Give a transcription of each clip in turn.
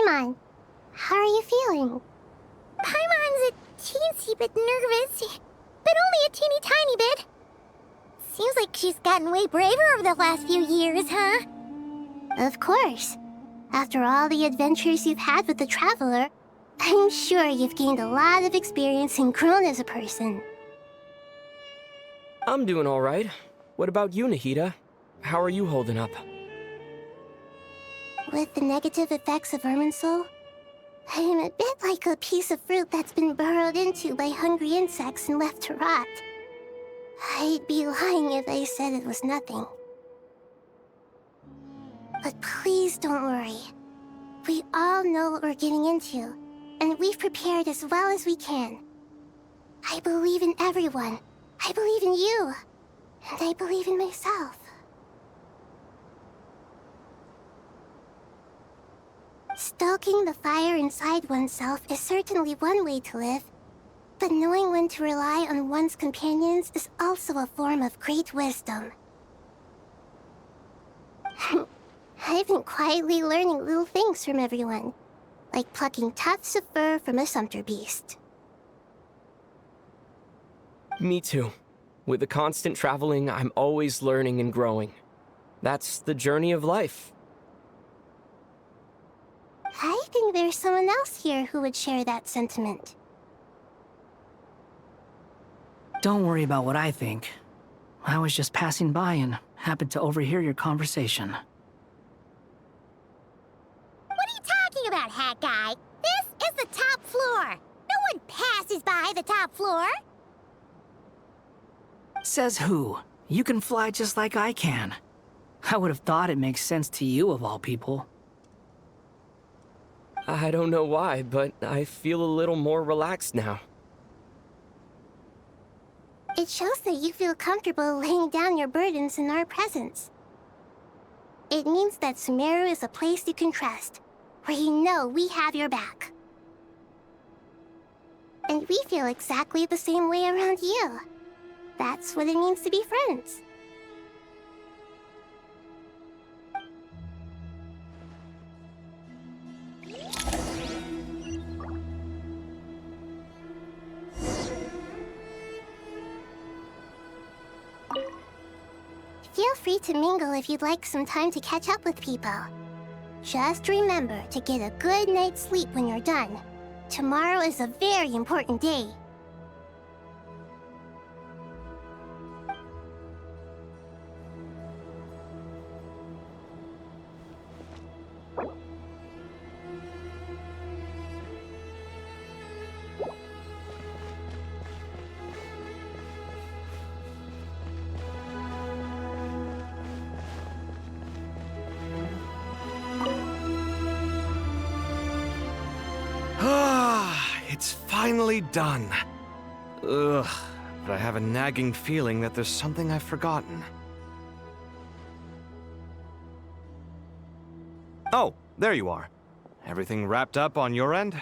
Paimon. How are you feeling? Paimon's a teensy bit nervous, but only a teeny tiny bit. Seems like she's gotten way braver over the last few years, huh? Of course. After all the adventures you've had with the Traveler, I'm sure you've gained a lot of experience and grown as a person. I'm doing all right. What about you, Nahida? How are you holding up? With the negative effects of Irminsul, I'm a bit like a piece of fruit that's been burrowed into by hungry insects and left to rot. I'd be lying if I said it was nothing. But please don't worry. We all know what we're getting into, and we've prepared as well as we can. I believe in everyone. I believe in you. And I believe in myself. Stoking the fire inside oneself is certainly one way to live, but knowing when to rely on one's companions is also a form of great wisdom. I've been quietly learning little things from everyone, like plucking tufts of fur from a sumpter beast. Me too. With the constant traveling, I'm always learning and growing. That's the journey of life. I think there's someone else here who would share that sentiment. Don't worry about what I think. I was just passing by and happened to overhear your conversation. What are you talking about, Hat Guy? This is the top floor. No one passes by the top floor. Says who? You can fly just like I can. I would have thought it makes sense to you of all people. I don't know why, but I feel a little more relaxed now. It shows that you feel comfortable laying down your burdens in our presence. It means that Sumeru is a place you can trust, where you know we have your back. And we feel exactly the same way around you. That's what it means to be friends. Feel free to mingle if you'd like some time to catch up with people. Just remember to get a good night's sleep when you're done. Tomorrow is a very important day. It's finally done. Ugh, but I have a nagging feeling that there's something I've forgotten. Oh, there you are. Everything wrapped up on your end?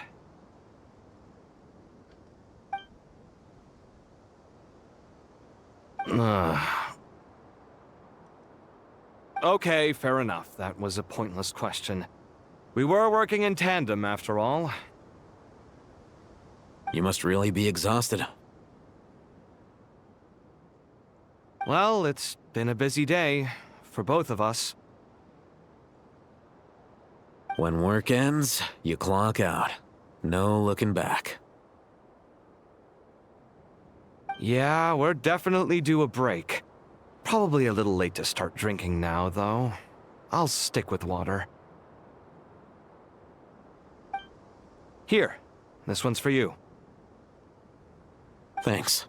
Okay, fair enough. That was a pointless question. We were working in tandem, after all. You must really be exhausted. Well, it's been a busy day for both of us. When work ends, you clock out. No looking back. Yeah, we're definitely due a break. Probably a little late to start drinking now, though. I'll stick with water. Here, this one's for you. Thanks.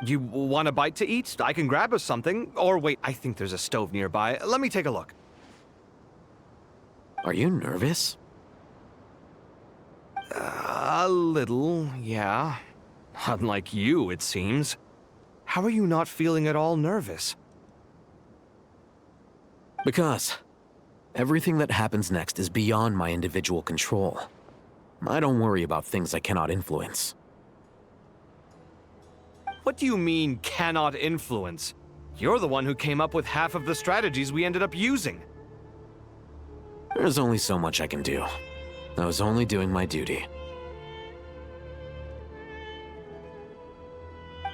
You want a bite to eat? I can grab us something. Or wait, I think there's a stove nearby. Let me take a look. Are you nervous? A little, yeah. Unlike you, it seems. How are you not feeling at all nervous? Because everything that happens next is beyond my individual control. I don't worry about things I cannot influence. What do you mean, cannot influence? You're the one who came up with half of the strategies we ended up using. There's only so much I can do. I was only doing my duty.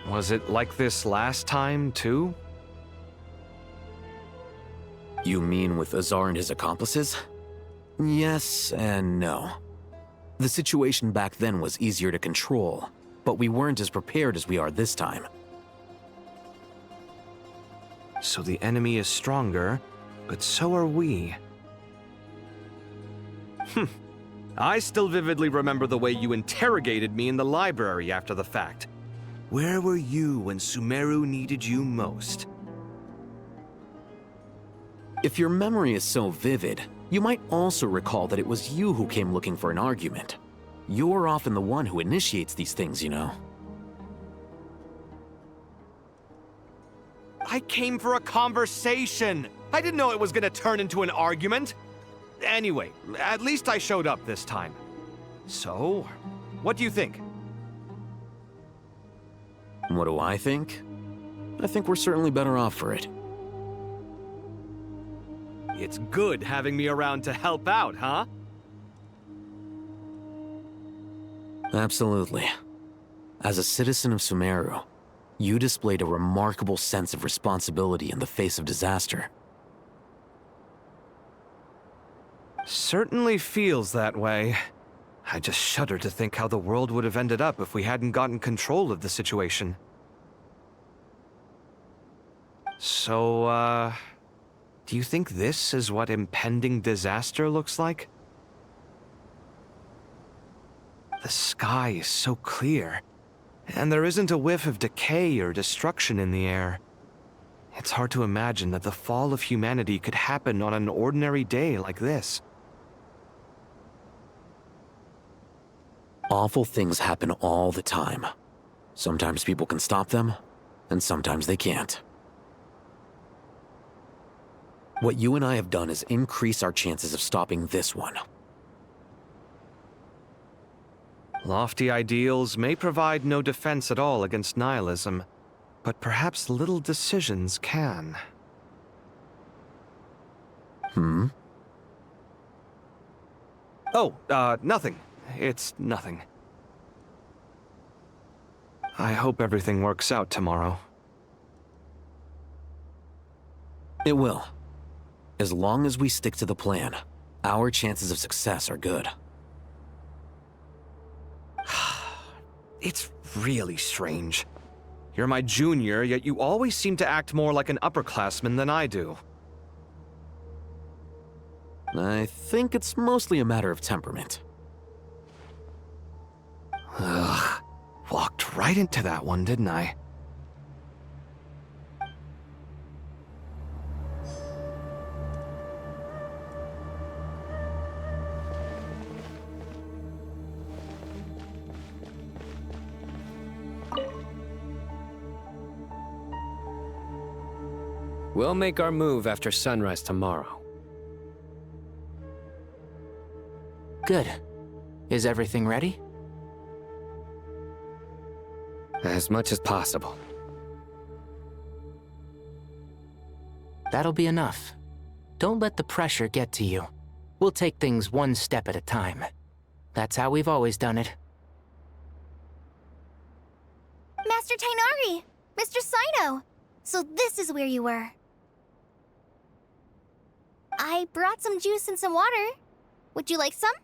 Was it like this last time, too? You mean with Azar and his accomplices? Yes and no. The situation back then was easier to control, but we weren't as prepared as we are this time. So the enemy is stronger, but so are we. I still vividly remember the way you interrogated me in the library after the fact. Where were you when Sumeru needed you most? If your memory is so vivid, you might also recall that it was you who came looking for an argument. You're often the one who initiates these things, you know. I came for a conversation! I didn't know it was gonna turn into an argument! Anyway, at least I showed up this time. So, what do you think? What do I think? I think we're certainly better off for it. It's good having me around to help out, huh? Absolutely. As a citizen of Sumeru, you displayed a remarkable sense of responsibility in the face of disaster. Certainly feels that way. I just shudder to think how the world would have ended up if we hadn't gotten control of the situation. So, do you think this is what impending disaster looks like? The sky is so clear, and there isn't a whiff of decay or destruction in the air. It's hard to imagine that the fall of humanity could happen on an ordinary day like this. Awful things happen all the time. Sometimes people can stop them, and sometimes they can't. What you and I have done is increase our chances of stopping this one. Lofty ideals may provide no defense at all against nihilism, but perhaps little decisions can. Oh, nothing. It's nothing. I hope everything works out tomorrow. It will. As long as we stick to the plan, our chances of success are good. It's really strange. You're my junior, yet you always seem to act more like an upperclassman than I do. I think it's mostly a matter of temperament. Ugh. Walked right into that one, didn't I? We'll make our move after sunrise tomorrow. Good. Is everything ready? As much as possible. That'll be enough. Don't let the pressure get to you. We'll take things one step at a time. That's how we've always done it. Master Tainari! Mr. Sino! So this is where you were. I brought some juice and some water. Would you like some?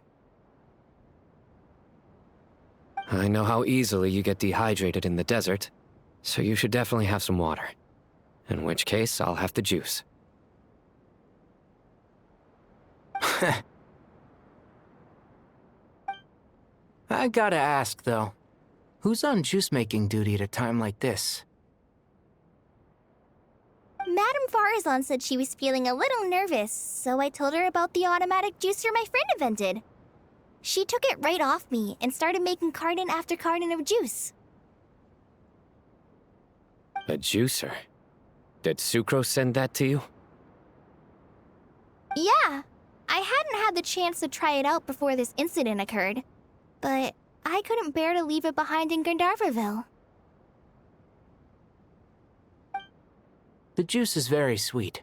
I know how easily you get dehydrated in the desert, so you should definitely have some water. In which case, I'll have the juice. I gotta ask, though. Who's on juice-making duty at a time like this? Madame Farazan said she was feeling a little nervous, so I told her about the automatic juicer my friend invented. She took it right off me and started making carton after carton of juice. A juicer? Did Sucrose send that to you? Yeah, I hadn't had the chance to try it out before this incident occurred, but I couldn't bear to leave it behind in Gandharvaville. The juice is very sweet.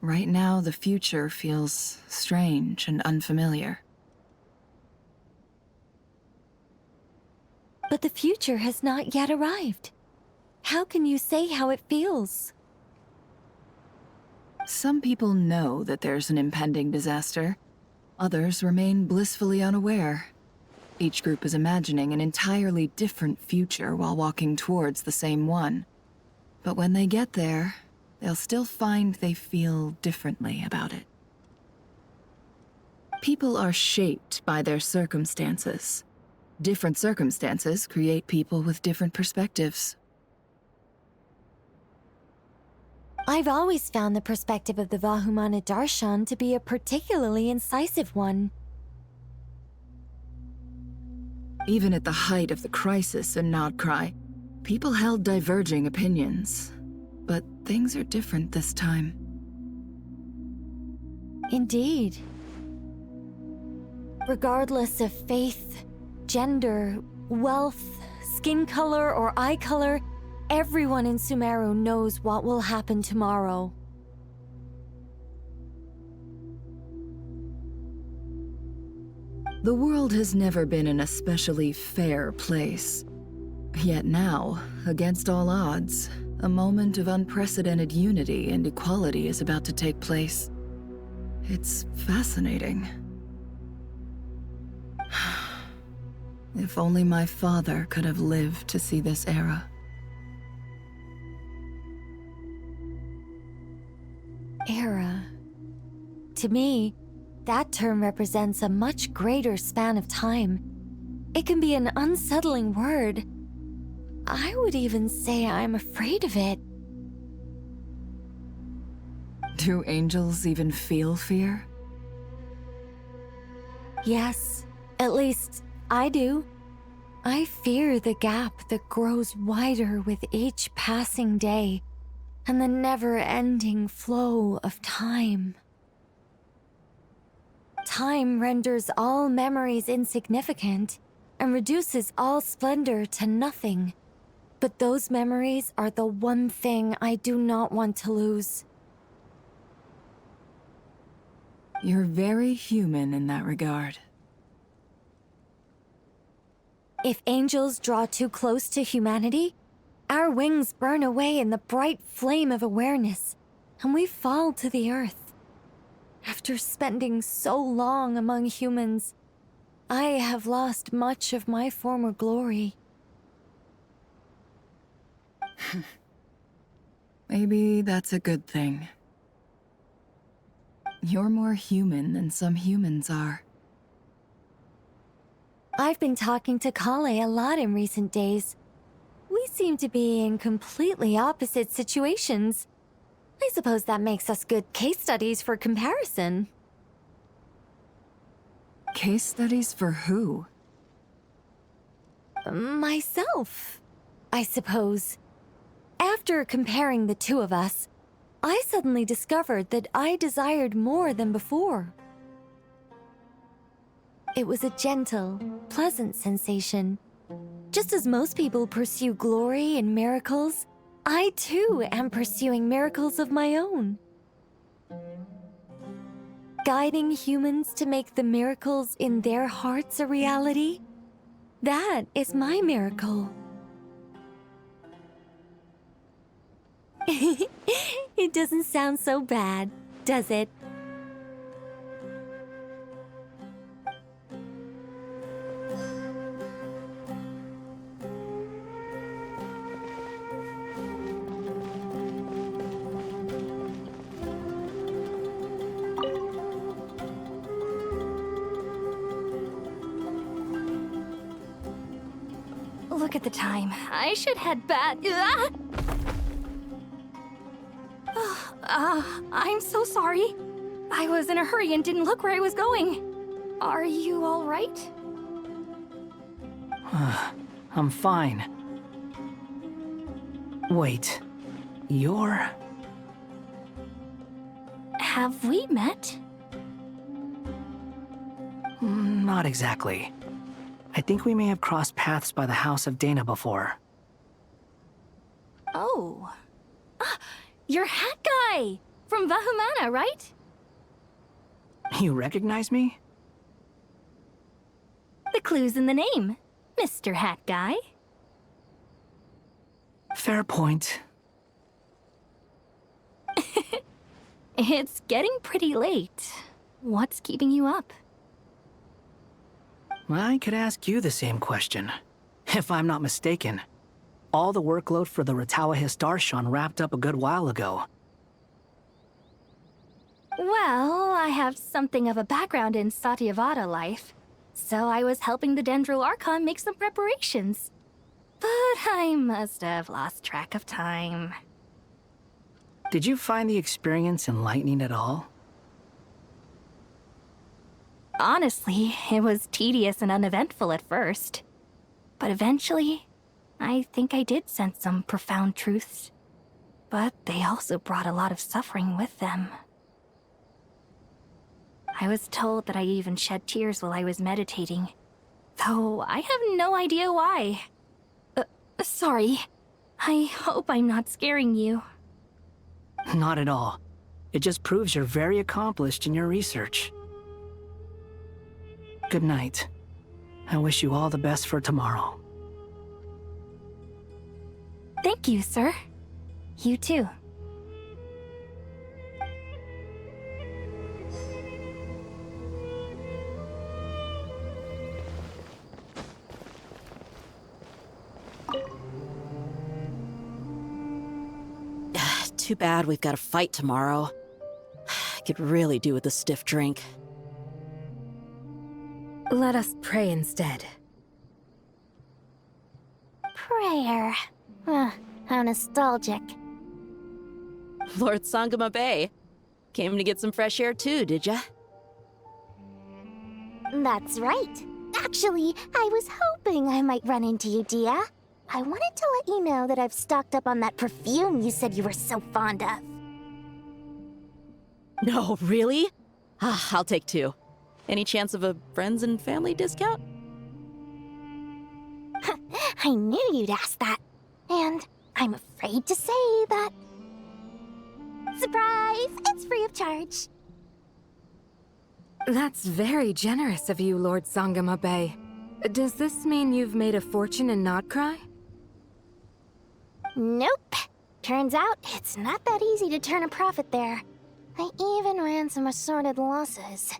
Right now, the future feels strange and unfamiliar. But the future has not yet arrived. How can you say how it feels? Some people know that there's an impending disaster. Others remain blissfully unaware. Each group is imagining an entirely different future while walking towards the same one. But when they get there, they'll still find they feel differently about it. People are shaped by their circumstances. Different circumstances create people with different perspectives. I've always found the perspective of the Vahumana Darshan to be a particularly incisive one. Even at the height of the crisis in Nodcry, people held diverging opinions. But things are different this time. Indeed. Regardless of faith, gender, wealth, skin color, or eye color, everyone in Sumeru knows what will happen tomorrow. The world has never been an especially fair place. Yet now, against all odds, a moment of unprecedented unity and equality is about to take place. It's fascinating. If only my father could have lived to see this era. Era. To me, that term represents a much greater span of time. It can be an unsettling word. I would even say I'm afraid of it. Do angels even feel fear? Yes, at least I do. I fear the gap that grows wider with each passing day and the never-ending flow of time. Time renders all memories insignificant and reduces all splendor to nothing. But those memories are the one thing I do not want to lose. You're very human in that regard. If angels draw too close to humanity, our wings burn away in the bright flame of awareness, and we fall to the earth. After spending so long among humans, I have lost much of my former glory. Maybe that's a good thing. You're more human than some humans are. I've been talking to Kale a lot in recent days. We seem to be in completely opposite situations. I suppose that makes us good case studies for comparison. Case studies for who? Myself, I suppose. After comparing the two of us, I suddenly discovered that I desired more than before. It was a gentle, pleasant sensation. Just as most people pursue glory and miracles, I too am pursuing miracles of my own. Guiding humans to make the miracles in their hearts a reality, that is my miracle. It doesn't sound so bad, does it? Look at the time. I should head back. I'm so sorry. I was in a hurry and didn't look where I was going. Are you all right? I'm fine. Wait, you're... Have we met? Not exactly. I think we may have crossed paths by the house of Dana before. Oh. You're Hat Guy! From Vahumana, right? You recognize me? The clue's in the name, Mr. Hat Guy. Fair point. It's getting pretty late. What's keeping you up? I could ask you the same question. If I'm not mistaken, all the workload for the Ratawa Histarshan wrapped up a good while ago. Well, I have something of a background in Satyavada life, so I was helping the Dendro Archon make some preparations. But I must have lost track of time. Did you find the experience enlightening at all? Honestly, it was tedious and uneventful at first. But eventually, I think I did sense some profound truths. But they also brought a lot of suffering with them. I was told that I even shed tears while I was meditating, though I have no idea why. Sorry. I hope I'm not scaring you. Not at all. It just proves you're very accomplished in your research. Good night. I wish you all the best for tomorrow. Thank you, sir. You too. Too bad we've got a fight tomorrow. I could really do with a stiff drink. Let us pray instead. Prayer. How nostalgic. Lord Sangama Bay. Came to get some fresh air too, did ya? That's right. Actually, I was hoping I might run into you, Dia. I wanted to let you know that I've stocked up on that perfume you said you were so fond of. No, really? I'll take 2. Any chance of a friends and family discount? I knew you'd ask that. And I'm afraid to say that... Surprise! It's free of charge. That's very generous of you, Lord Sangama Bay. Does this mean you've made a fortune in Nodcry? Nope. Turns out, it's not that easy to turn a profit there. I even ran some assorted losses.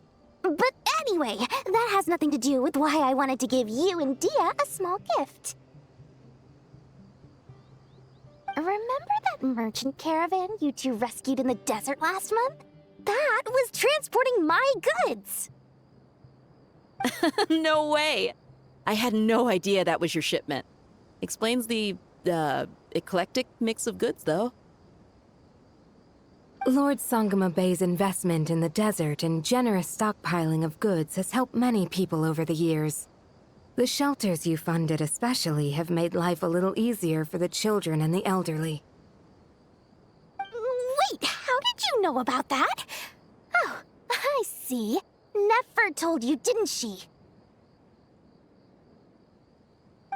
But anyway, that has nothing to do with why I wanted to give you and Dia a small gift. Remember that merchant caravan you two rescued in the desert last month? That was transporting my goods! No way! I had no idea that was your shipment. Explains the, eclectic mix of goods, though. Lord Sangama Bay's investment in the desert and generous stockpiling of goods has helped many people over the years. The shelters you funded especially have made life a little easier for the children and the elderly. Wait, how did you know about that? Oh, I see. Nefer told you, didn't she?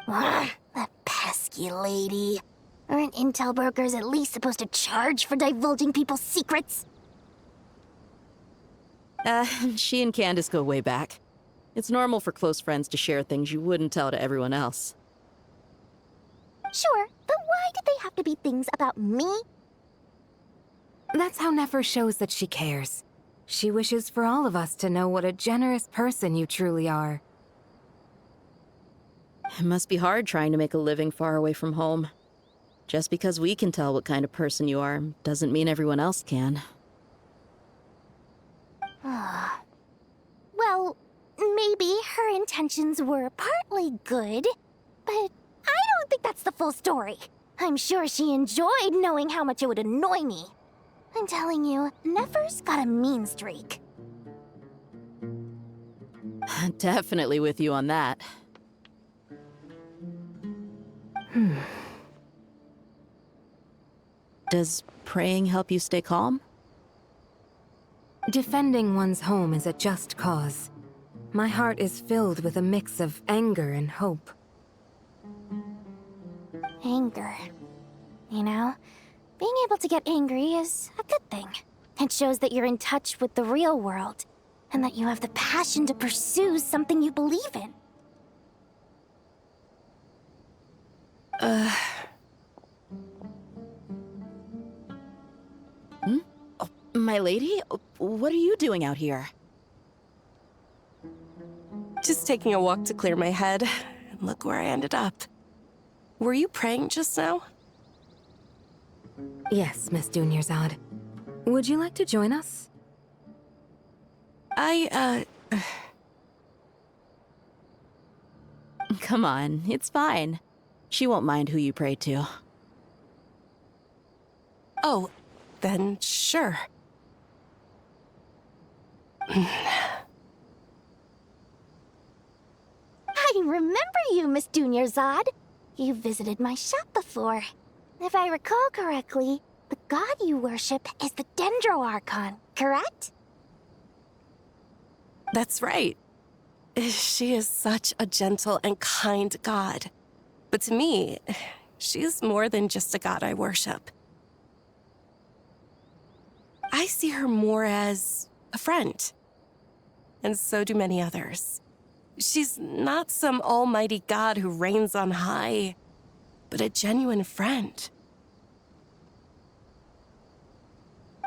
Ugh, that pesky lady. Aren't intel brokers at least supposed to charge for divulging people's secrets? She and Candace go way back. It's normal for close friends to share things you wouldn't tell to everyone else. Sure, but why did they have to be things about me? That's how Nefer shows that she cares. She wishes for all of us to know what a generous person you truly are. It must be hard trying to make a living far away from home. Just because we can tell what kind of person you are doesn't mean everyone else can. Well, maybe her intentions were partly good, but I don't think that's the full story. I'm sure she enjoyed knowing how much it would annoy me. I'm telling you, Nefer's got a mean streak. Definitely with you on that. Does praying help you stay calm? Defending one's home is a just cause. My heart is filled with a mix of anger and hope. Anger. You know, being able to get angry is a good thing. It shows that you're in touch with the real world, and that you have the passion to pursue something you believe in. Oh, my lady? What are you doing out here? Just taking a walk to clear my head. And look where I ended up. Were you praying just now? Yes, Miss Dunyarzad. Would you like to join us? Come on, it's fine. She won't mind who you pray to. Oh, then sure. I remember you, Miss Dunyarzad. You visited my shop before. If I recall correctly, the god you worship is the Dendroarchon, correct? That's right. She is such a gentle and kind god. But to me, she is more than just a god I worship. I see her more as a friend. And so do many others. She's not some almighty god who reigns on high, but a genuine friend.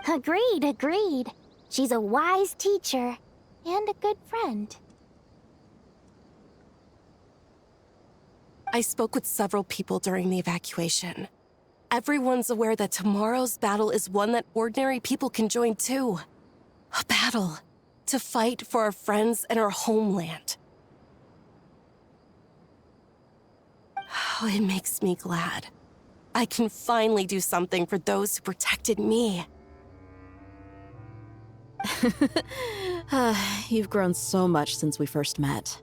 Agreed. She's a wise teacher and a good friend. I spoke with several people during the evacuation. Everyone's aware that tomorrow's battle is one that ordinary people can join too. A battle to fight for our friends and our homeland. Oh, it makes me glad. I can finally do something for those who protected me. You've grown so much since we first met.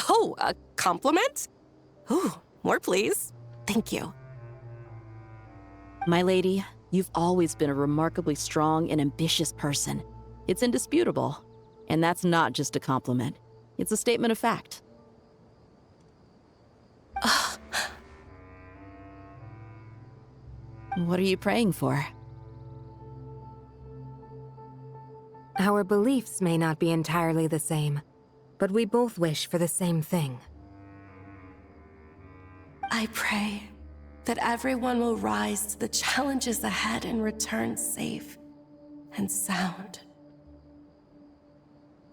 Oh, a compliment? Ooh, more please. Thank you. My lady, you've always been a remarkably strong and ambitious person. It's indisputable. And that's not just a compliment. It's a statement of fact. What are you praying for? Our beliefs may not be entirely the same, but we both wish for the same thing. I pray that everyone will rise to the challenges ahead and return safe and sound.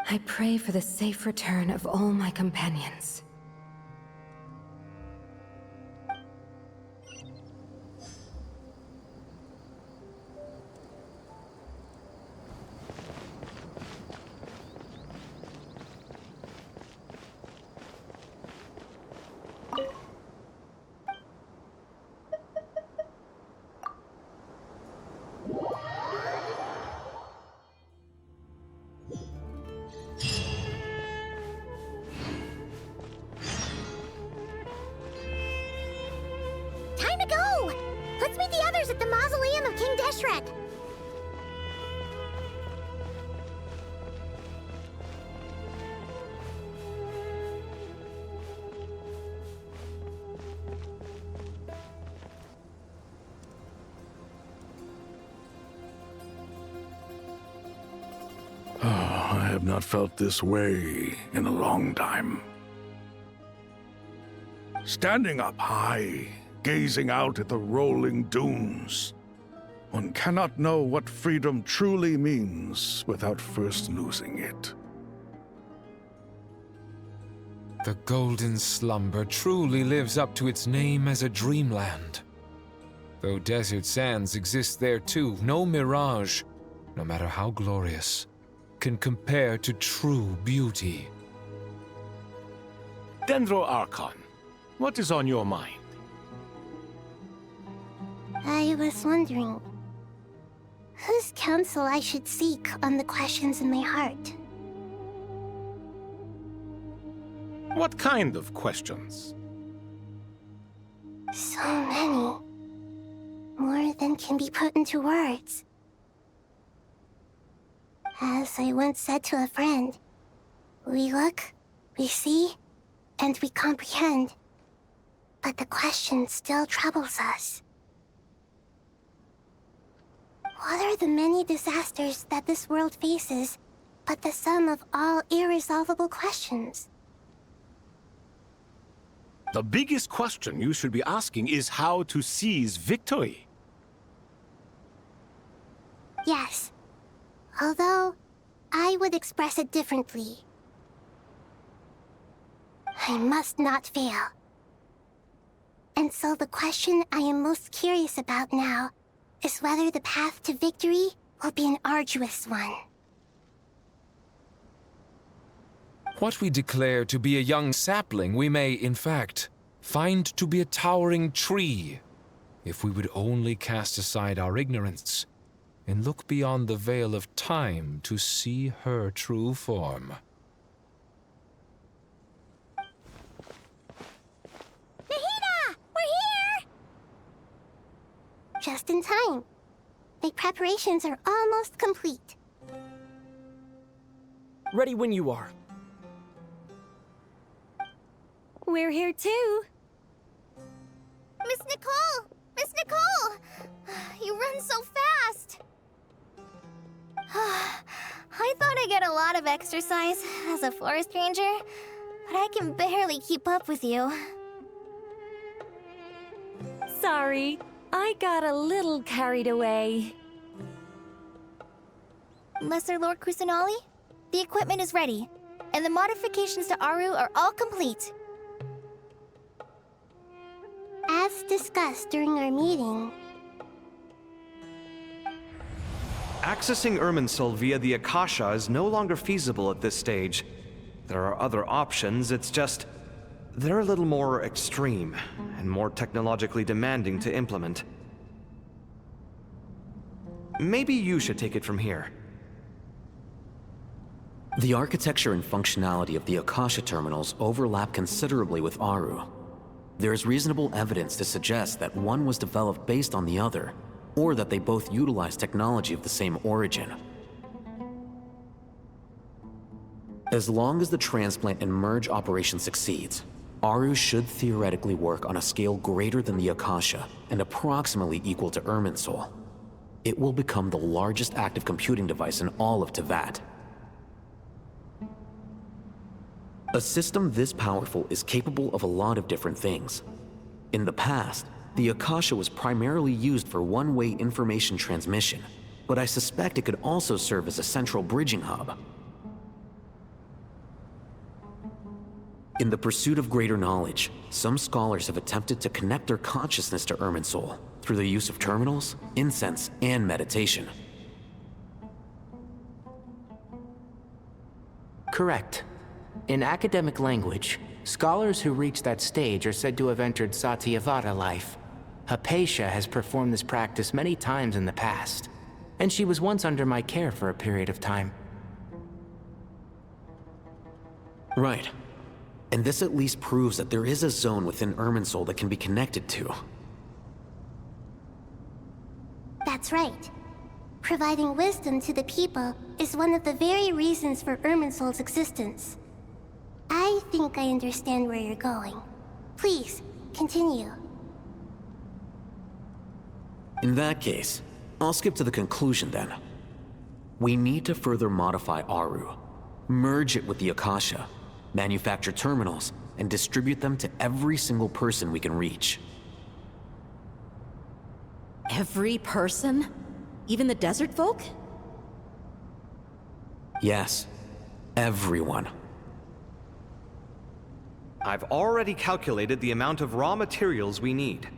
I pray for the safe return of all my companions. Time to go! Let's meet the others at the mausoleum of King Deshret. I have not felt this way in a long time. Standing up high, gazing out at the rolling dunes, one cannot know what freedom truly means without first losing it. The golden slumber truly lives up to its name as a dreamland. Though desert sands exist there too, no mirage, no matter how glorious, can compare to true beauty. Dendroarchon, what is on your mind? I was wondering whose counsel I should seek on the questions in my heart. What kind of questions? So many. More than can be put into words. As I once said to a friend, we look, we see, and we comprehend. But the question still troubles us. What are the many disasters that this world faces, but the sum of all irresolvable questions? The biggest question you should be asking is how to seize victory. Yes. Although, I would express it differently. I must not fail. And so the question I am most curious about now is whether the path to victory will be an arduous one. What we declare to be a young sapling, we may, in fact, find to be a towering tree, if we would only cast aside our ignorance and look beyond the veil of time to see her true form. Nahida! We're here! Just in time. The preparations are almost complete. Ready when you are. We're here too. Miss Nicole! Miss Nicole! You run so fast! I thought I'd get a lot of exercise as a forest ranger, but I can barely keep up with you. Sorry, I got a little carried away. Lesser Lord Kusanali, the equipment is ready, and the modifications to Aru are all complete. As discussed during our meeting, Accessing Irminsul via the Akasha is no longer feasible at this stage. There are other options, it's just... they're a little more extreme, and more technologically demanding to implement. Maybe you should take it from here. The architecture and functionality of the Akasha terminals overlap considerably with Aru. There is reasonable evidence to suggest that one was developed based on the other, or that they both utilize technology of the same origin. As long as the transplant and merge operation succeeds, Aru should theoretically work on a scale greater than the Akasha and approximately equal to Irminsul. It will become the largest active computing device in all of Teyvat. A system this powerful is capable of a lot of different things. In the past, the Akasha was primarily used for one-way information transmission, but I suspect it could also serve as a central bridging hub. In the pursuit of greater knowledge, some scholars have attempted to connect their consciousness to Irminsul through the use of terminals, incense, and meditation. Correct. In academic language, scholars who reach that stage are said to have entered Satyavada life. Hypatia has performed this practice many times in the past, and she was once under my care for a period of time. Right. And this at least proves that there is a zone within Irminsul that can be connected to. that's right. Providing wisdom to the people is one of the very reasons for Irminsul's existence. I think I understand where you're going. Please, continue. In that case, I'll skip to the conclusion then. We need to further modify Aru, merge it with the Akasha, manufacture terminals, and distribute them to every single person we can reach. Every person? Even the desert folk? Yes, everyone. I've already calculated the amount of raw materials we need.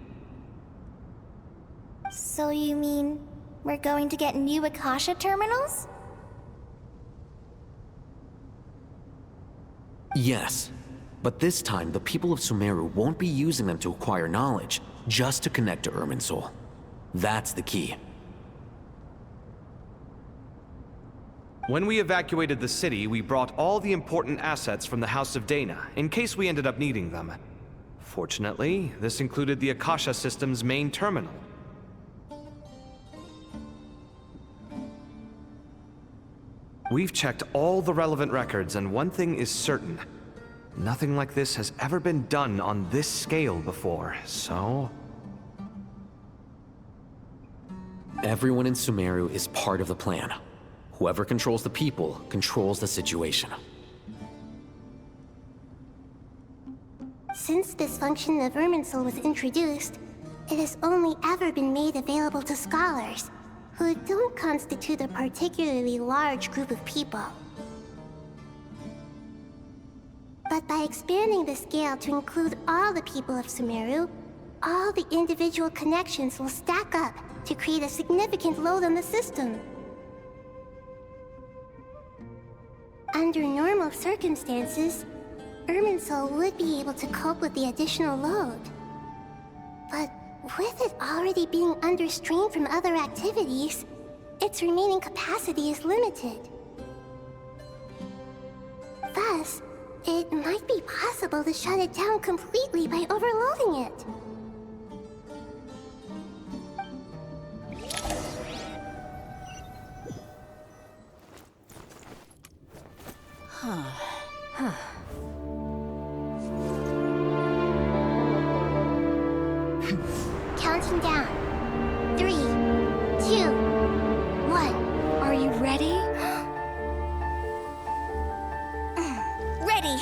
So you mean we're going to get new Akasha terminals? Yes, but this time the people of Sumeru won't be using them to acquire knowledge, just to connect to Irminsul. That's the key. When we evacuated the city, we brought all the important assets from the House of Dana, in case we ended up needing them. Fortunately, this included the Akasha system's main terminal. We've checked all the relevant records, and one thing is certain. Nothing like this has ever been done on this scale before, so... Everyone in Sumeru is part of the plan. Whoever controls the people controls the situation. Since this function of Irminsul was introduced, it has only ever been made available to scholars, who don't constitute a particularly large group of people. But by expanding the scale to include all the people of Sumeru, all the individual connections will stack up to create a significant load on the system. Under normal circumstances, Irminsul would be able to cope with the additional load. But with it already being under strain from other activities, its remaining capacity is limited. Thus, it might be possible to shut it down completely by overloading it. Counting down. 3, 2, 1. Are you ready? Ready!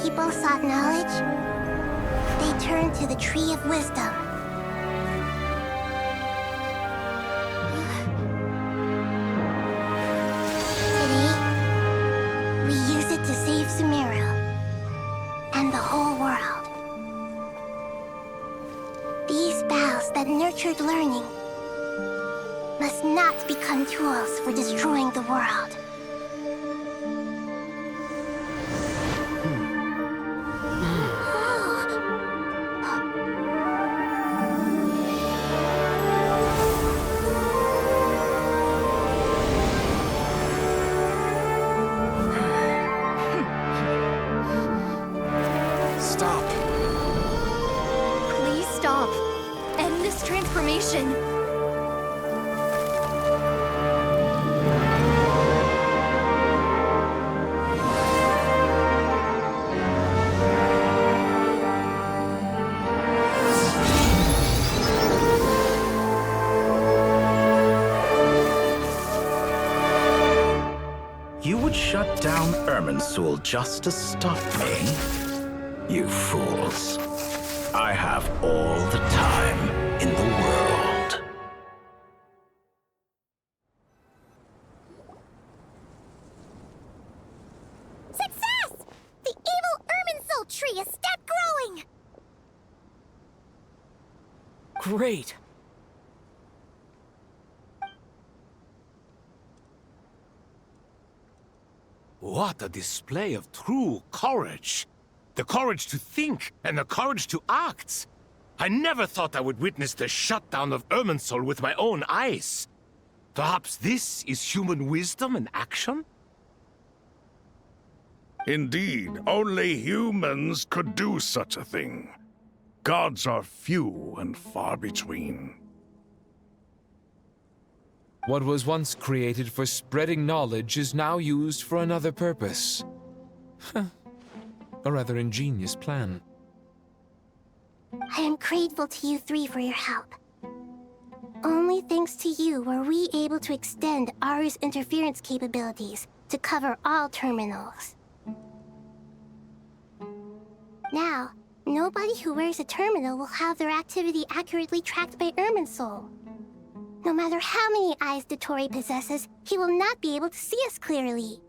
People sought knowledge, they turned to the Tree of Wisdom. Today, we use it to save Sumeru and the whole world. These boughs that nurtured learning must not become tools for destroying the world. Shut down Irminsul just to stop me? You fools. I have all the time in the world. Success! The evil Irminsul tree has stopped growing! Great! What a display of true courage! The courage to think and the courage to act! I never thought I would witness the shutdown of Irminsul with my own eyes. Perhaps this is human wisdom in action? Indeed, only humans could do such a thing. Gods are few and far between. What was once created for spreading knowledge is now used for another purpose. A rather ingenious plan. I am grateful to you three for your help. Only thanks to you were we able to extend Aru's interference capabilities to cover all terminals. Now, nobody who wears a terminal will have their activity accurately tracked by Irminsul. No matter how many eyes Dottore possesses, he will not be able to see us clearly.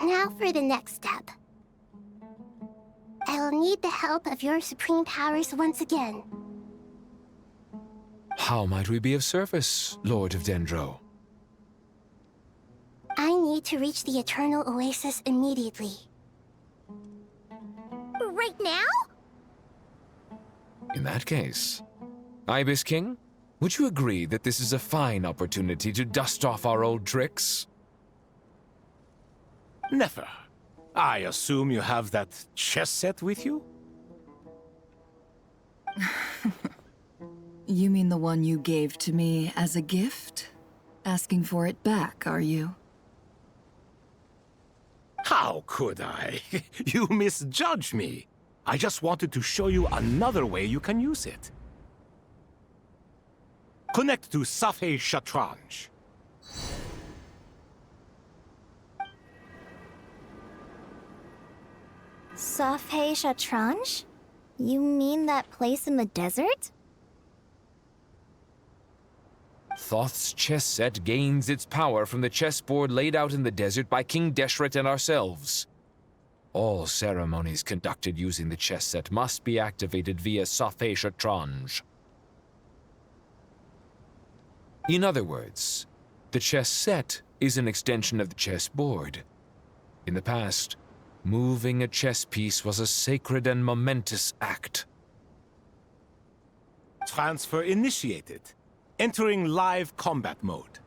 Now for the next step. I will need the help of your supreme powers once again. How might we be of service, Lord of Dendro? I need to reach the Eternal Oasis immediately. Right now? In that case, Ibis King, would you agree that this is a fine opportunity to dust off our old tricks? Never. I assume you have that chess set with you? You mean the one you gave to me as a gift? Asking for it back, are you? How could I? You misjudge me. I just wanted to show you another way you can use it. Connect to Safei Shatranj. Safei Shatranj? You mean that place in the desert? Thoth's chess set gains its power from the chessboard laid out in the desert by King Deshret and ourselves. All ceremonies conducted using the chess set must be activated via Safei Shatranj. In other words, the chess set is an extension of the chessboard. In the past, moving a chess piece was a sacred and momentous act. Transfer initiated. Entering live combat mode.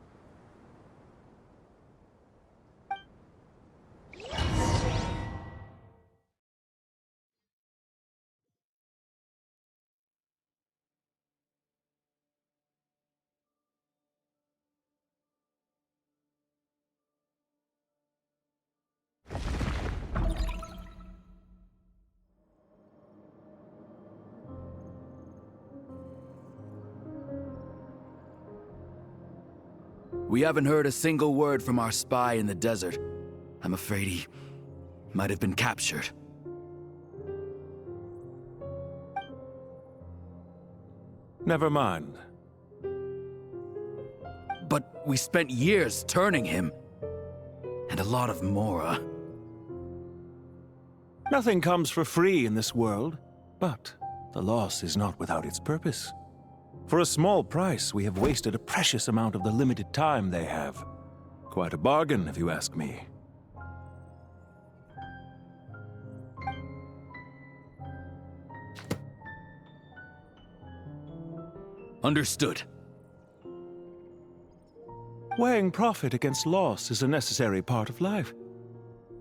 We haven't heard a single word from our spy in the desert. I'm afraid he might have been captured. Never mind. But we spent years turning him. And a lot of Mora. Nothing comes for free in this world, but the loss is not without its purpose. For a small price, we have wasted a precious amount of the limited time they have. Quite a bargain, if you ask me. Understood. Weighing profit against loss is a necessary part of life.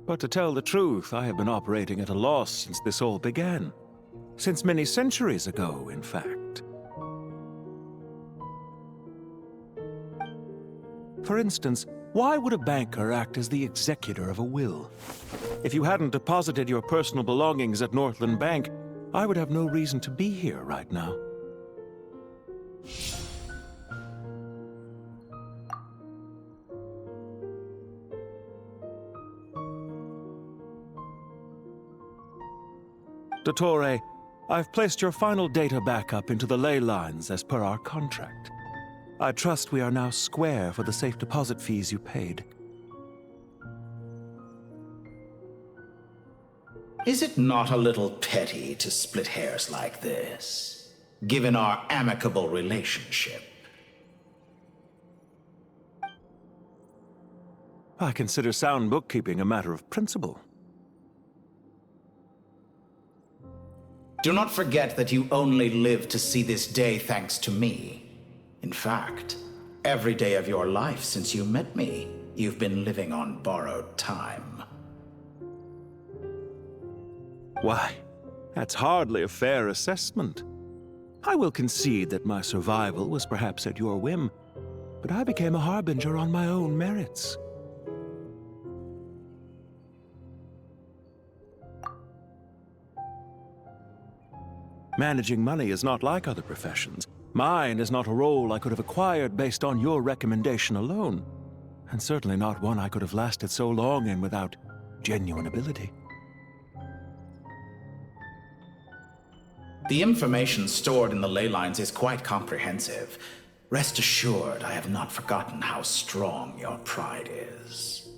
But to tell the truth, I have been operating at a loss since this all began. Since many centuries ago, in fact. For instance, why would a banker act as the executor of a will? If you hadn't deposited your personal belongings at Northland Bank, I would have no reason to be here right now. Dottore, I've placed your final data backup into the ley lines as per our contract. I trust we are now square for the safe deposit fees you paid. Is it not a little petty to split hairs like this, given our amicable relationship? I consider sound bookkeeping a matter of principle. Do not forget that you only live to see this day thanks to me. In fact, every day of your life since you met me, you've been living on borrowed time. Why, that's hardly a fair assessment. I will concede that my survival was perhaps at your whim, but I became a harbinger on my own merits. Managing money is not like other professions. Mine is not a role I could have acquired based on your recommendation alone, and certainly not one I could have lasted so long in without genuine ability. The information stored in the ley lines is quite comprehensive. Rest assured, I have not forgotten how strong your pride is.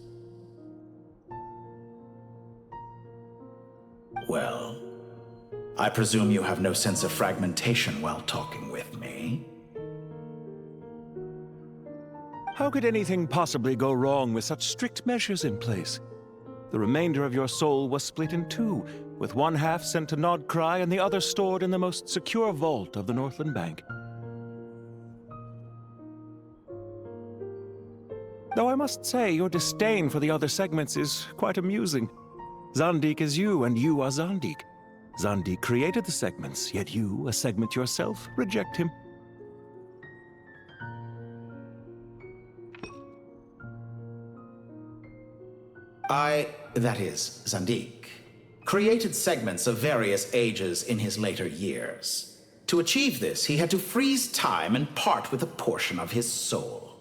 Well, I presume you have no sense of fragmentation while talking with me. How could anything possibly go wrong with such strict measures in place? The remainder of your soul was split in two, with one half sent to Nodcry and the other stored in the most secure vault of the Northland Bank. Though I must say, your disdain for the other segments is quite amusing. Zandik is you, and you are Zandik. Zandik created the segments, yet you, a segment yourself, reject him. That is, Zandik, created segments of various ages in his later years. To achieve this, he had to freeze time and part with a portion of his soul.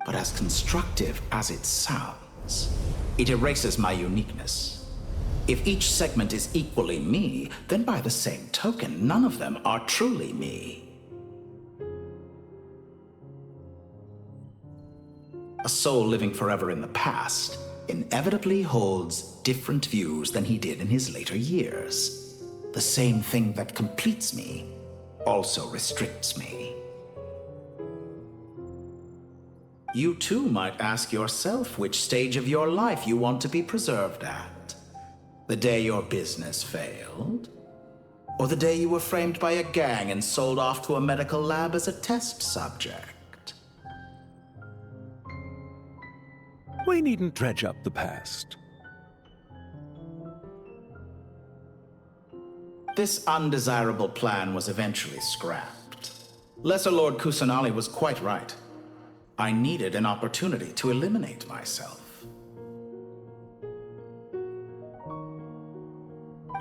But as constructive as it sounds, it erases my uniqueness. If each segment is equally me, then by the same token, none of them are truly me. A soul living forever in the past inevitably holds different views than he did in his later years. The same thing that completes me also restricts me. You too might ask yourself which stage of your life you want to be preserved at. The day your business failed? Or the day you were framed by a gang and sold off to a medical lab as a test subject? We needn't dredge up the past. This undesirable plan was eventually scrapped. Lesser Lord Kusanali was quite right. I needed an opportunity to eliminate myself.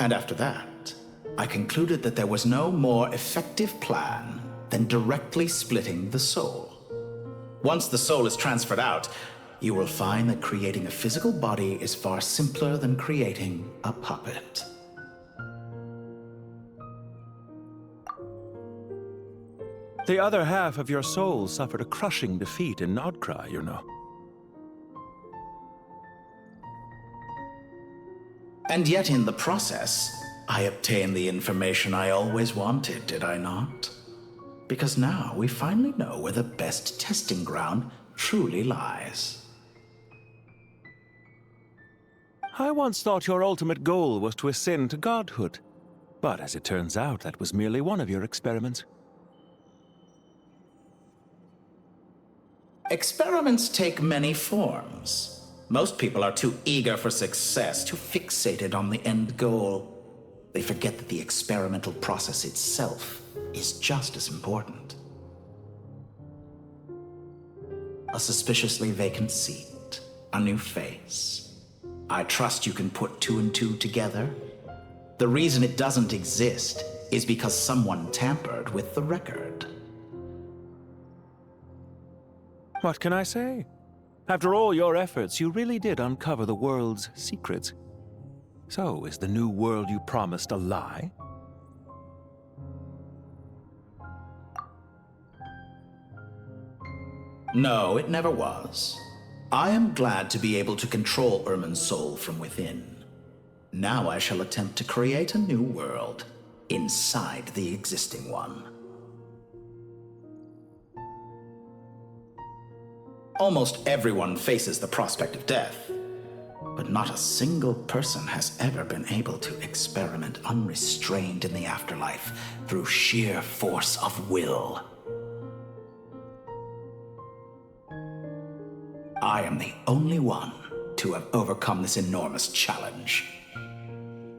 And after that, I concluded that there was no more effective plan than directly splitting the soul. Once the soul is transferred out, you will find that creating a physical body is far simpler than creating a puppet. The other half of your soul suffered a crushing defeat in Nodcry, you know. And yet in the process, I obtained the information I always wanted, did I not? Because now we finally know where the best testing ground truly lies. I once thought your ultimate goal was to ascend to godhood, but as it turns out, that was merely one of your experiments. Experiments take many forms. Most people are too eager for success, too fixated on the end goal. They forget that the experimental process itself is just as important. A suspiciously vacant seat, a new face. I trust you can put two and two together. The reason it doesn't exist is because someone tampered with the record. What can I say? After all your efforts, you really did uncover the world's secrets. So, is the new world you promised a lie? No, it never was. I am glad to be able to control Irmin's soul from within. Now I shall attempt to create a new world inside the existing one. Almost everyone faces the prospect of death, but not a single person has ever been able to experiment unrestrained in the afterlife through sheer force of will. I am the only one to have overcome this enormous challenge.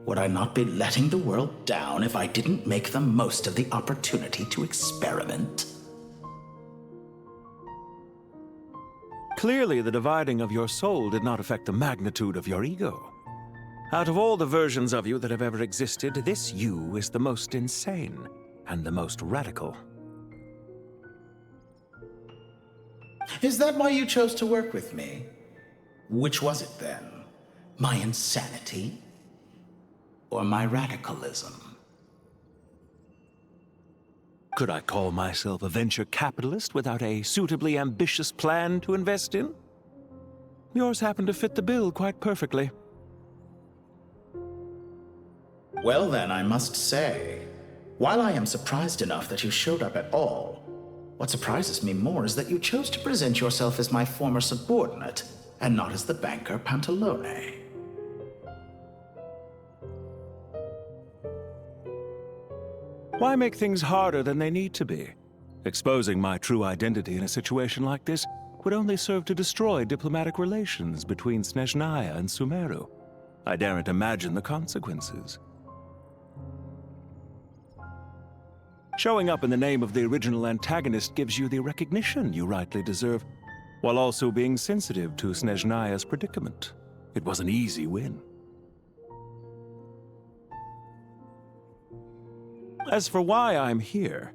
Would I not be letting the world down if I didn't make the most of the opportunity to experiment? Clearly, the dividing of your soul did not affect the magnitude of your ego. Out of all the versions of you that have ever existed, this you is the most insane and the most radical. Is that why you chose to work with me? Which was it then? My insanity? Or my radicalism? Could I call myself a venture capitalist without a suitably ambitious plan to invest in? Yours happened to fit the bill quite perfectly. Well then, I must say, while I am surprised enough that you showed up at all, What surprises me more is that you chose to present yourself as my former subordinate, and not as the banker Pantalone. Why make things harder than they need to be? Exposing my true identity in a situation like this would only serve to destroy diplomatic relations between Snezhnaya and Sumeru. I daren't imagine the consequences. Showing up in the name of the original antagonist gives you the recognition you rightly deserve, while also being sensitive to Snezhnaya's predicament. It was an easy win. As for why I'm here,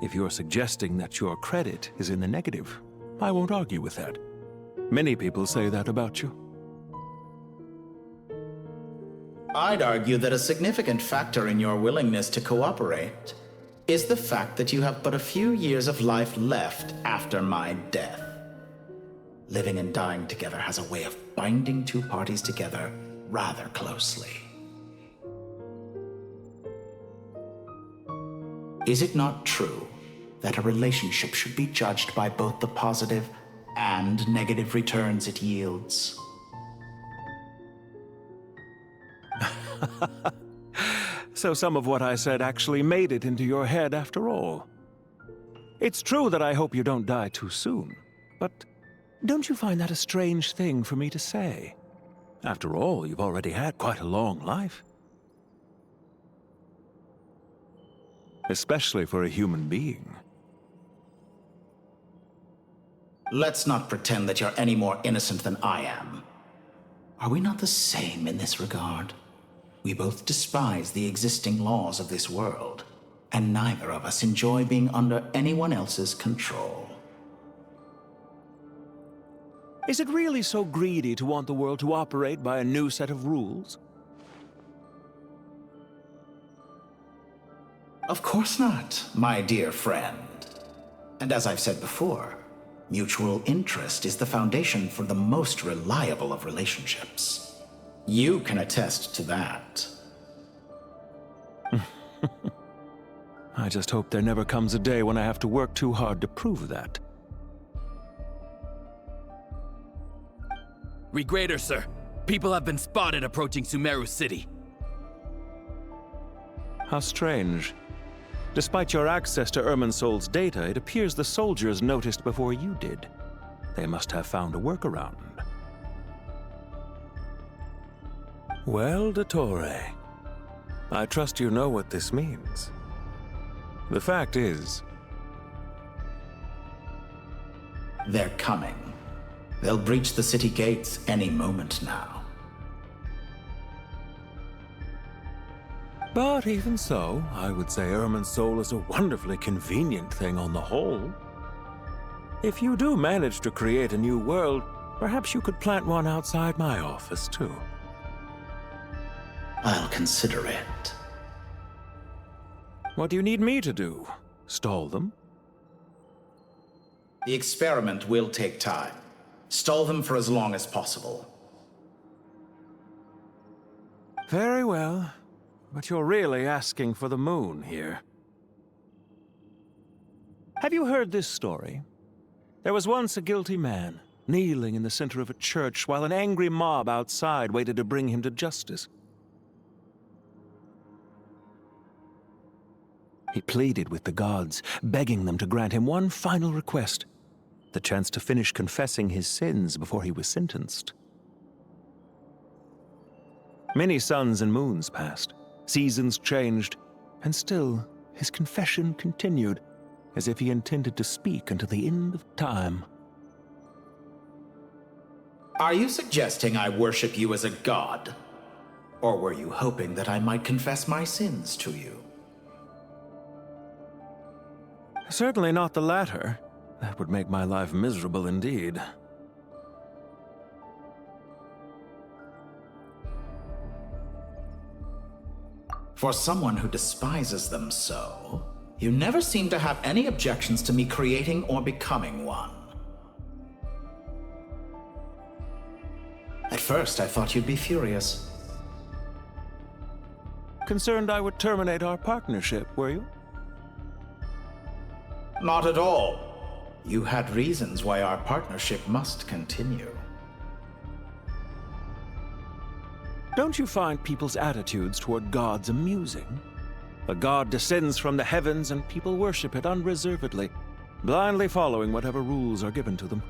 if you're suggesting that your credit is in the negative, I won't argue with that. Many people say that about you. I'd argue that a significant factor in your willingness to cooperate is the fact that you have but a few years of life left after my death. Living and dying together has a way of binding two parties together rather closely. Is it not true that a relationship should be judged by both the positive and negative returns it yields? So some of what I said actually made it into your head after all. It's true that I hope you don't die too soon, but don't you find that a strange thing for me to say? After all, you've already had quite a long life. Especially for a human being. Let's not pretend that you're any more innocent than I am. Are we not the same in this regard? We both despise the existing laws of this world, and neither of us enjoy being under anyone else's control. Is it really so greedy to want the world to operate by a new set of rules? Of course not, my dear friend. And as I've said before, mutual interest is the foundation for the most reliable of relationships. You can attest to that. I just hope there never comes a day when I have to work too hard to prove that. Regreater, sir. People have been spotted approaching Sumeru City. How strange. Despite your access to Irminsol's data, it appears the soldiers noticed before you did. They must have found a workaround. Well, Dottore, I trust you know what this means. The fact is... They're coming. They'll breach the city gates any moment now. But even so, I would say Irminsol is a wonderfully convenient thing on the whole. If you do manage to create a new world, perhaps you could plant one outside my office, too. I'll consider it. What do you need me to do? Stall them? The experiment will take time. Stall them for as long as possible. Very well. But you're really asking for the moon here. Have you heard this story? There was once a guilty man, kneeling in the center of a church while an angry mob outside waited to bring him to justice. He pleaded with the gods, begging them to grant him one final request, the chance to finish confessing his sins before he was sentenced. Many suns and moons passed. Seasons changed, and still his confession continued, as if he intended to speak until the end of time. Are you suggesting I worship you as a god? Or were you hoping that I might confess my sins to you? Certainly not the latter. That would make my life miserable indeed. For someone who despises them so, you never seem to have any objections to me creating or becoming one. At first, I thought you'd be furious. Concerned I would terminate our partnership, were you? Not at all. You had reasons why our partnership must continue. Don't you find people's attitudes toward gods amusing? A god descends from the heavens and people worship it unreservedly, blindly following whatever rules are given to them.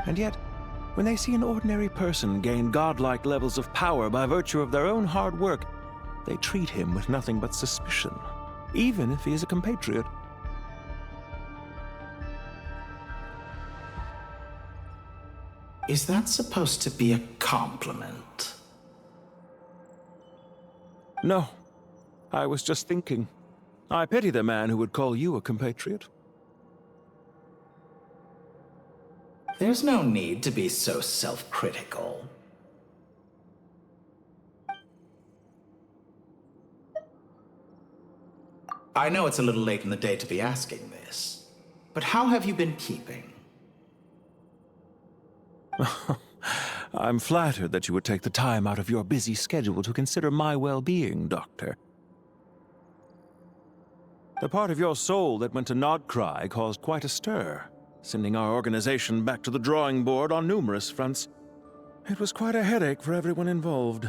And yet, when they see an ordinary person gain godlike levels of power by virtue of their own hard work, they treat him with nothing but suspicion, even if he is a compatriot. Is that supposed to be a compliment? No. I was just thinking. I pity the man who would call you a compatriot. There's no need to be so self-critical. I know it's a little late in the day to be asking this, but how have you been keeping? I'm flattered that you would take the time out of your busy schedule to consider my well-being, Doctor. The part of your soul that went to Nodcry caused quite a stir, sending our organization back to the drawing board on numerous fronts. It was quite a headache for everyone involved.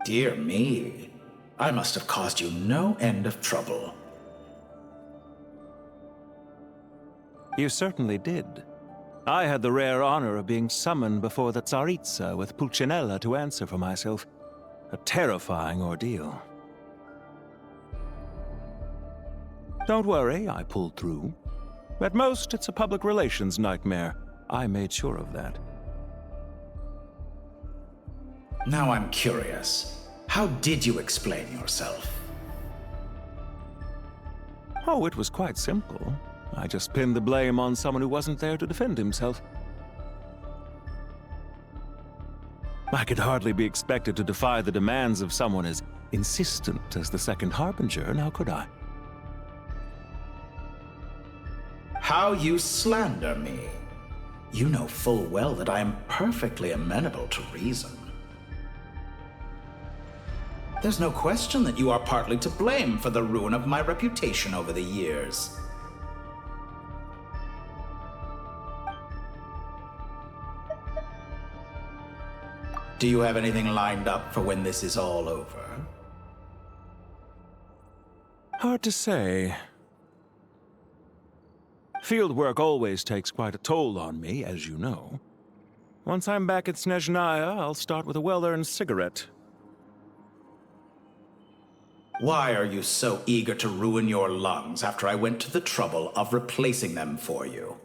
Dear me, I must have caused you no end of trouble. You certainly did. I had the rare honor of being summoned before the Tsaritsa with Pulcinella to answer for myself. A terrifying ordeal. Don't worry, I pulled through. At most, it's a public relations nightmare. I made sure of that. Now I'm curious. How did you explain yourself? Oh, it was quite simple. I just pinned the blame on someone who wasn't there to defend himself. I could hardly be expected to defy the demands of someone as insistent as the Second Harbinger, now could I? How you slander me. You know full well that I am perfectly amenable to reason. There's no question that you are partly to blame for the ruin of my reputation over the years. Do you have anything lined up for when this is all over? Hard to say. Field work always takes quite a toll on me, as you know. Once I'm back at Snezhnaya, I'll start with a well-earned cigarette. Why are you so eager to ruin your lungs after I went to the trouble of replacing them for you?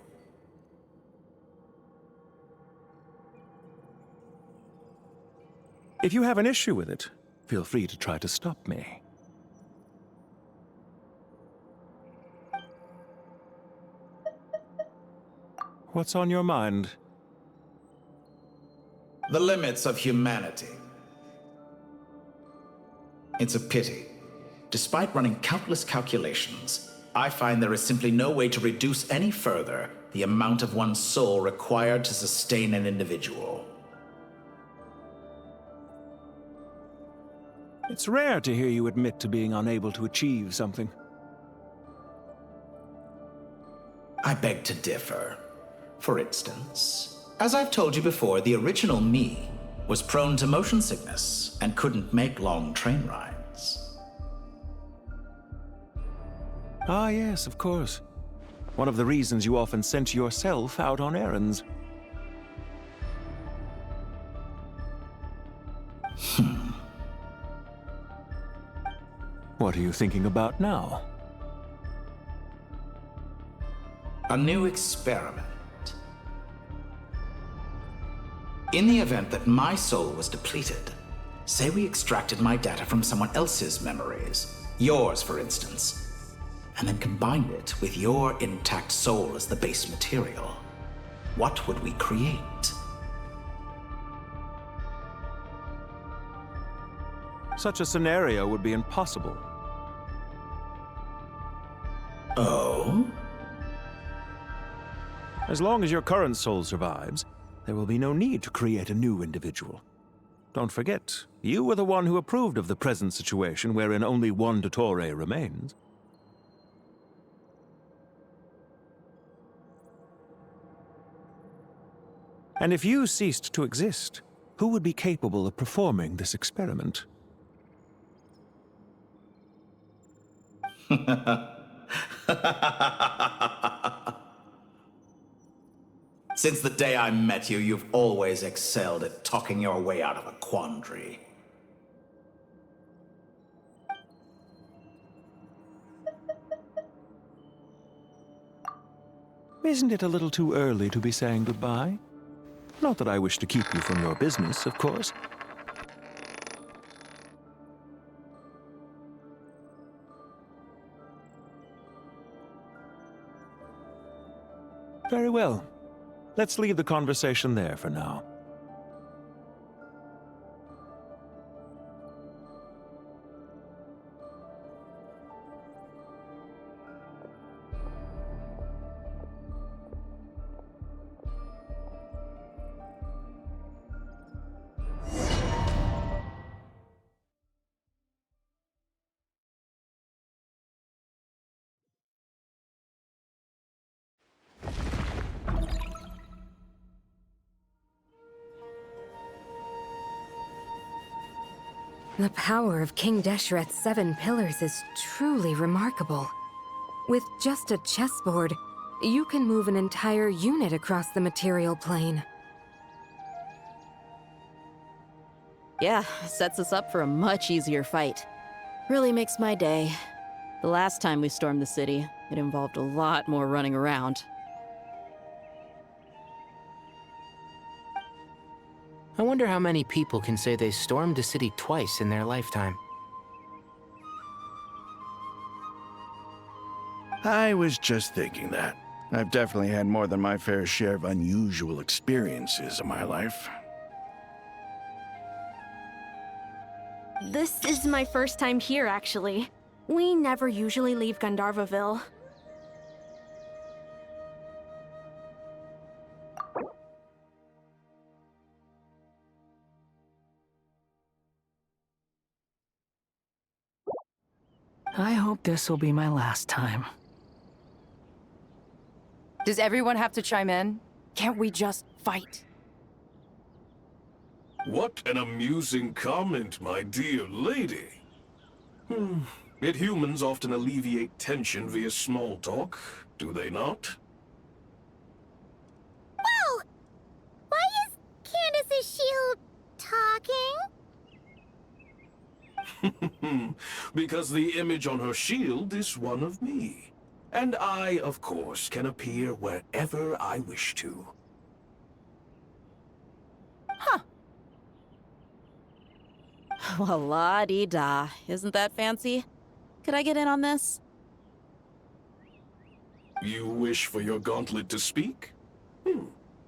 If you have an issue with it, feel free to try to stop me. What's on your mind? The limits of humanity. It's a pity. Despite running countless calculations, I find there is simply no way to reduce any further the amount of one's soul required to sustain an individual. It's rare to hear you admit to being unable to achieve something. I beg to differ. For instance, as I've told you before, the original me was prone to motion sickness and couldn't make long train rides. Ah, yes, of course. One of the reasons you often sent yourself out on errands. What are you thinking about now? A new experiment. In the event that my soul was depleted, say we extracted my data from someone else's memories, yours for instance, and then combined it with your intact soul as the base material, what would we create? Such a scenario would be impossible. Oh? As long as your current soul survives, there will be no need to create a new individual. Don't forget, you were the one who approved of the present situation wherein only one Dottore remains. And if you ceased to exist, who would be capable of performing this experiment? Since the day I met you, you've always excelled at talking your way out of a quandary. Isn't it a little too early to be saying goodbye? Not that I wish to keep you from your business, of course. Very well. Let's leave the conversation there for now. The power of King Deshret's 7 pillars is truly remarkable. With just a chessboard, you can move an entire unit across the material plane. Yeah, sets us up for a much easier fight. Really makes my day. The last time we stormed the city, it involved a lot more running around. I wonder how many people can say they stormed a city twice in their lifetime. I was just thinking that. I've definitely had more than my fair share of unusual experiences in my life. This is my first time here, actually. We never usually leave Gandharvaville. I hope this will be my last time. Does everyone have to chime in? Can't we just fight? What an amusing comment, my dear lady. Yet humans often alleviate tension via small talk, do they not? Whoa! Why is Candace's shield talking? Because the image on her shield is one of me. And I, of course, can appear wherever I wish to. Well, la-dee-da. Isn't that fancy? Could I get in on this? You wish for your gauntlet to speak?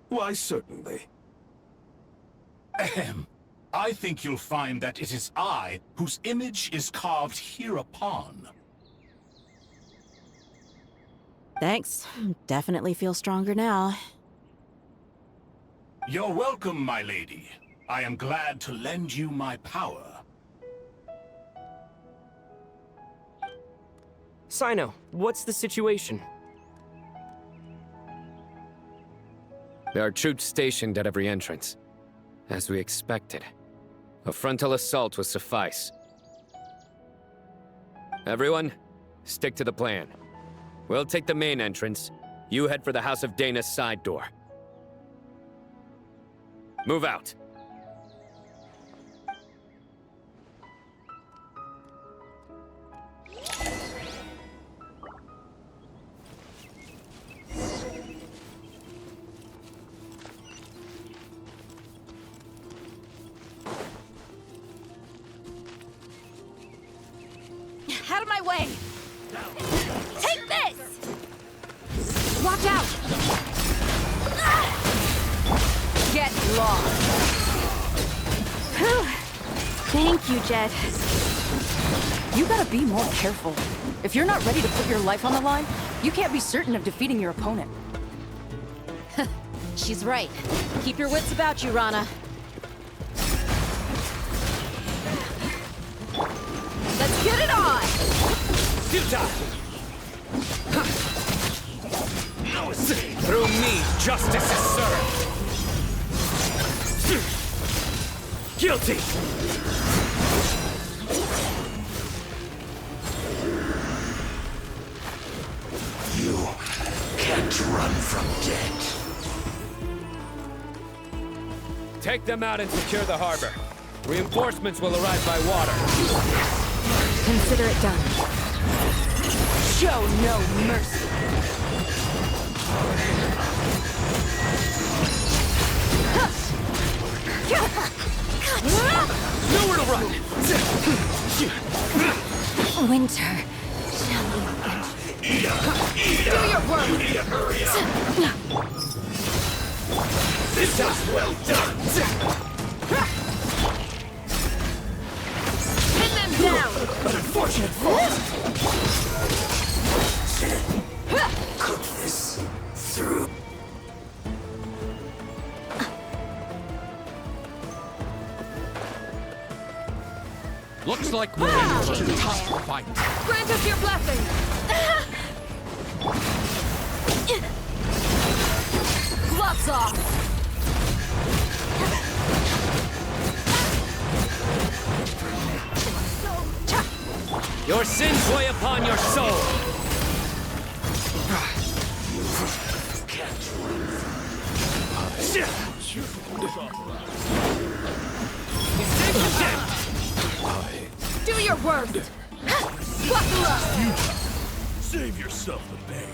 Why, certainly. Ahem. I think you'll find that it is I whose image is carved hereupon. Thanks. Definitely feel stronger now. You're welcome, my lady. I am glad to lend you my power. Sino, what's the situation? There are troops stationed at every entrance. As we expected. A frontal assault will suffice. Everyone, stick to the plan. We'll take the main entrance. You head for the House of Dana's side door. Move out. Out of my way! Take this! Watch out! Get lost! Thank you, Jet. You gotta be more careful. If you're not ready to put your life on the line, you can't be certain of defeating your opponent. She's right. Keep your wits about you, Rana. Let's get it on! No escape. Through me, justice is served. Guilty. You can't run from death. Take them out and secure the harbor. Reinforcements will arrive by water. Consider it done. Show no mercy. Nowhere to run. Winter. Do your work. This is well done. Pin them down. An unfortunate fall. Cook this through. Looks like we're in for a tough fight. Grant us your blessing. Gloves off. Your sins weigh upon your soul. Do your worst. Buckle up. Save yourself the pain.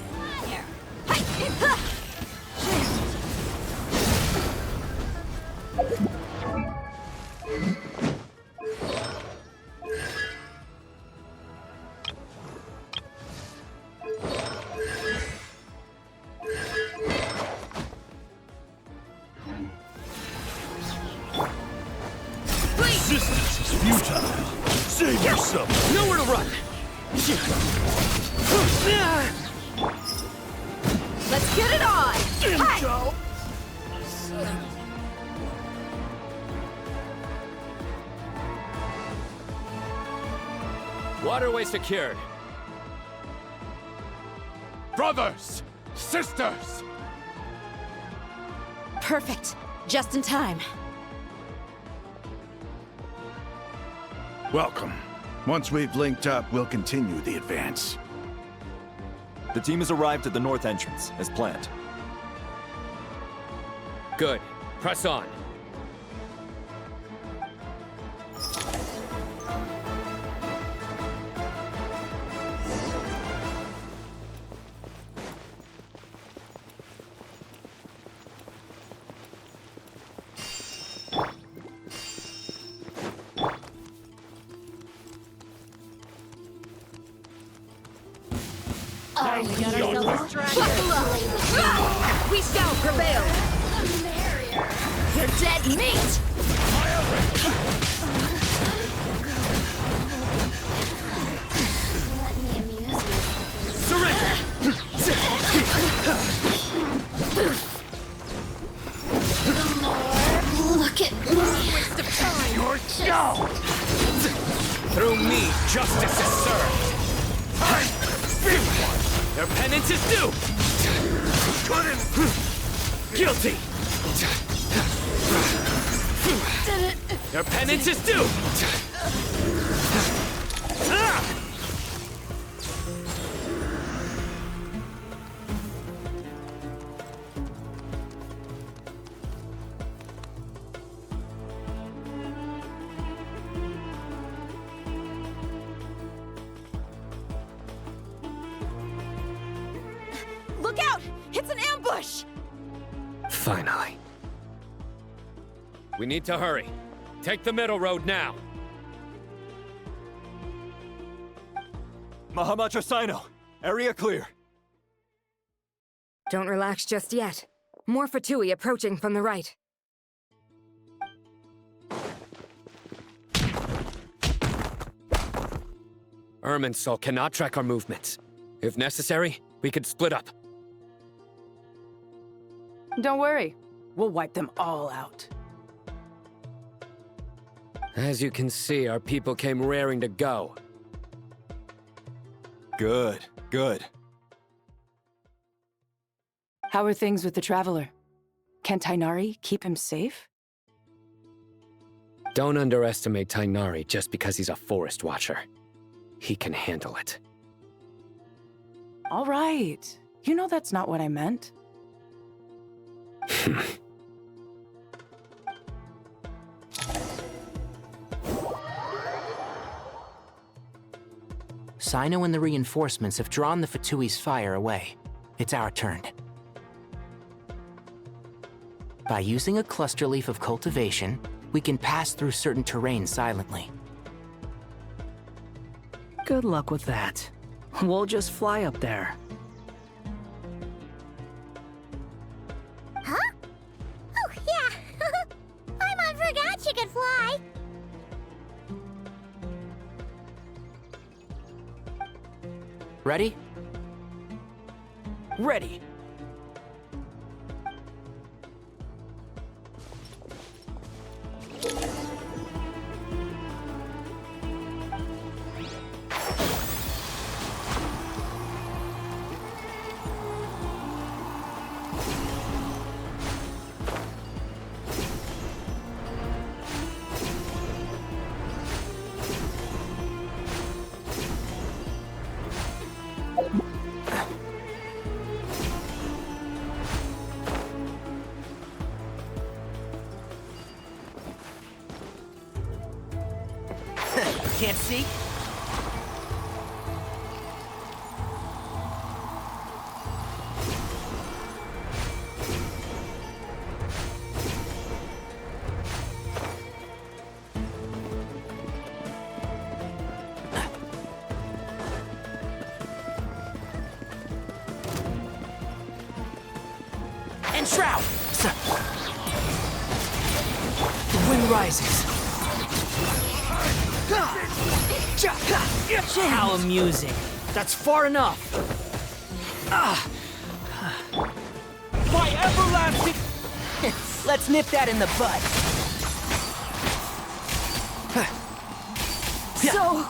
Resistance is futile. Save yourself. Nowhere to run. Let's get it on. Hi. Waterway secured. Brothers! Sisters! Perfect. Just in time. Welcome. Once we've linked up, we'll continue the advance. The team has arrived at the north entrance, as planned. Good. Press on. We shall prevail. You're dead meat. Surrender. Look at me. Waste of time. Go. Through me, justice is served. Their penance is due. Guilty. Their penance is due. Look out! It's an ambush! Finally. We need to hurry. Take the middle road now. Mahamacho Sino, area clear. Don't relax just yet. More Fatui approaching from the right. Irminsul cannot track our movements. If necessary, we could split up. Don't worry. We'll wipe them all out. As you can see, our people came raring to go. Good, good. How are things with the Traveler? Can Tainari keep him safe? Don't underestimate Tainari just because he's a forest watcher. He can handle it. All right. You know that's not what I meant. Sino and the reinforcements have drawn the Fatui's fire away. It's our turn. By using a cluster leaf of cultivation, we can pass through certain terrain silently. Good luck with that. We'll just fly up there. Huh? Oh, yeah. Paimon forgot she could fly. Ready? Ready. Can't see? And shroud! The wind rises. How amusing. That's far enough. My everlasting... Let's nip that in the bud. So...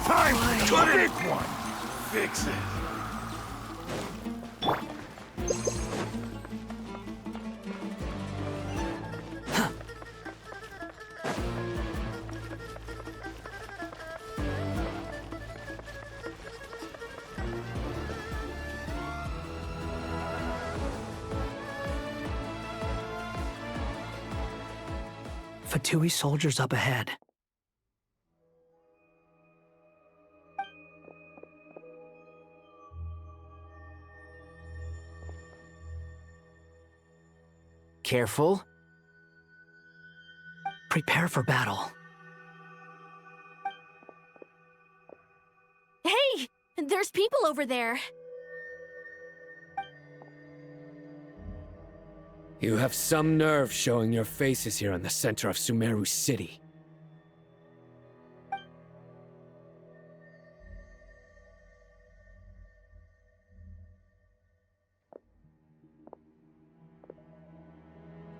Time to big one! Fix it. Fatui soldiers up ahead. Careful. Prepare for battle. Hey! There's people over there. You have some nerve showing your faces here in the center of Sumeru City.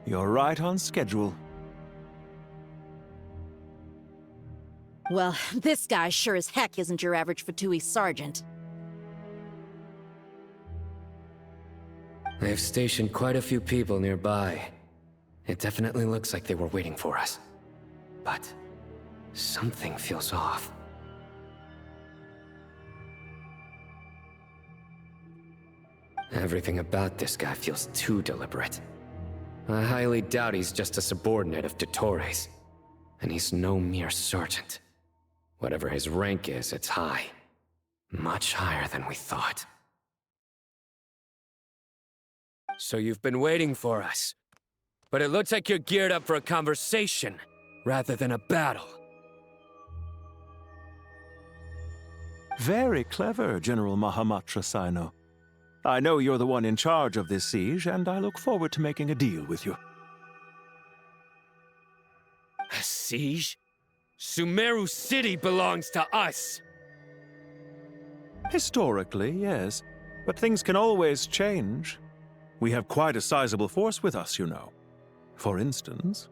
You're right on schedule. Well, this guy sure as heck isn't your average Fatui sergeant. They've stationed quite a few people nearby. It definitely looks like they were waiting for us. But something feels off. Everything about this guy feels too deliberate. I highly doubt he's just a subordinate of Dottores. And he's no mere sergeant. Whatever his rank is, it's high. Much higher than we thought. So you've been waiting for us. But it looks like you're geared up for a conversation, rather than a battle. Very clever, General Mahamatra Sino. I know you're the one in charge of this siege, and I look forward to making a deal with you. A siege? Sumeru City belongs to us! Historically, yes. But things can always change. We have quite a sizable force with us, you know. For instance...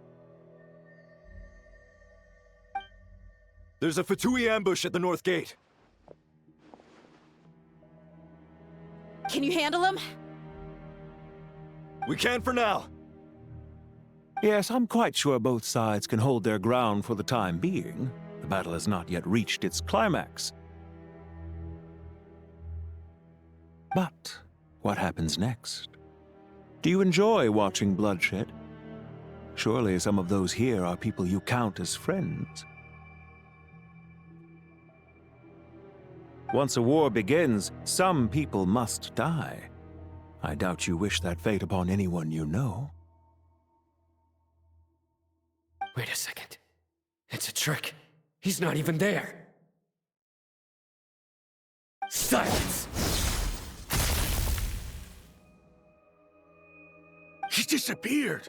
There's a Fatui ambush at the north gate. Can you handle him? We can for now. Yes, I'm quite sure both sides can hold their ground for the time being. The battle has not yet reached its climax. But what happens next? Do you enjoy watching bloodshed? Surely some of those here are people you count as friends. Once a war begins, some people must die. I doubt you wish that fate upon anyone you know. Wait a second. It's a trick. He's not even there. Silence! He disappeared.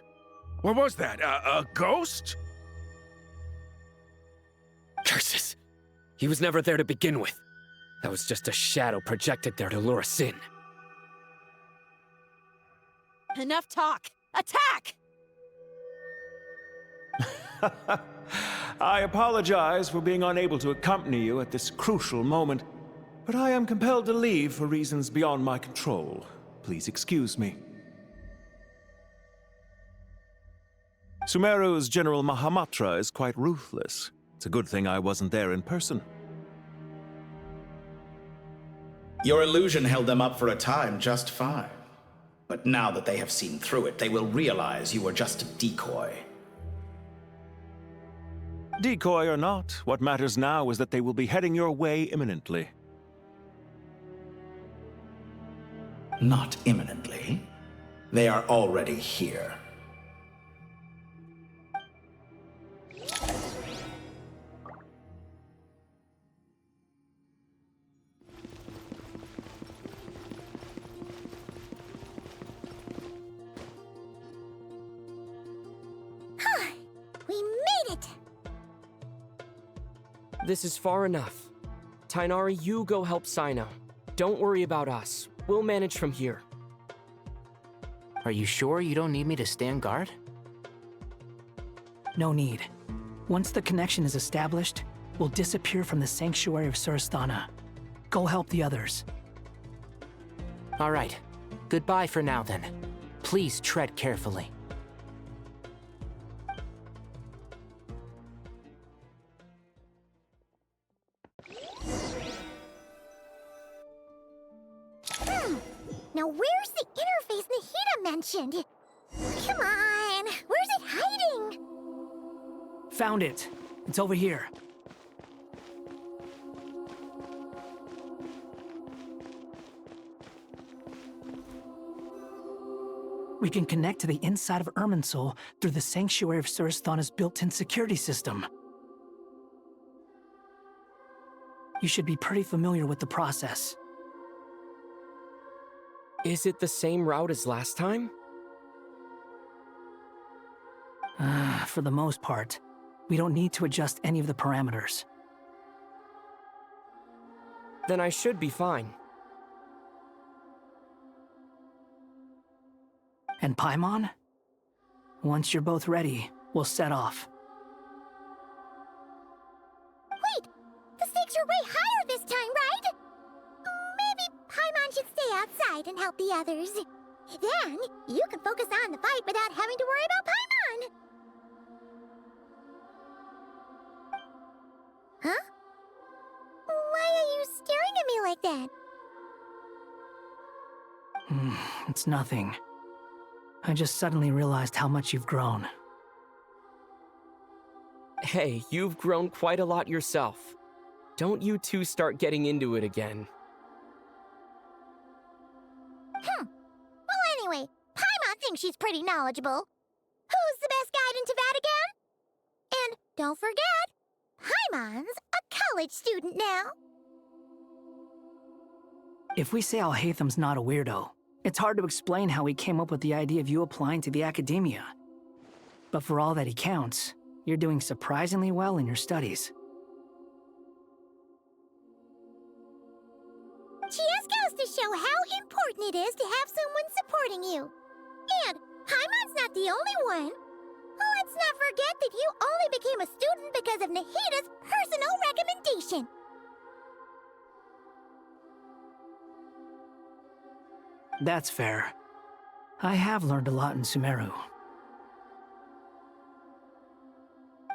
What was that? A ghost? Curses! He was never there to begin with. That was just a shadow projected there to lure us in. Enough talk! Attack! I apologize for being unable to accompany you at this crucial moment, but I am compelled to leave for reasons beyond my control. Please excuse me. Sumeru's General Mahamatra is quite ruthless. It's a good thing I wasn't there in person. Your illusion held them up for a time just fine. But now that they have seen through it, they will realize you were just a decoy. Decoy or not, what matters now is that they will be heading your way imminently. Not imminently. They are already here. This is far enough. Tainari, you go help Sino. Don't worry about us. We'll manage from here. Are you sure you don't need me to stand guard? No need. Once the connection is established, we'll disappear from the sanctuary of Surasthana. Go help the others. All right. Goodbye for now, then. Please tread carefully. Now where's the interface Nahida mentioned? Come on, where's it hiding? Found it. It's over here. We can connect to the inside of Irminsul through the Sanctuary of Surasthana's built-in security system. You should be pretty familiar with the process. Is it the same route as last time? For the most part, we don't need to adjust any of the parameters. Then I should be fine. And Paimon? Once you're both ready, we'll set off. Wait! The stakes are way higher this time, right? Maybe Paimon should stay outside and help the others. Then, you can focus on the fight without having to worry about Paimon! Huh? Why are you staring at me like that? It's nothing. I just suddenly realized how much you've grown. Hey, you've grown quite a lot yourself. Don't you two start getting into it again. Well, anyway, Paimon thinks she's pretty knowledgeable. Who's the best guide in Tavatigan? And don't forget, Paimon's a college student now. If we say Alhatham's not a weirdo, it's hard to explain how he came up with the idea of you applying to the academia. But for all that he counts, you're doing surprisingly well in your studies. Just goes to show how important it is to have someone supporting you. And Paimon's not the only one. Let's not forget that you only became a student because of Nahida's personal recommendation. That's fair. I have learned a lot in Sumeru.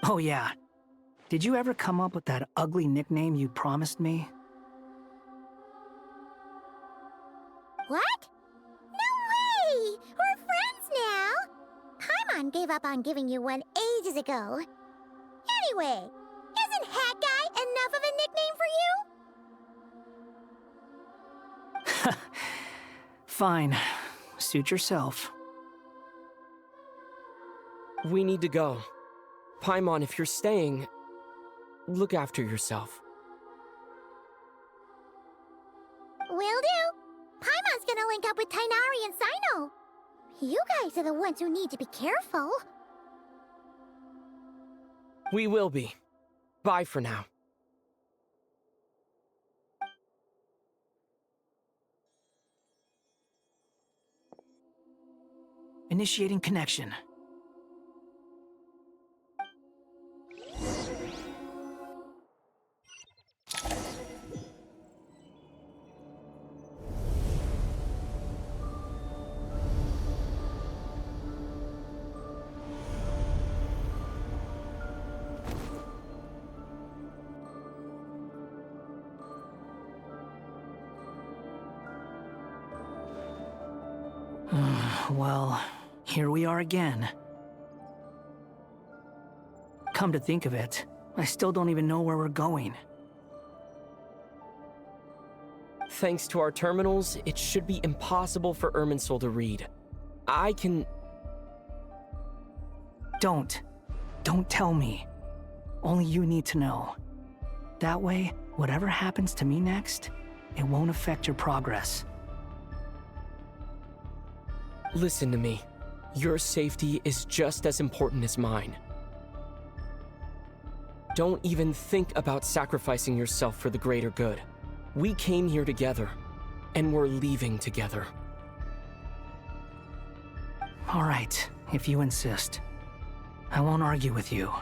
Oh yeah. Did you ever come up with that ugly nickname you promised me? What? No way! We're friends now! Paimon gave up on giving you one ages ago. Anyway, isn't Hat Guy enough of a nickname for you? Fine. Suit yourself. We need to go. Paimon, if you're staying, look after yourself. Will do. Paimon's gonna link up with Tighnari and Sino. You guys are the ones who need to be careful. We will be. Bye for now. Initiating connection. Well, here we are again. Come to think of it, I still don't even know where we're going. Thanks to our terminals, it should be impossible for Irminsul to read. I can... Don't tell me. Only you need to know. That way, whatever happens to me next, it won't affect your progress. Listen to me. Your safety is just as important as mine. Don't even think about sacrificing yourself for the greater good. We came here together, and we're leaving together. All right, if you insist. I won't argue with you.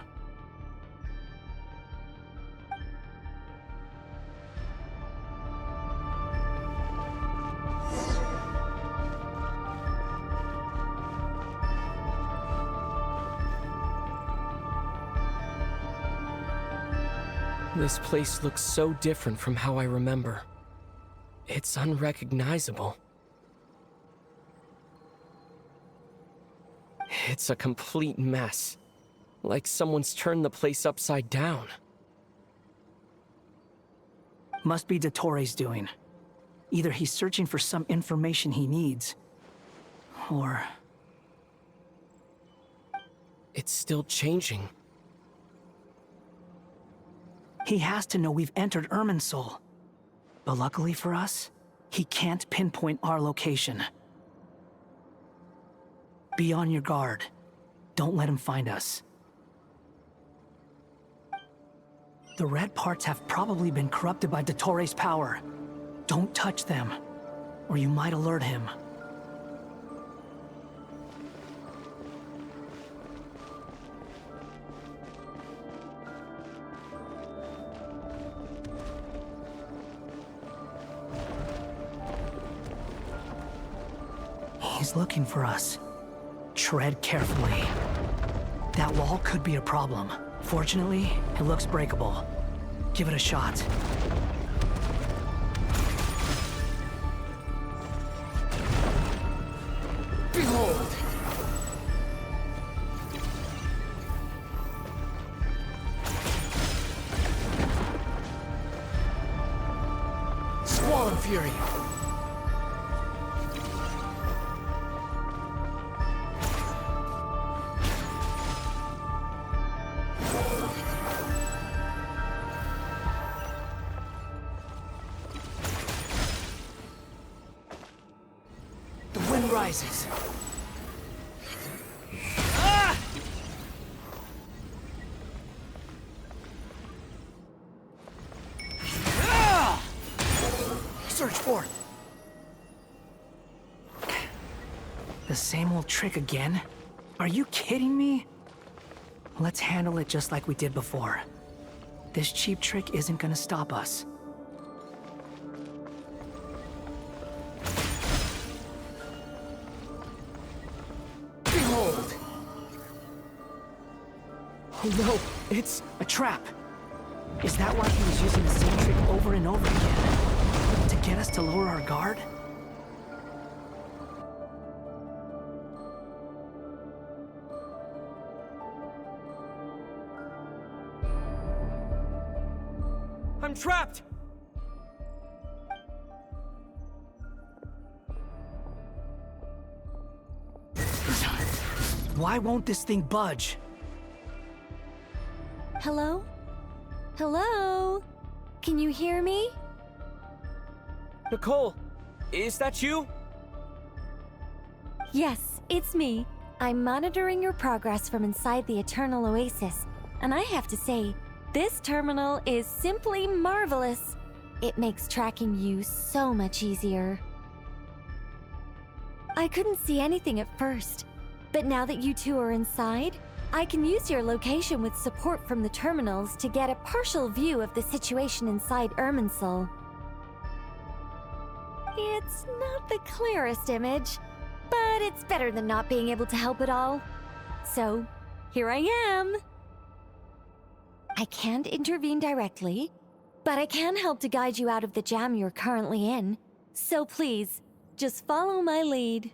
This place looks so different from how I remember. It's unrecognizable. It's a complete mess. Like someone's turned the place upside down. Must be Dottoro's doing. Either he's searching for some information he needs, or... It's still changing. He has to know we've entered Irminsul. But luckily for us, he can't pinpoint our location. Be on your guard. Don't let him find us. The red parts have probably been corrupted by Dottoro's power. Don't touch them, or you might alert him. He's looking for us. Tread carefully. That wall could be a problem. Fortunately, it looks breakable. Give it a shot. Behold! Squall and Fury! Rises. Search forth. The same old trick again? Are you kidding me? Let's handle it just like we did before. This cheap trick isn't gonna stop us. Oh no, it's a trap. Is that why he was using the same trick over and over again? To get us to lower our guard? I'm trapped! Why won't this thing budge? Hello? Hello? Can you hear me? Nicole, is that you? Yes, it's me. I'm monitoring your progress from inside the Eternal Oasis, and I have to say, this terminal is simply marvelous. It makes tracking you so much easier. I couldn't see anything at first, but now that you two are inside, I can use your location with support from the terminals to get a partial view of the situation inside Irminsul. It's not the clearest image, but it's better than not being able to help at all. So, here I am. I can't intervene directly, but I can help to guide you out of the jam you're currently in. So please, just follow my lead.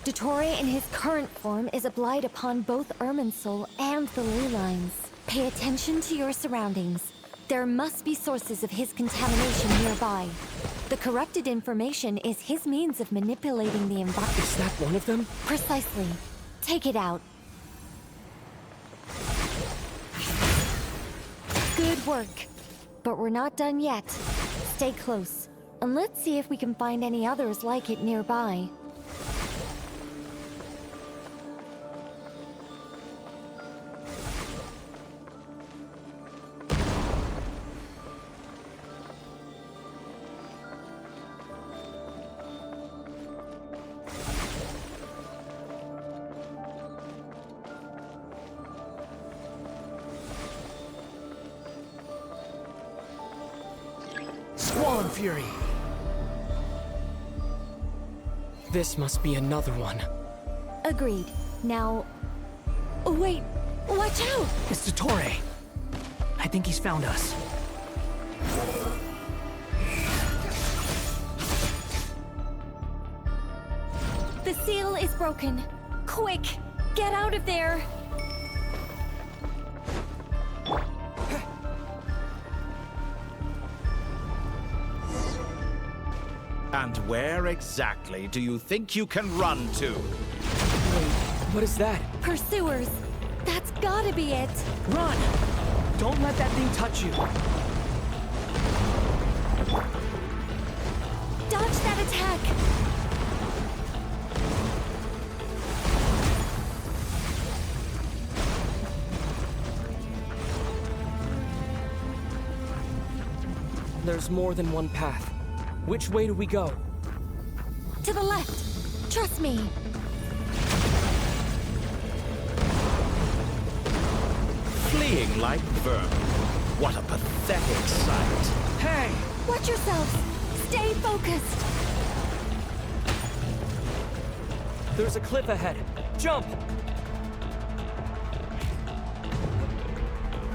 Dottore in his current form is a blight upon both Irminsul and the ley lines. Pay attention to your surroundings. There must be sources of his contamination nearby. The corrupted information is his means of manipulating the environment. Is that one of them? Precisely. Take it out. Good work. But we're not done yet. Stay close, and let's see if we can find any others like it nearby. Squall Fury! This must be another one. Agreed. Now... Oh, wait! Watch out! It's Dottore. I think he's found us. The seal is broken. Quick! Get out of there! And where exactly do you think you can run to? Wait, what is that? Pursuers! That's gotta be it! Run! Don't let that thing touch you! Dodge that attack! There's more than one path. Which way do we go? To the left! Trust me! Fleeing like vermin. What a pathetic sight. Hey! Watch yourselves! Stay focused! There's a cliff ahead. Jump!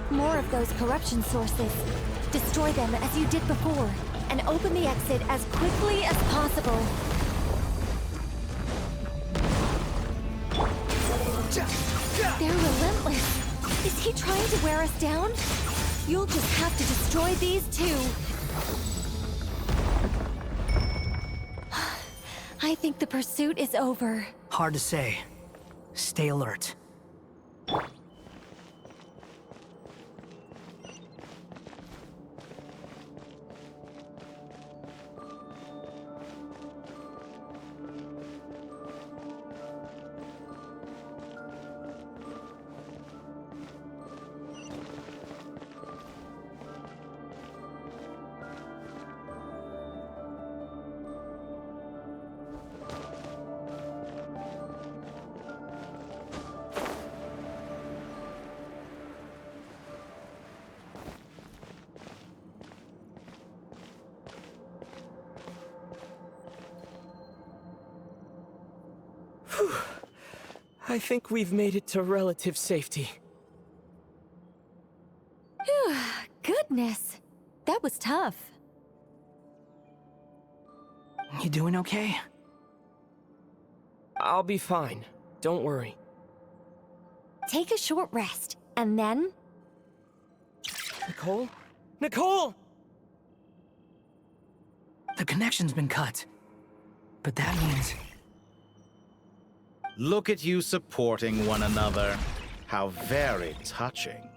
More of those corruption sources. Destroy them as you did before, and open the exit as quickly as possible. They're relentless. Is he trying to wear us down? You'll just have to destroy these too. I think the pursuit is over. Hard to say. Stay alert. I think we've made it to relative safety. Phew, goodness. That was tough. You doing okay? I'll be fine. Don't worry. Take a short rest, and then... Nicole? Nicole! The connection's been cut. But that means... Look at you supporting one another. How very touching.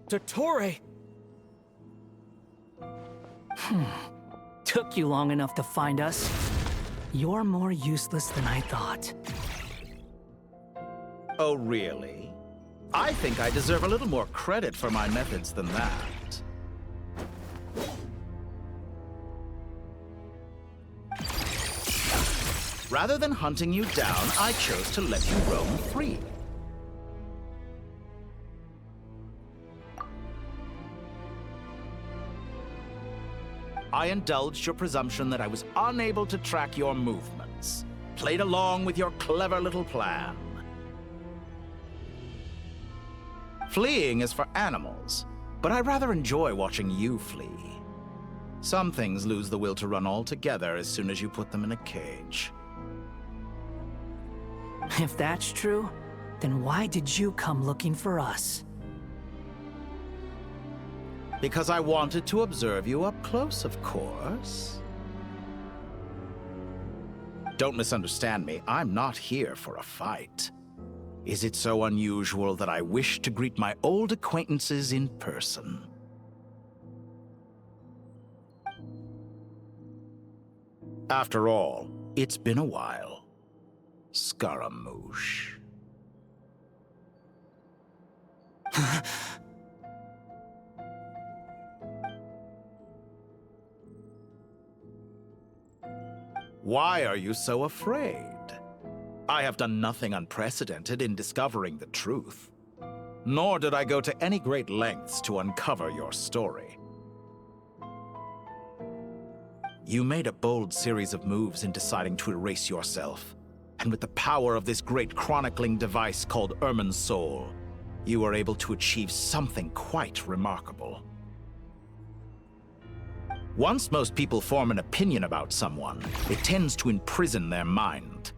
Dottore! Took you long enough to find us. You're more useless than I thought. Oh, really? I think I deserve a little more credit for my methods than that. Rather than hunting you down, I chose to let you roam free. I indulged your presumption that I was unable to track your movements. Played along with your clever little plan. Fleeing is for animals, but I rather enjoy watching you flee. Some things lose the will to run altogether as soon as you put them in a cage. If that's true, then why did you come looking for us? Because I wanted to observe you up close, of course. Don't misunderstand me, I'm not here for a fight. Is it so unusual that I wish to greet my old acquaintances in person? After all, it's been a while. Scaramouche. Why are you so afraid? I have done nothing unprecedented in discovering the truth. Nor did I go to any great lengths to uncover your story. You made a bold series of moves in deciding to erase yourself. And with the power of this great chronicling device called Irmin's Soul, you were able to achieve something quite remarkable. Once most people form an opinion about someone, it tends to imprison their mind.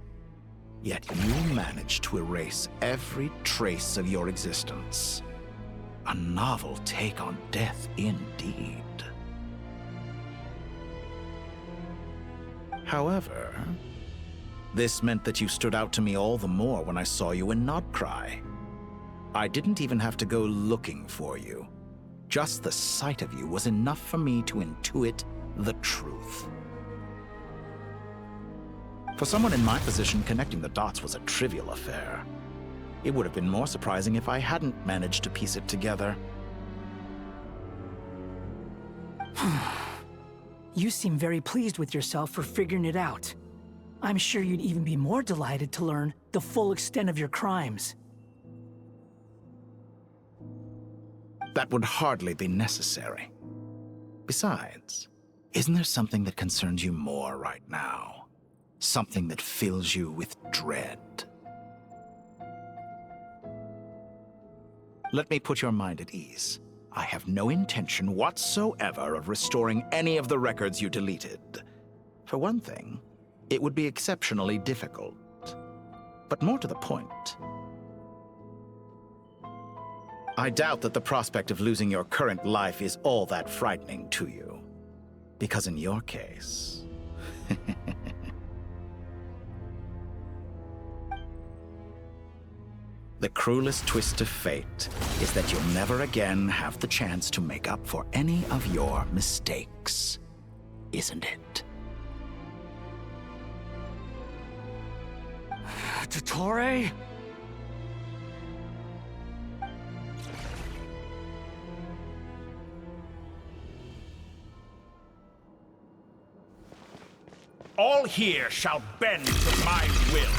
Yet you managed to erase every trace of your existence. A novel take on death indeed. However, this meant that you stood out to me all the more when I saw you in Nodcry. I didn't even have to go looking for you. Just the sight of you was enough for me to intuit the truth. For someone in my position, connecting the dots was a trivial affair. It would have been more surprising if I hadn't managed to piece it together. You seem very pleased with yourself for figuring it out. I'm sure you'd even be more delighted to learn the full extent of your crimes. That would hardly be necessary. Besides, isn't there something that concerns you more right now? Something that fills you with dread? Let me put your mind at ease. I have no intention whatsoever of restoring any of the records you deleted. For one thing, it would be exceptionally difficult. But more to the point, I doubt that the prospect of losing your current life is all that frightening to you. Because in your case... the cruelest twist of fate is that you'll never again have the chance to make up for any of your mistakes, isn't it? Dottore? All here shall bend to my will.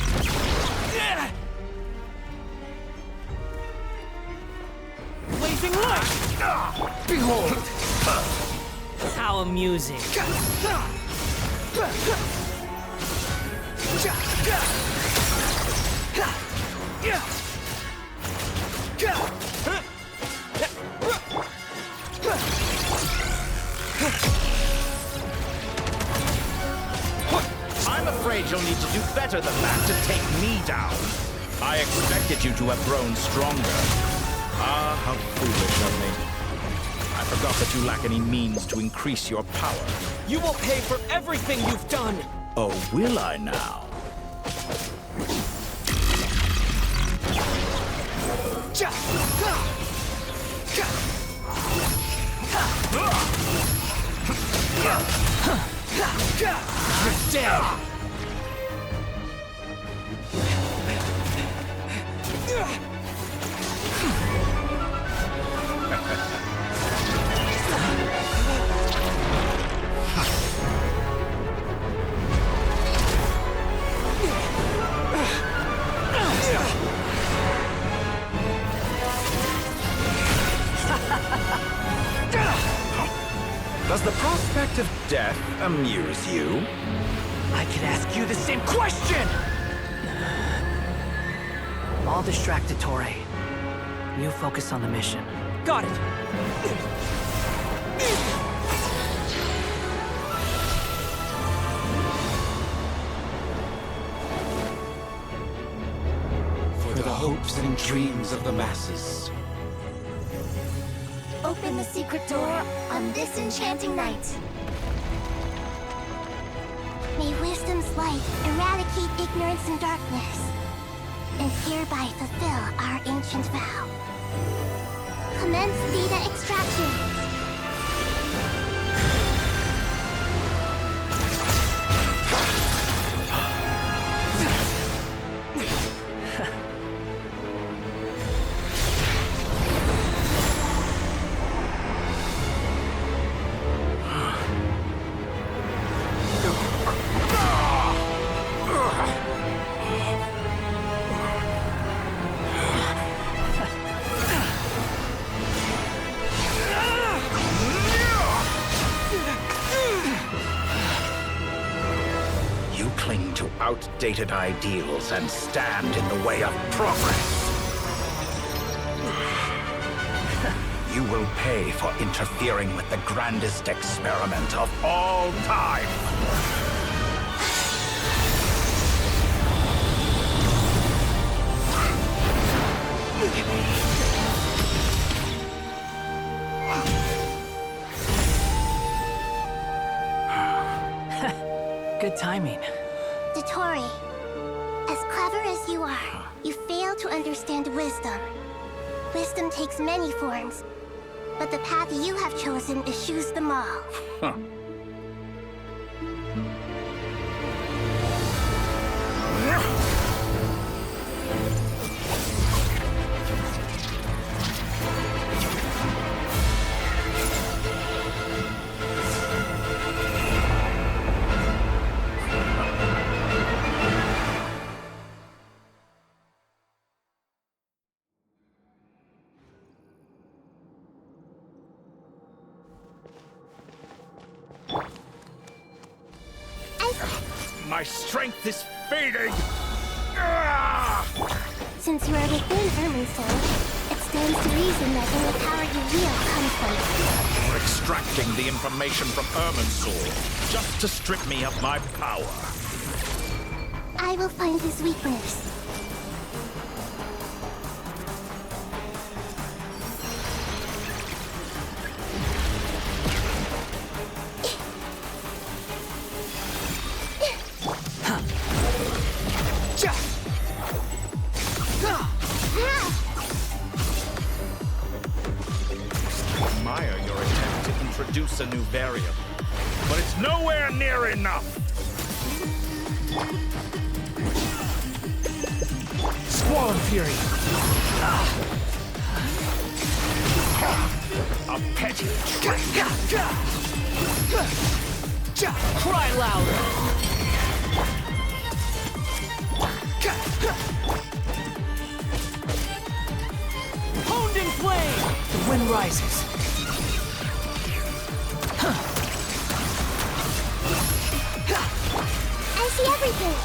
Blazing light! Behold! How amusing. I'm afraid you'll need to do better than that to take me down. I expected you to have grown stronger. Ah, how foolish of me. I forgot that you lack any means to increase your power. You will pay for everything you've done! Oh, will I now? You're dead! Does the prospect of death amuse you? I could ask you the same question! I'll distract Ettore. You focus on the mission. Got it! For the hopes and dreams of the masses. Open the secret door on this enchanting night. May wisdom's light eradicate ignorance and darkness, and hereby fulfill our ancient vow. Commence data extraction. Outdated ideals and stand in the way of progress. You will pay for interfering with the grandest experiment of all time. Good timing. Ettore, as clever as you are, you fail to understand wisdom. Wisdom takes many forms, but the path you have chosen eschews them all. Huh. My strength is fading! Since you are within Irminsul, it stands to reason that any power you wield comes from it. You're extracting the information from Irminsul, just to strip me of my power. I will find his weakness. A new variable, but it's nowhere near enough. Squall and Fury. A petty trick. Cry louder. Honed in flame. The wind rises. see everything.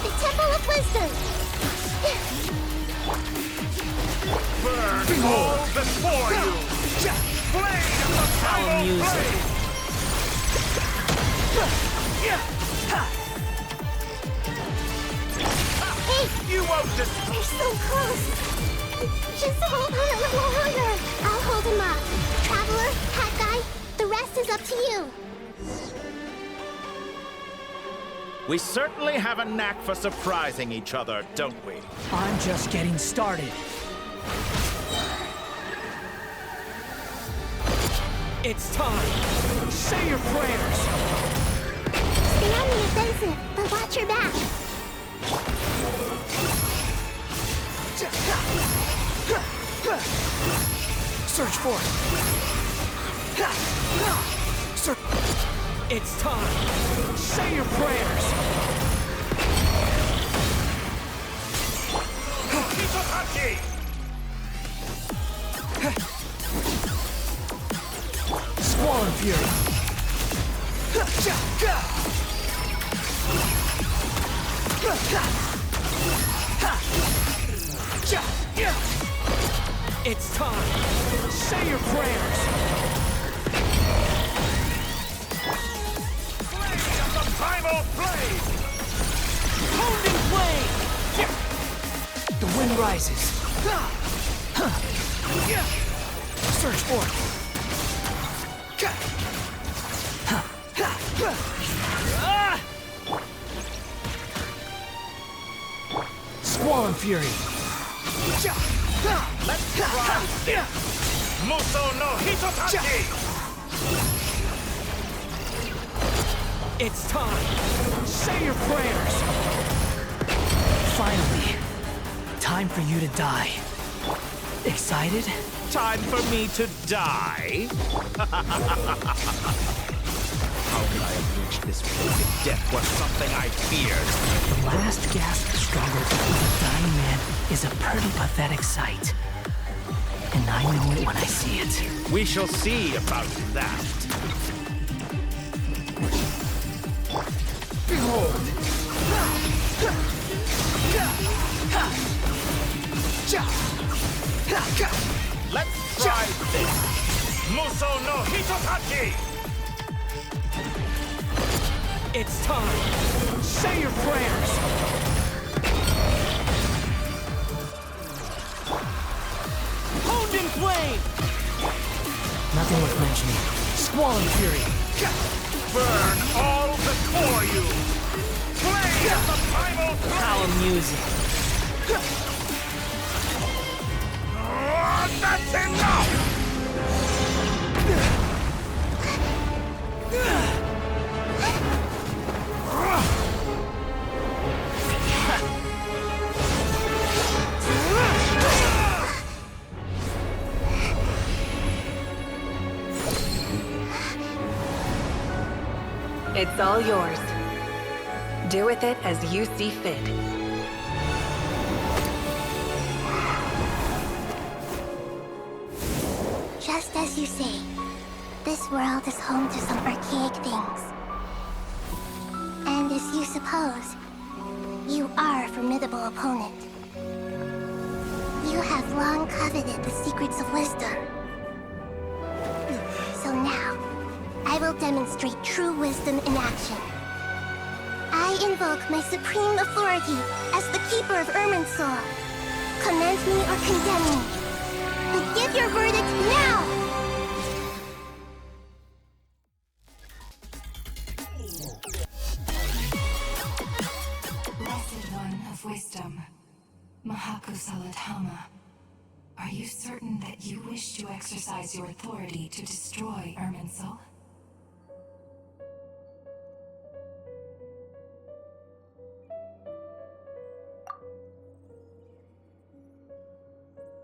The Temple of Wisdom. Burn all before you! Blade of the primal blade! Hey! You won't We're so close! Just hold on a little longer. I'll hold him up. Traveler, Hat Guy, the rest is up to you. We certainly have a knack for surprising each other, don't we? I'm just getting started. It's time. Say your prayers. Stay on the offensive, but watch your back. Search for it. It's time. Say your prayers. Squall Fury. It's time. Say your prayers. Blade of the primal blade! Honed in flame. The wind rises. Search for it. Squall and Fury. Let's try this! Muso no Hitotachi! It's time. Say your prayers. Finally. Time for you to die. Excited? Time for me to die? How could I have reached this place if death was something I feared? The last gasp struggle of a dying man is a pretty pathetic sight. And I know it when I see it. We shall see about that. Behold! Let's try this! Muso no Hitotachi! It's time. Say your prayers. Honed in flame. Nothing worth mentioning. Squall and Fury. Burn all before you! Blade of the primal blade! Power music. That's enough! It's all yours. Do with it as you see fit. Just as you say, this world is home to some archaic things. And as you suppose, you are a formidable opponent. You have long coveted the secrets of wisdom. So now, I will demonstrate true wisdom in action. I invoke my supreme authority as the keeper of Irminsul. Commend me or condemn me. But give your verdict now! Blessed One of Wisdom, Mahakusaladhama, are you certain that you wish to exercise your authority to destroy Irminsul?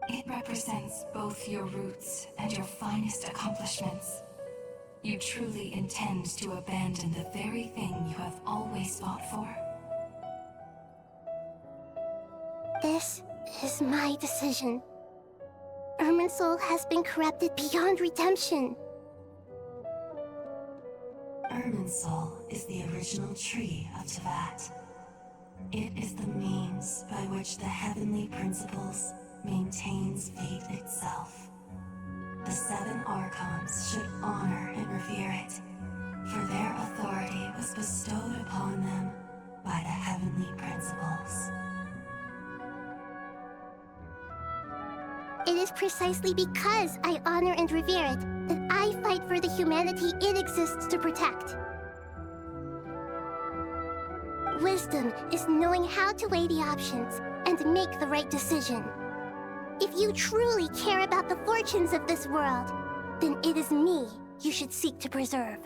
It represents both your roots and your finest accomplishments. You truly intend to abandon the very thing you have always fought for? This is my decision. Irminsul has been corrupted beyond redemption. Irminsul is the original tree of Teyvat. It is the means by which the heavenly principles maintains faith itself. The 7 archons should honor and revere it, for their authority was bestowed upon them by the heavenly principles. It is precisely because I honor and revere it that I fight for the humanity it exists to protect. Wisdom is knowing how to weigh the options and make the right decision. If you truly care about the fortunes of this world, then it is me you should seek to preserve.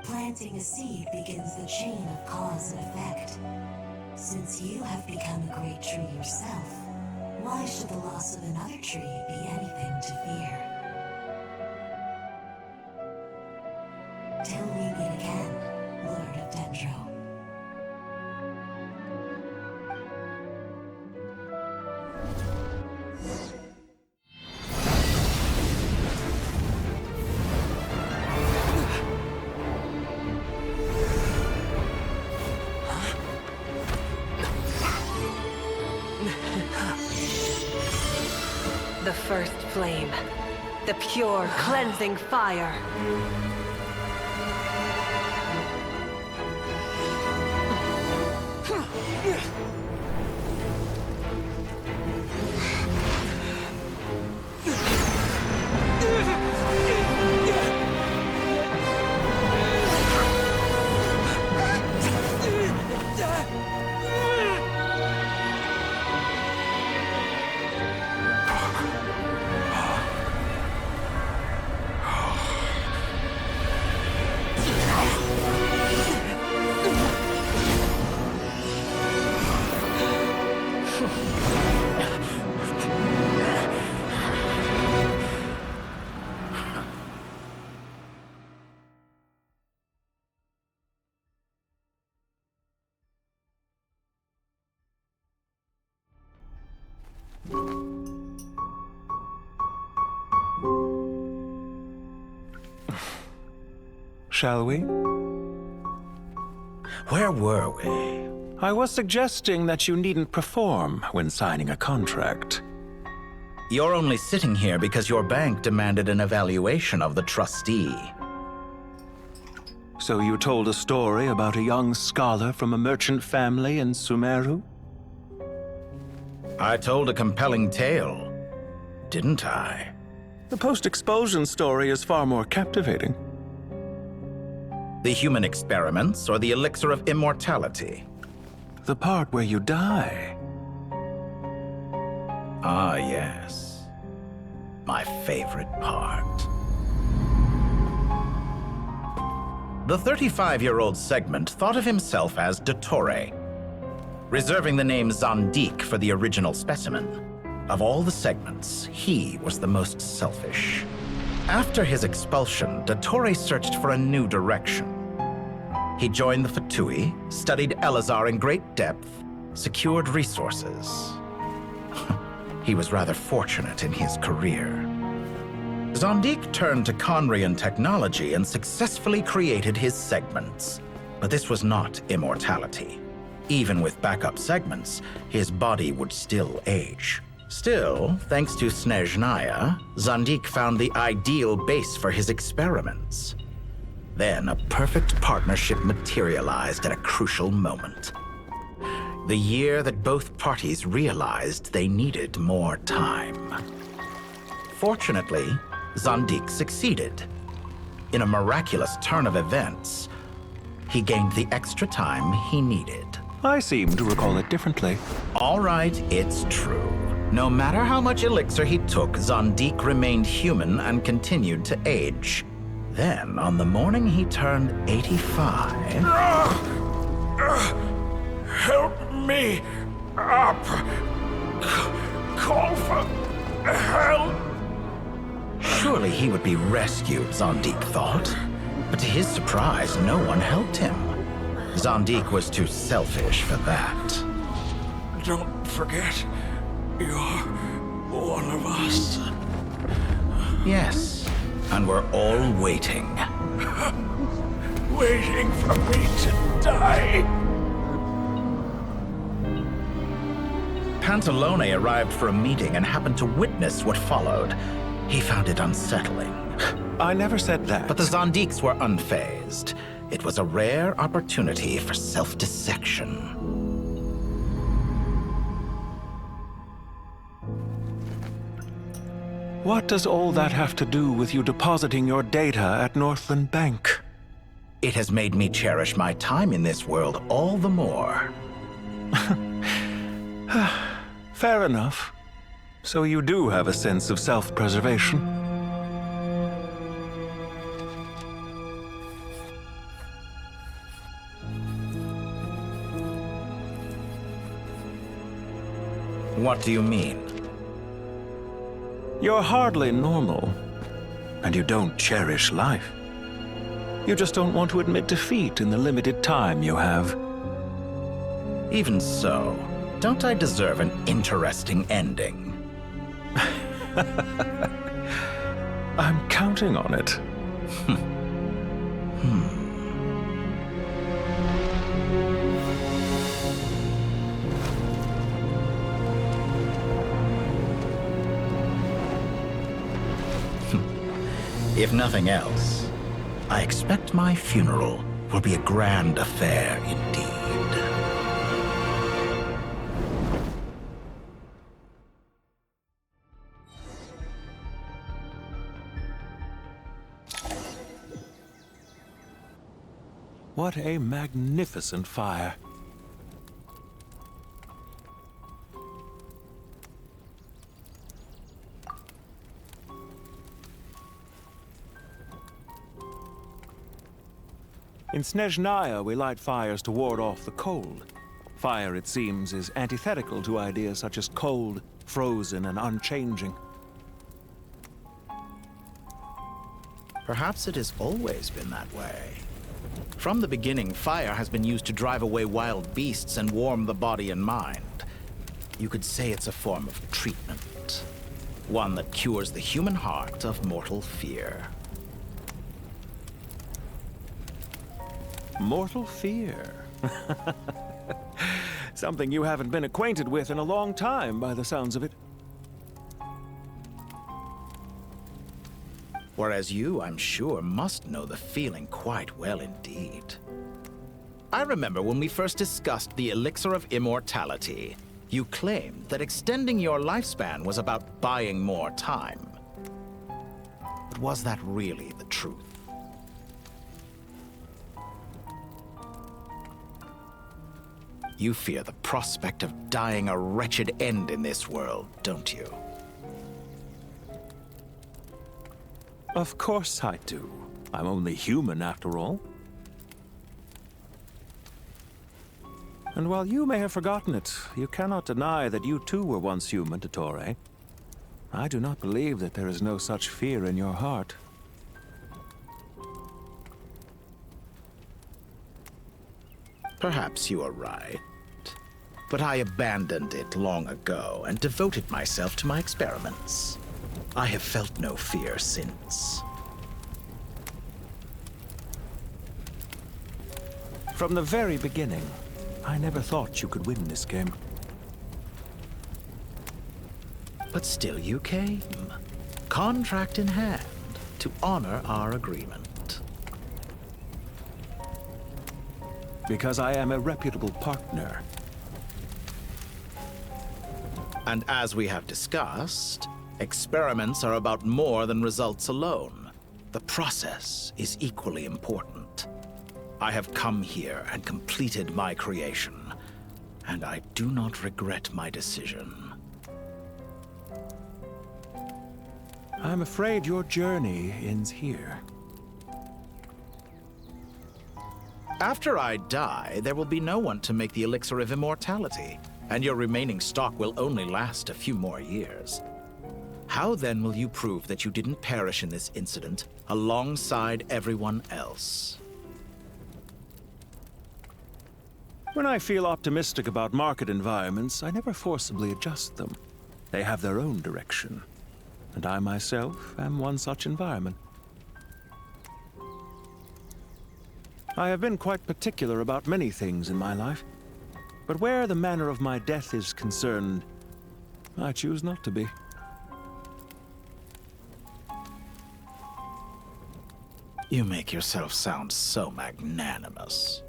Planting a seed begins the chain of cause and effect. Since you have become a great tree yourself, why should the loss of another tree be anything to fear? Till we meet again, Lord of Dendro. The first flame. The pure, cleansing fire. Shall we? Where were we? I was suggesting that you needn't perform when signing a contract. You're only sitting here because your bank demanded an evaluation of the trustee. So you told a story about a young scholar from a merchant family in Sumeru? I told a compelling tale, didn't I? The post-expulsion story is far more captivating. The human experiments or the elixir of immortality? The part where you die. Ah, yes. My favorite part. The 35-year-old Segment thought of himself as Dottore, reserving the name Zandik for the original specimen. Of all the segments, he was the most selfish. After his expulsion, Dottore searched for a new direction. He joined the Fatui, studied Elazar in great depth, secured resources. He was rather fortunate in his career. Zandik turned to Conrian technology and successfully created his segments. But this was not immortality. Even with backup segments, his body would still age. Still, thanks to Snezhnaya, Zandik found the ideal base for his experiments. Then a perfect partnership materialized at a crucial moment. The year that both parties realized they needed more time. Fortunately, Zandik succeeded. In a miraculous turn of events, he gained the extra time he needed. I seem to recall it differently. All right, it's true. No matter how much elixir he took, Zandik remained human and continued to age. Then, on the morning he turned 85... Help me up! Call for help! Surely he would be rescued, Zandik thought. But to his surprise, no one helped him. Zandik was too selfish for that. Don't forget, you're one of us. Yes, and we're all waiting. Waiting for me to die. Pantalone arrived for a meeting and happened to witness what followed. He found it unsettling. I never said that. But the Zondiques were unfazed. It was a rare opportunity for self-dissection. What does all that have to do with you depositing your data at Northland Bank? It has made me cherish my time in this world all the more. Fair enough. So you do have a sense of self-preservation. What do you mean? You're hardly normal, and you don't cherish life. You just don't want to admit defeat in the limited time you have. Even so, don't I deserve an interesting ending? I'm counting on it. If nothing else, I expect my funeral will be a grand affair indeed. What a magnificent fire. In Snezhnaya, we light fires to ward off the cold. Fire, it seems, is antithetical to ideas such as cold, frozen, and unchanging. Perhaps it has always been that way. From the beginning, fire has been used to drive away wild beasts and warm the body and mind. You could say it's a form of treatment. One that cures the human heart of mortal fear. Mortal fear. Something you haven't been acquainted with in a long time, by the sounds of it. Whereas you, I'm sure, must know the feeling quite well indeed. I remember when we first discussed the elixir of immortality. You claimed that extending your lifespan was about buying more time. But was that really the truth? You fear the prospect of dying a wretched end in this world, don't you? Of course I do. I'm only human, after all. And while you may have forgotten it, you cannot deny that you too were once human, Dottore. I do not believe that there is no such fear in your heart. Perhaps you are right. But I abandoned it long ago and devoted myself to my experiments. I have felt no fear since. From the very beginning, I never thought you could win this game. But still you came, contract in hand, to honor our agreement. Because I am a reputable partner. And as we have discussed, experiments are about more than results alone. The process is equally important. I have come here and completed my creation, and I do not regret my decision. I'm afraid your journey ends here. After I die, there will be no one to make the elixir of immortality, and your remaining stock will only last a few more years. How then will you prove that you didn't perish in this incident alongside everyone else? When I feel optimistic about market environments, I never forcibly adjust them. They have their own direction. and I myself am one such environment. I have been quite particular about many things in my life, but where the manner of my death is concerned, I choose not to be. You make yourself sound so magnanimous.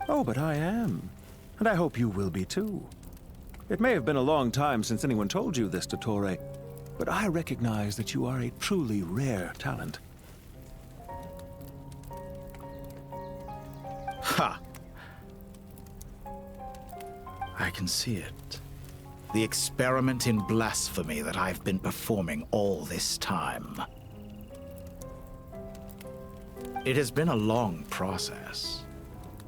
Oh, but I am. And I hope you will be too. It may have been a long time since anyone told you this, Dottore, but I recognize that you are a truly rare talent. Ha! I can see it. The experiment in blasphemy that I've been performing all this time. It has been a long process,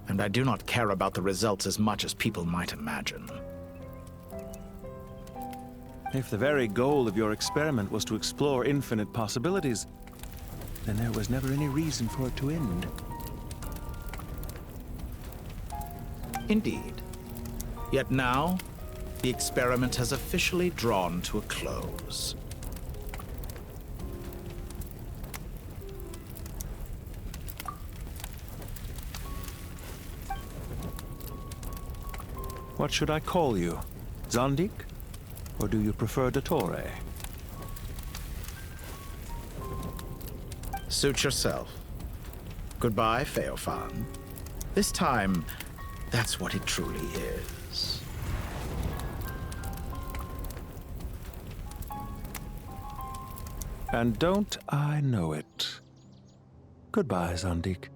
and I do not care about the results as much as people might imagine. If the very goal of your experiment was to explore infinite possibilities, then there was never any reason for it to end. Indeed. Yet now, the experiment has officially drawn to a close. What should I call you? Zandik? Or do you prefer Dottore? Suit yourself. Goodbye, Feofan. This time, that's what it truly is. And don't I know it? Goodbye, Zandik.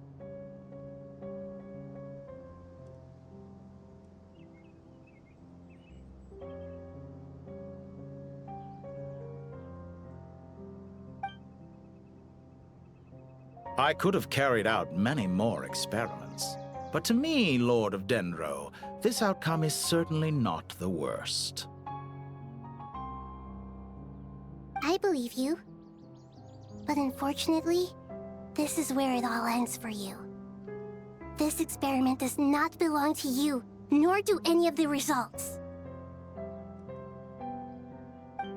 I could have carried out many more experiments, but to me, Lord of Dendro, this outcome is certainly not the worst. I believe you. But unfortunately, this is where it all ends for you. This experiment does not belong to you, nor do any of the results.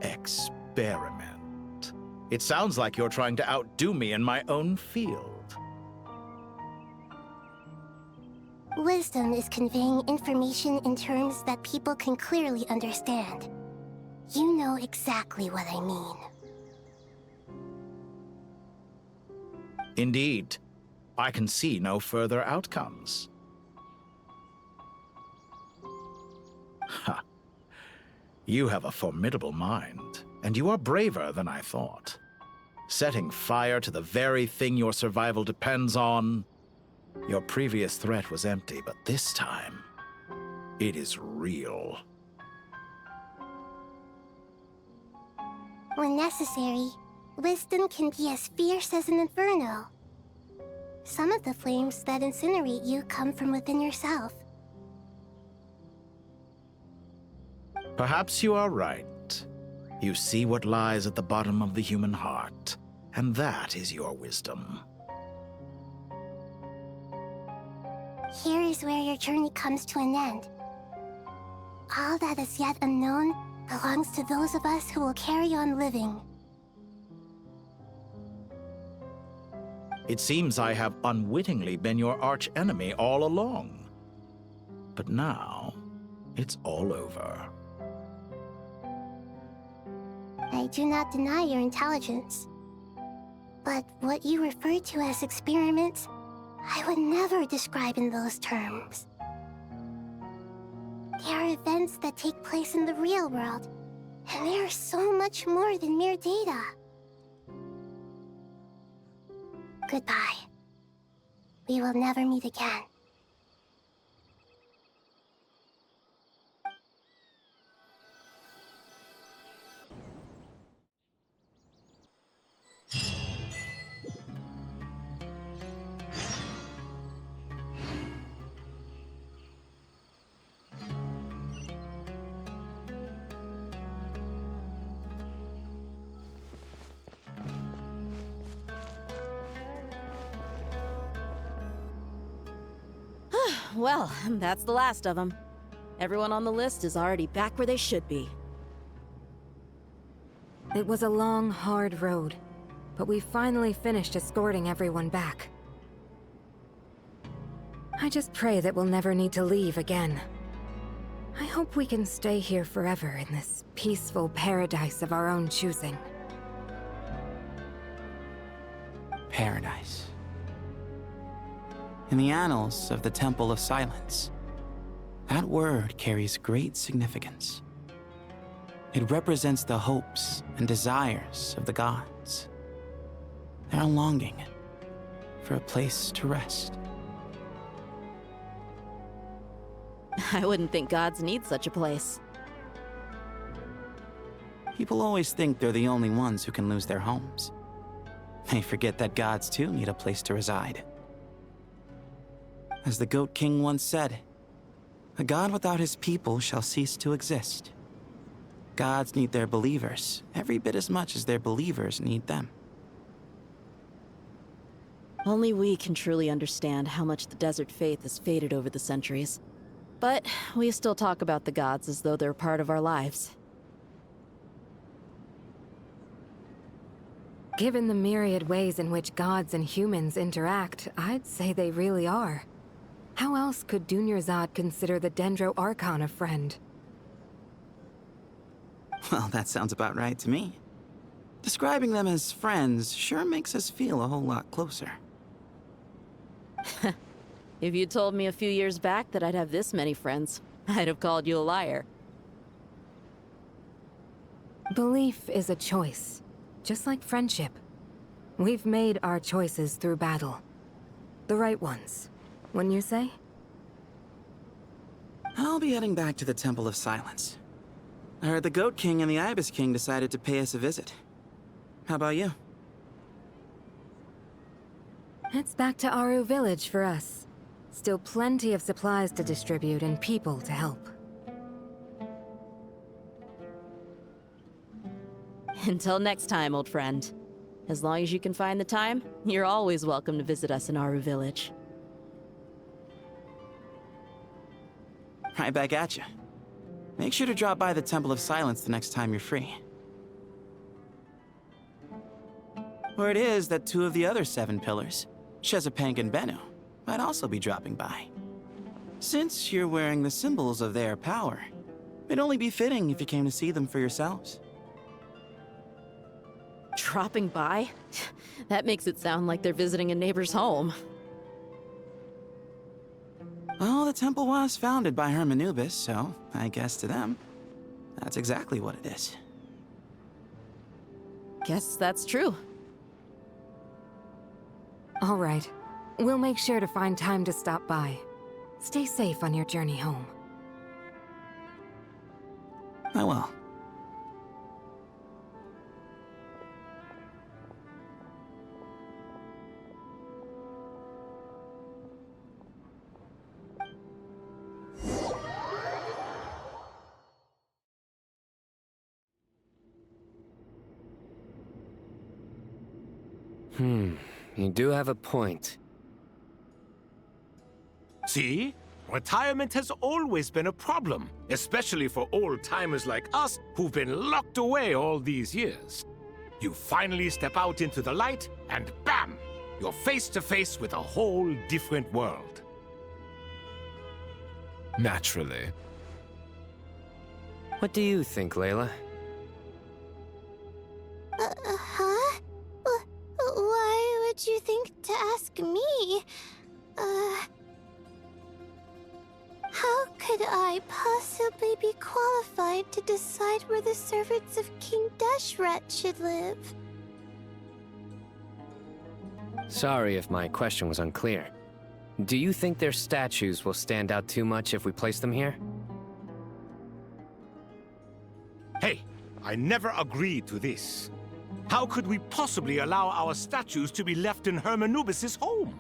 Experiment. It sounds like you're trying to outdo me in my own field. Wisdom is conveying information in terms that people can clearly understand. You know exactly what I mean. Indeed. I can see no further outcomes. Ha! You have a formidable mind, and you are braver than I thought. Setting fire to the very thing your survival depends on. Your previous threat was empty, but this time, it is real. When necessary, wisdom can be as fierce as an inferno. Some of the flames that incinerate you come from within yourself. Perhaps you are right. You see what lies at the bottom of the human heart, and that is your wisdom. Here is where your journey comes to an end. All that is yet unknown belongs to those of us who will carry on living. It seems I have unwittingly been your arch-enemy all along. But now, it's all over. I do not deny your intelligence. But what you refer to as experiments, I would never describe in those terms. They are events that take place in the real world, and they are so much more than mere data. Goodbye. We will never meet again. Well, that's the last of them. Everyone on the list is already back where they should be. It was a long, hard road, but we finally finished escorting everyone back. I just pray that we'll never need to leave again. I hope we can stay here forever in this peaceful paradise of our own choosing. Paradise. In the annals of the Temple of Silence, that word carries great significance. It represents the hopes and desires of the gods. Their longing for a place to rest. I wouldn't think gods need such a place. People always think they're the only ones who can lose their homes. They forget that gods too need a place to reside. As the Goat King once said, "A god without his people shall cease to exist." Gods need their believers every bit as much as their believers need them. Only we can truly understand how much the desert faith has faded over the centuries. But we still talk about the gods as though they're part of our lives. Given the myriad ways in which gods and humans interact, I'd say they really are. How else could Dunyarzad consider the Dendro Archon a friend? Well, that sounds about right to me. Describing them as friends sure makes us feel a whole lot closer. If you told me a few years back that I'd have this many friends, I'd have called you a liar. Belief is a choice, just like friendship. We've made our choices through battle. The right ones, wouldn't you say? I'll be heading back to the Temple of Silence. I heard the Goat King and the Ibis King decided to pay us a visit. How about you? It's back to Aru Village for us. Still plenty of supplies to distribute and people to help. Until next time, old friend. As long as you can find the time, you're always welcome to visit us in Aru Village. Right back at you. Make sure to drop by the Temple of Silence the next time you're free. Word is that two of the other 7 pillars, Chesapank and Bennu, might also be dropping by. Since you're wearing the symbols of their power, it'd only be fitting if you came to see them for yourselves. Dropping by? That makes it sound like they're visiting a neighbor's home. Well, the temple was founded by Hermanubis, so I guess to them, that's exactly what it is. Guess that's true. All right. We'll make sure to find time to stop by. Stay safe on your journey home. I will. You do have a point. See? Retirement has always been a problem, especially for old-timers like us who've been locked away all these years. You finally step out into the light, and bam! You're face to face with a whole different world. Naturally. What do you think, Layla? Huh? Why would you think to ask me? How could I possibly be qualified to decide where the servants of King Deshret should live? Sorry if my question was unclear. Do you think their statues will stand out too much if we place them here? Hey, I never agreed to this. How could we possibly allow our statues to be left in Hermanubis' home?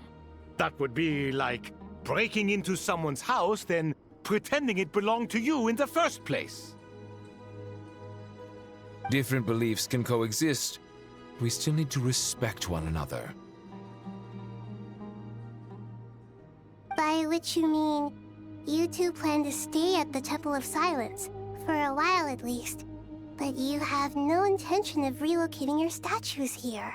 That would be like breaking into someone's house, then pretending it belonged to you in the first place. Different beliefs can coexist. We still need to respect one another. By which you mean, you two plan to stay at the Temple of Silence, for a while at least. But you have no intention of relocating your statues here.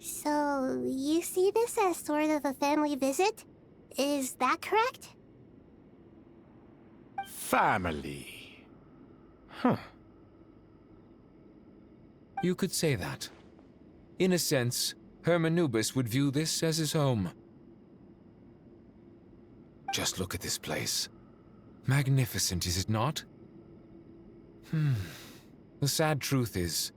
So, you see this as sort of a family visit? Is that correct? Family. Huh. You could say that. In a sense, Hermanubis would view this as his home. Just look at this place. Magnificent, is it not? The sad truth is,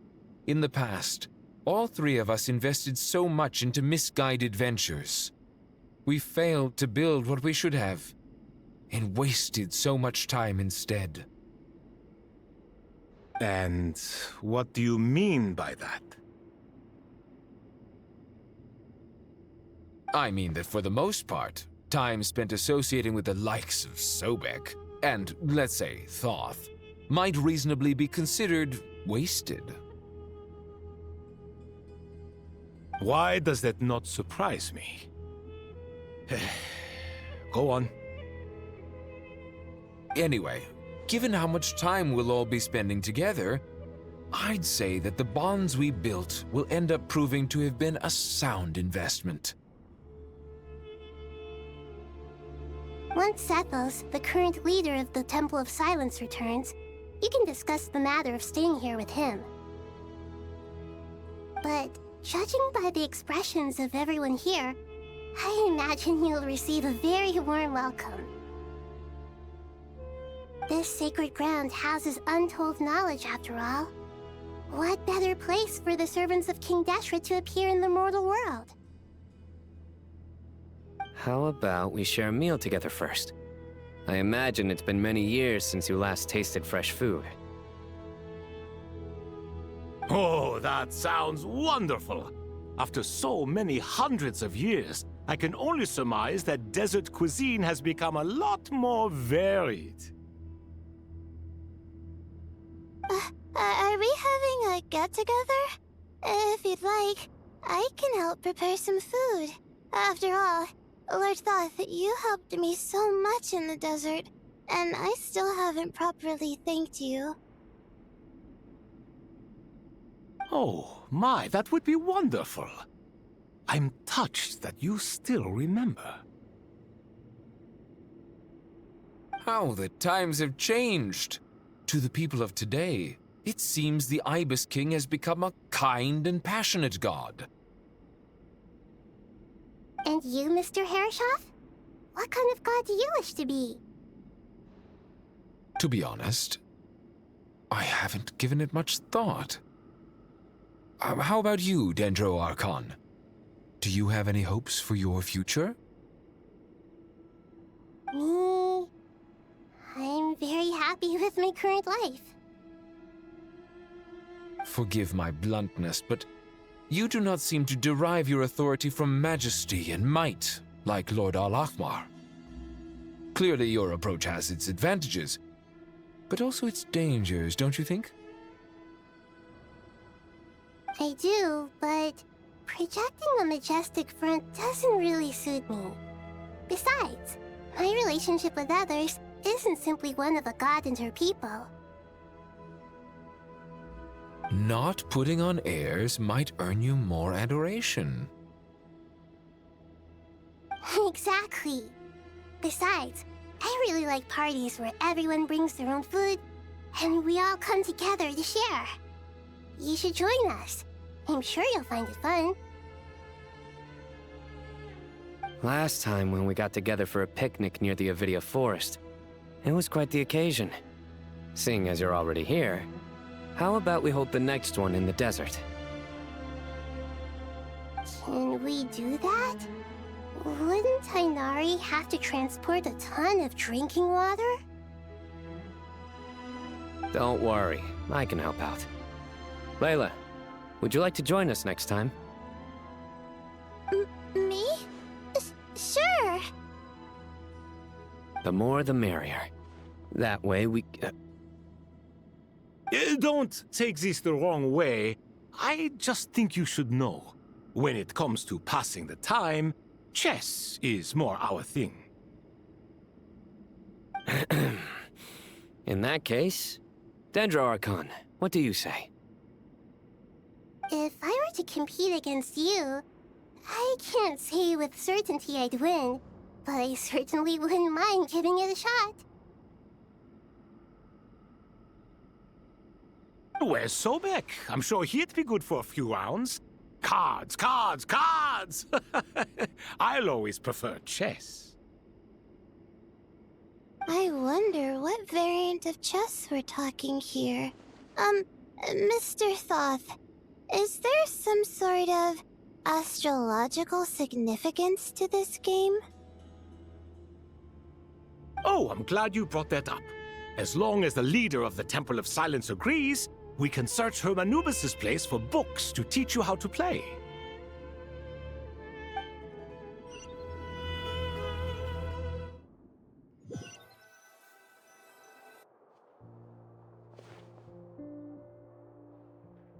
in the past, all three of us invested so much into misguided ventures. We failed to build what we should have, and wasted so much time instead. And what do you mean by that? I mean that for the most part, time spent associating with the likes of Sobek, and, let's say, Thoth, might reasonably be considered wasted. Why does that not surprise me? Go on. Anyway, given how much time we'll all be spending together, I'd say that the bonds we built will end up proving to have been a sound investment. Once Sethos, the current leader of the Temple of Silence, returns, you can discuss the matter of staying here with him. But judging by the expressions of everyone here, I imagine you'll receive a very warm welcome. This sacred ground houses untold knowledge, after all. What better place for the servants of King Deshret to appear in the mortal world? How about we share a meal together first? I imagine it's been many years since you last tasted fresh food. Oh, that sounds wonderful! After so many hundreds of years, I can only surmise that desert cuisine has become a lot more varied. Are we having a get-together? If you'd like, I can help prepare some food. After all, Lord Thoth, you helped me so much in the desert, and I still haven't properly thanked you. Oh, my, that would be wonderful. I'm touched that you still remember. How the times have changed! To the people of today, it seems the Ibis King has become a kind and passionate god. And you, Mr. Herreshoff? What kind of god do you wish to be? To be honest, I haven't given it much thought. How about you, Dendro Archon? Do you have any hopes for your future? Me? I'm very happy with my current life. Forgive my bluntness, but you do not seem to derive your authority from majesty and might, like Lord Al-Ahmar. Clearly your approach has its advantages, but also its dangers, don't you think? I do, but projecting a majestic front doesn't really suit me. Besides, my relationship with others isn't simply one of a god and her people. Not putting on airs might earn you more adoration. Exactly. Besides, I really like parties where everyone brings their own food, and we all come together to share. You should join us. I'm sure you'll find it fun. Last time when we got together for a picnic near the Avidia Forest, it was quite the occasion. Seeing as you're already here, how about we hold the next one in the desert? Can we do that? Wouldn't Tainari have to transport a ton of drinking water? Don't worry, I can help out. Layla, would you like to join us next time? Me? Sure. The more the merrier. That way we... Don't take this the wrong way. I just think you should know. When it comes to passing the time, chess is more our thing. In that case, Dendro-Archon, what do you say? If I were to compete against you, I can't say with certainty I'd win, but I certainly wouldn't mind giving it a shot. Where's Sobek? I'm sure he'd be good for a few rounds. Cards, cards, cards! I'll always prefer chess. I wonder what variant of chess we're talking here. Mr. Thoth, is there some sort of astrological significance to this game? Oh, I'm glad you brought that up. As long as the leader of the Temple of Silence agrees, we can search Hermanubis' place for books to teach you how to play.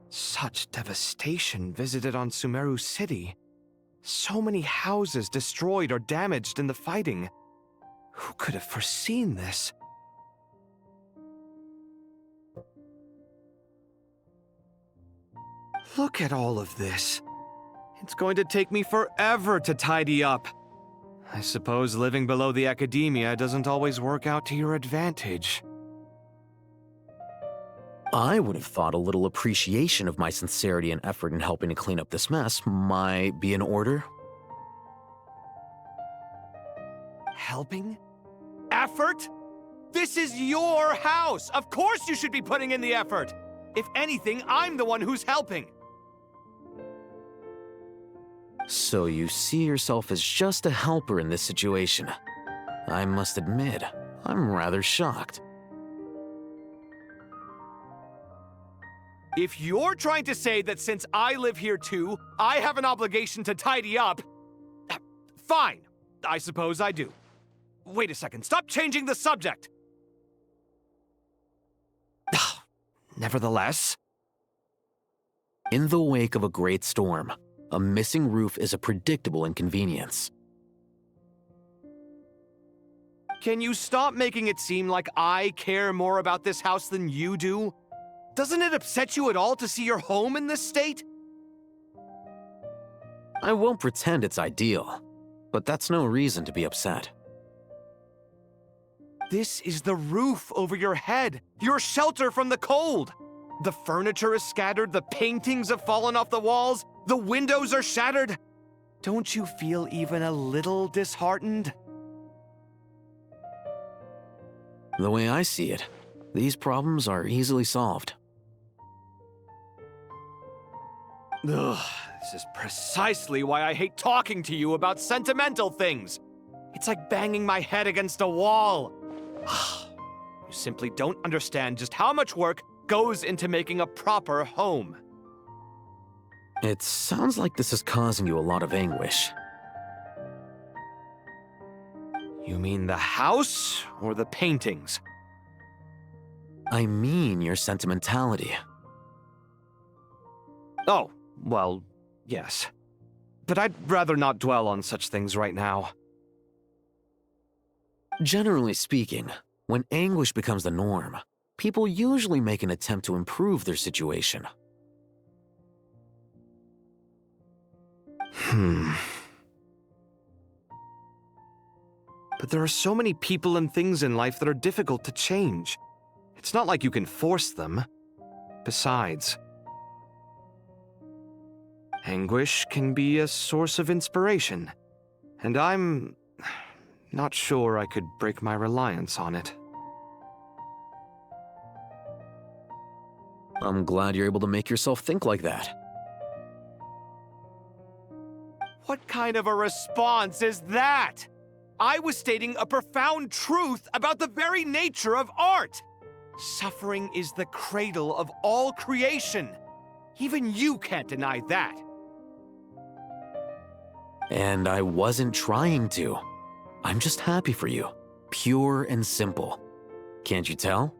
Such devastation visited on Sumeru City. So many houses destroyed or damaged in the fighting. Who could have foreseen this? Look at all of this. It's going to take me forever to tidy up. I suppose living below the academia doesn't always work out to your advantage. I would have thought a little appreciation of my sincerity and effort in helping to clean up this mess might be in order. Helping? Effort? This is your house! Of course you should be putting in the effort! If anything, I'm the one who's helping. So you see yourself as just a helper in this situation. I must admit, I'm rather shocked. If you're trying to say that since I live here too, I have an obligation to tidy up, fine. I suppose I do. Wait a second, stop changing the subject! Nevertheless... In the wake of a great storm, a missing roof is a predictable inconvenience. Can you stop making it seem like I care more about this house than you do? Doesn't it upset you at all to see your home in this state? I won't pretend it's ideal, but that's no reason to be upset. This is the roof over your head, your shelter from the cold. The furniture is scattered, the paintings have fallen off the walls, the windows are shattered. Don't you feel even a little disheartened? The way I see it, these problems are easily solved. Ugh, this is precisely why I hate talking to you about sentimental things. It's like banging my head against a wall. You simply don't understand just how much work goes into making a proper home. It sounds like this is causing you a lot of anguish. You mean the house or the paintings? I mean your sentimentality. Oh, well, yes. But I'd rather not dwell on such things right now. Generally speaking, when anguish becomes the norm, people usually make an attempt to improve their situation. But there are so many people and things in life that are difficult to change. It's not like you can force them. Besides, anguish can be a source of inspiration, and I'm not sure I could break my reliance on it. I'm glad you're able to make yourself think like that. What kind of a response is that? I was stating a profound truth about the very nature of art. Suffering is the cradle of all creation. Even you can't deny that. And I wasn't trying to. I'm just happy for you. Pure and simple. Can't you tell?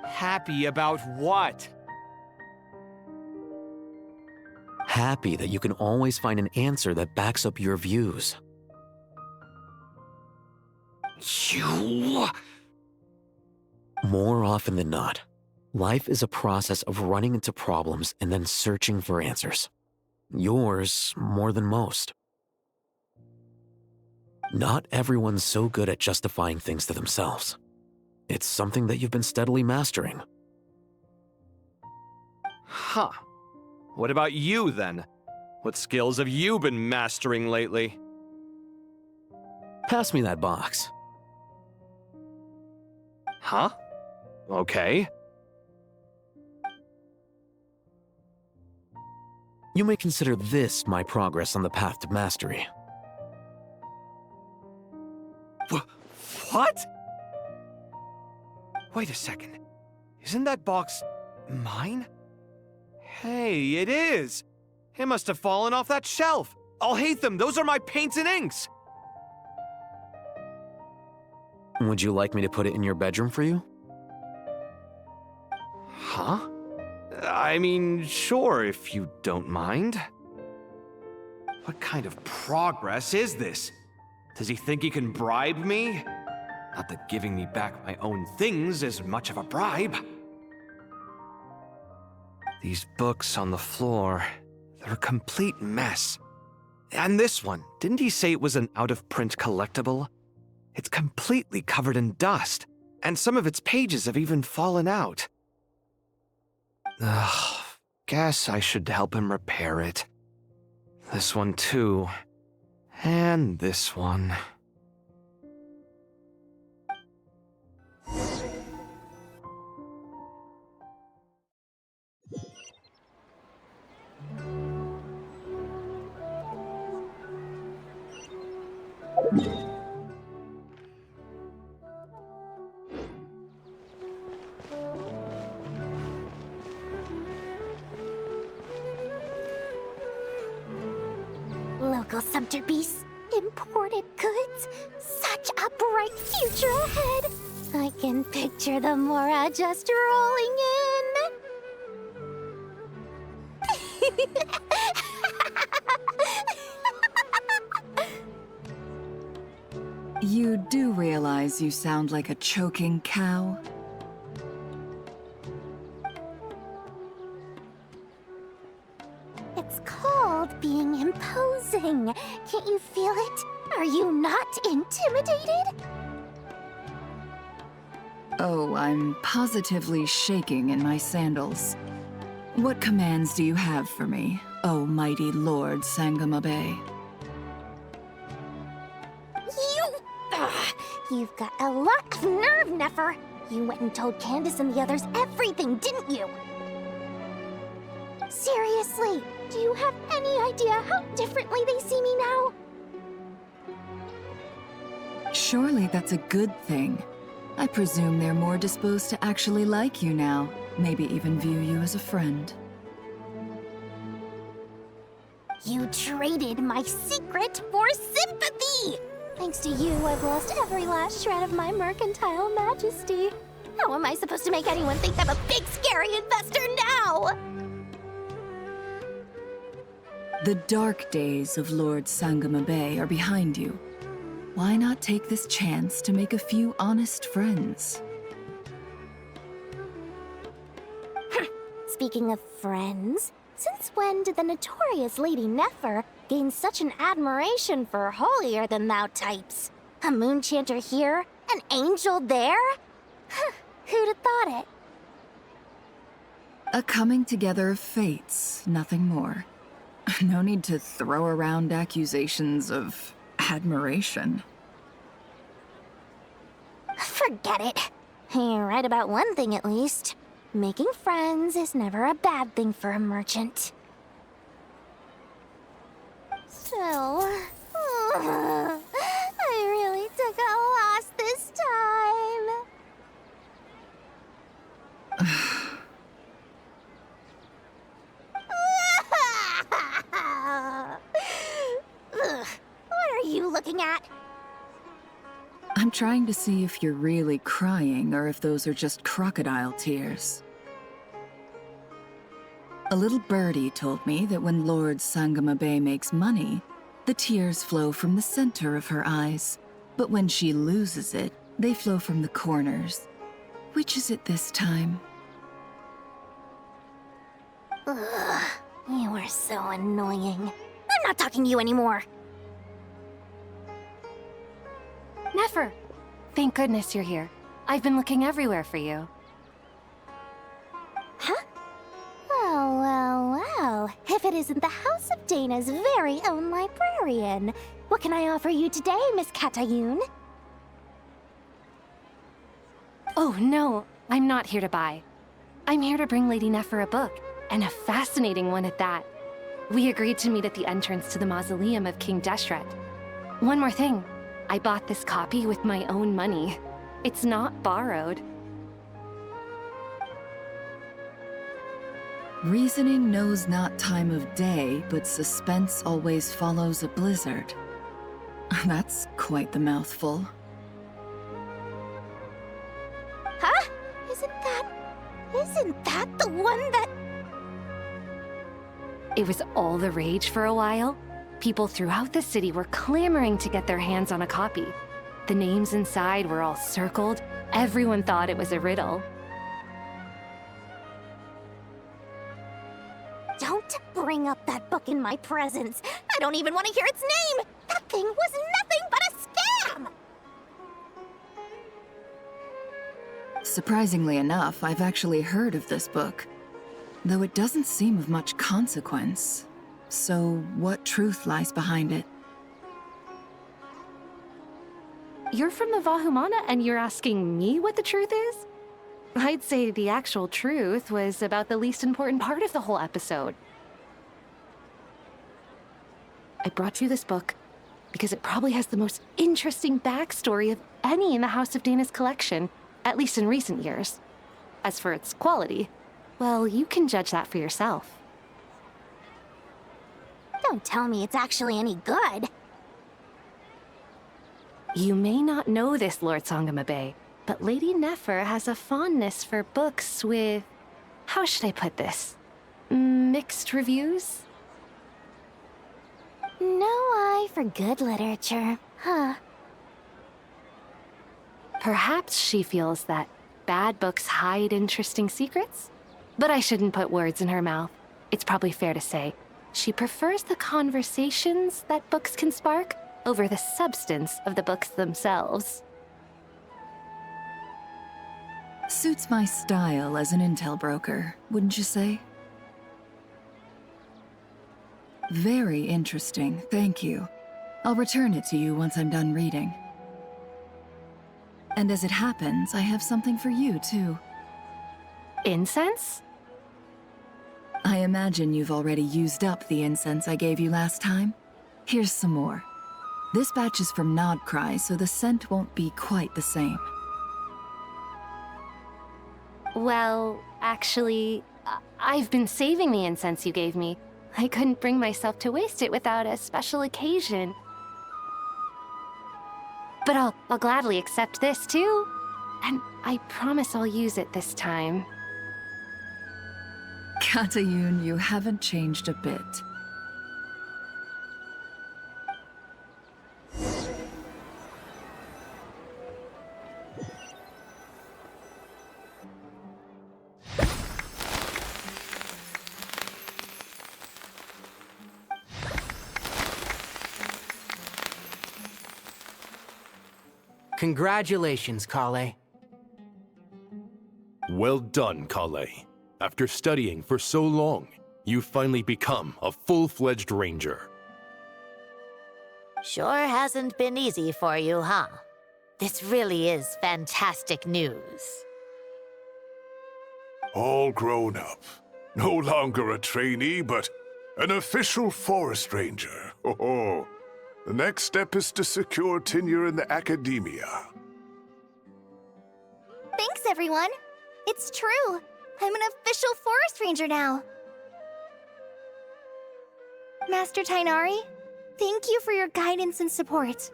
Happy about what? Happy that you can always find an answer that backs up your views. More often than not, life is a process of running into problems and then searching for answers. Yours more than most. Not everyone's so good at justifying things to themselves. It's something that you've been steadily mastering. Huh. What about you, then? What skills have you been mastering lately? Pass me that box. Huh? Okay. You may consider this my progress on the path to mastery. What? Wait a second. Isn't that box mine? Hey, it is! It must have fallen off that shelf. I'll hate them. Those are my paints and inks. Would you like me to put it in your bedroom for you? Huh? I mean, sure, if you don't mind. What kind of progress is this? Does he think he can bribe me? Not that giving me back my own things is much of a bribe. These books on the floor, they're a complete mess. And this one, didn't he say it was an out-of-print collectible? It's completely covered in dust, and some of its pages have even fallen out. Ugh, guess I should help him repair it. This one too. And this one. Local subterbeasts, imported goods, such a bright future ahead. I can picture the Mora just rolling in. You do realize you sound like a choking cow? It's called being imposing. Can't you feel it? Are you not intimidated? Oh, I'm positively shaking in my sandals. What commands do you have for me, oh mighty Lord Sangamabe? You've got a lot of nerve, Nefer. You went and told Candace and the others everything, didn't you? Seriously, do you have any idea how differently they see me now? Surely that's a good thing. I presume they're more disposed to actually like you now, maybe even view you as a friend. You traded my secret for sympathy! Thanks to you, I've lost every last shred of my mercantile majesty. How am I supposed to make anyone think I'm a big, scary investor now? The dark days of Lord Sangamabe are behind you. Why not take this chance to make a few honest friends? Speaking of friends, since when did the notorious Lady Nefer gain such an admiration for holier-than-thou types? A moon chanter here, an angel there? Who'd have thought it? A coming together of fates, nothing more. No need to throw around accusations of admiration. Forget it. You're right about one thing at least. Making friends is never a bad thing for a merchant. So, I really took a loss this time. What are you looking at? I'm trying to see if you're really crying or if those are just crocodile tears. A little birdie told me that when Lord Sangamabe makes money, the tears flow from the center of her eyes. But when she loses it, they flow from the corners. Which is it this time? Ugh, you are so annoying. I'm not talking to you anymore. Nefer! Thank goodness you're here. I've been looking everywhere for you. Huh? Well. If it isn't the House of Dana's very own librarian. What can I offer you today, Miss Katayun? Oh, no. I'm not here to buy. I'm here to bring Lady Nefer a book, and a fascinating one at that. We agreed to meet at the entrance to the mausoleum of King Deshret. One more thing. I bought this copy with my own money. It's not borrowed. Reasoning knows not time of day, but suspense always follows a blizzard. That's quite the mouthful. Huh? Isn't that the one that... It was all the rage for a while. People throughout the city were clamoring to get their hands on a copy. The names inside were all circled. Everyone thought it was a riddle. Don't bring up that book in my presence. I don't even want to hear its name. That thing was nothing but a scam. Surprisingly enough, I've actually heard of this book, though it doesn't seem of much consequence. So, what truth lies behind it? You're from the Vahumana and you're asking me what the truth is? I'd say the actual truth was about the least important part of the whole episode. I brought you this book because it probably has the most interesting backstory of any in the House of Dana's collection, at least in recent years. As for its quality, well, you can judge that for yourself. Don't tell me it's actually any good. You may not know this, Lord Sangamabe, but Lady Nefer has a fondness for books with... how should I put this? Mixed reviews? No eye for good literature, huh? Perhaps she feels that bad books hide interesting secrets? But I shouldn't put words in her mouth. It's probably fair to say she prefers the conversations that books can spark over the substance of the books themselves. Suits my style as an intel broker, wouldn't you say? Very interesting, thank you. I'll return it to you once I'm done reading. And as it happens, I have something for you, too. Incense? I imagine you've already used up the incense I gave you last time. Here's some more. This batch is from Nodcry, so the scent won't be quite the same. Well, actually, I've been saving the incense you gave me. I couldn't bring myself to waste it without a special occasion. But I'll gladly accept this, too. And I promise I'll use it this time. Katayun, you haven't changed a bit. Congratulations, Kale. Well done, Kale. After studying for so long, you've finally become a full-fledged ranger. Sure hasn't been easy for you, huh? This really is fantastic news. All grown up. No longer a trainee, but an official forest ranger. Oh, the next step is to secure tenure in the academia. Thanks, everyone. It's true. I'm an official forest ranger now. Master Tainari, thank you for your guidance and support.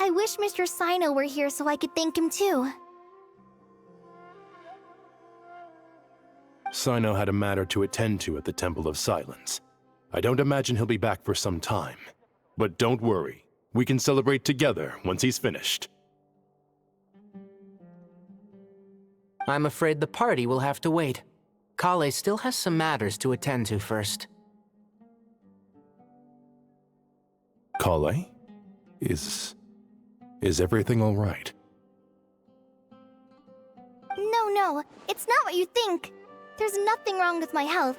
I wish Mr. Sino were here so I could thank him too. Sino had a matter to attend to at the Temple of Silence. I don't imagine he'll be back for some time. But don't worry, we can celebrate together once he's finished. I'm afraid the party will have to wait. Kale still has some matters to attend to first. Kale? Is everything all right? No, it's not what you think. There's nothing wrong with my health.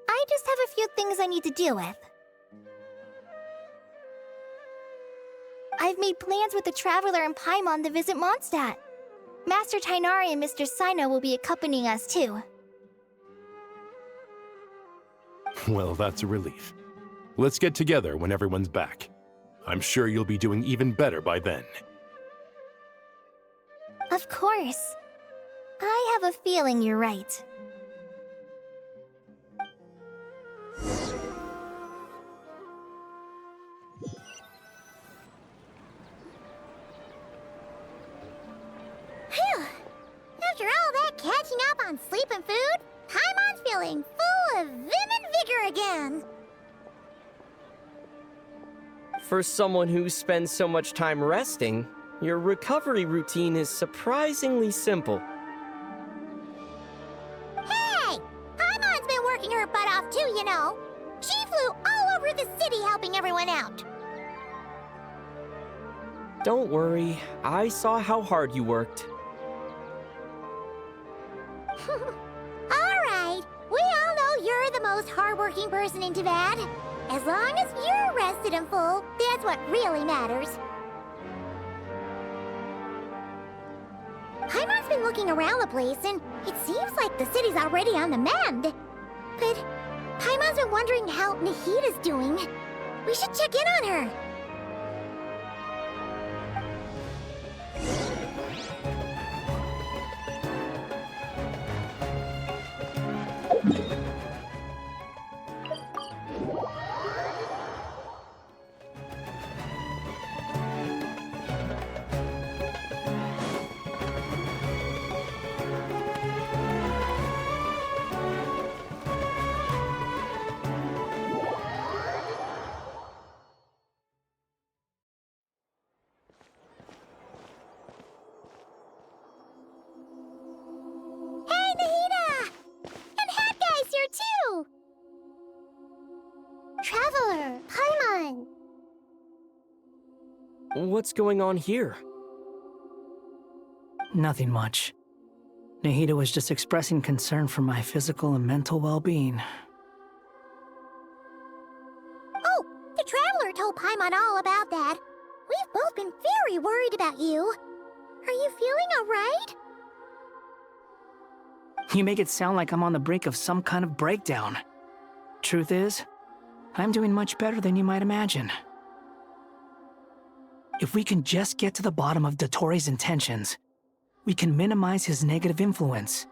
I just have a few things I need to deal with. I've made plans with the Traveler and Paimon to visit Mondstadt. Master Tainari and Mr. Sino will be accompanying us too. Well, that's a relief. Let's get together when everyone's back. I'm sure you'll be doing even better by then. Of course. I have a feeling you're right. Phew! After all that catching up on sleep and food, Paimon's feeling full of vim and vigor again. For someone who spends so much time resting, your recovery routine is surprisingly simple. Hey! Paimon's been working her butt off too, you know. She flew all over the city helping everyone out. Don't worry, I saw how hard you worked. Alright, we all know you're the most hardworking person in Teyvat. As long as you're rested and full, that's what really matters. Paimon's been looking around the place, and it seems like the city's already on the mend. But Paimon's been wondering how Nahida's doing. We should check in on her. Traveler, Paimon! What's going on here? Nothing much. Nahida was just expressing concern for my physical and mental well-being. Oh, the Traveler told Paimon all about that. We've both been very worried about you. Are you feeling alright? You make it sound like I'm on the brink of some kind of breakdown. Truth is, I'm doing much better than you might imagine. If we can just get to the bottom of Dottoro's intentions, we can minimize his negative influence.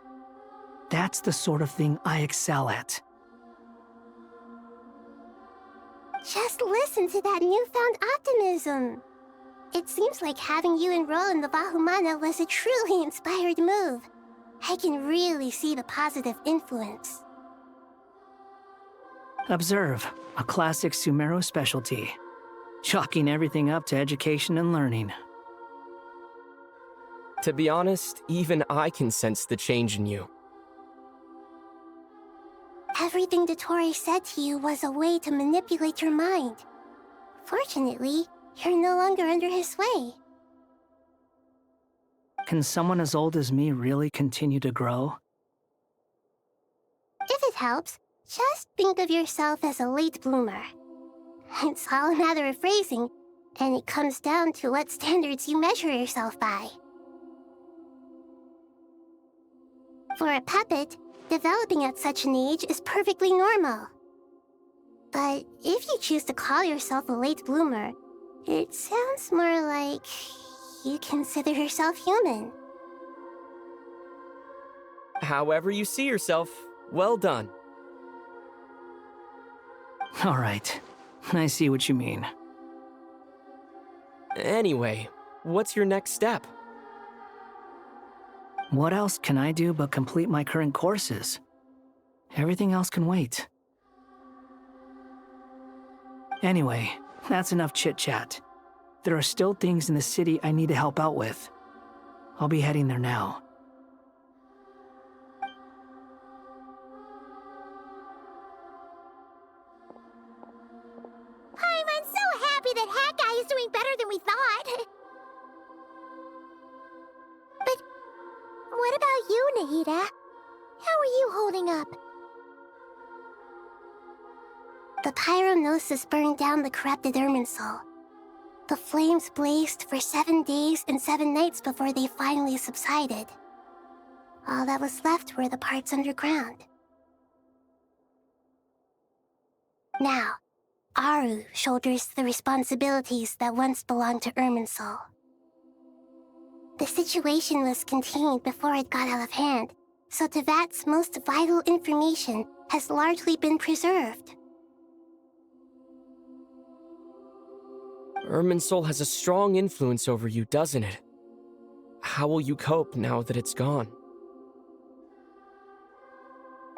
That's the sort of thing I excel at. Just listen to that newfound optimism. It seems like having you enroll in the Vahumana was a truly inspired move. I can really see the positive influence. Observe, a classic Sumeru specialty. Chalking everything up to education and learning. To be honest, even I can sense the change in you. Everything Dottore said to you was a way to manipulate your mind. Fortunately, you're no longer under his sway. Can someone as old as me really continue to grow? If it helps, just think of yourself as a late bloomer. It's all a matter of phrasing, and it comes down to what standards you measure yourself by. For a puppet, developing at such an age is perfectly normal. But if you choose to call yourself a late bloomer, it sounds more like you consider yourself human. However you see yourself, well done. All right, I see what you mean. Anyway, what's your next step? What else can I do but complete my current courses? Everything else can wait. Anyway, that's enough chit-chat. There are still things in the city I need to help out with. I'll be heading there now. happy that Hat Guy is doing better than we thought. But what about you, Nahida? How are you holding up? The pyronosis burned down the corrupted Irminsul. The flames blazed for 7 days and 7 nights before they finally subsided. All that was left were the parts underground. Now, Aru shoulders the responsibilities that once belonged to Irminsul. The situation was contained before it got out of hand, so Tevat's most vital information has largely been preserved. Irminsul has a strong influence over you, doesn't it? How will you cope now that it's gone?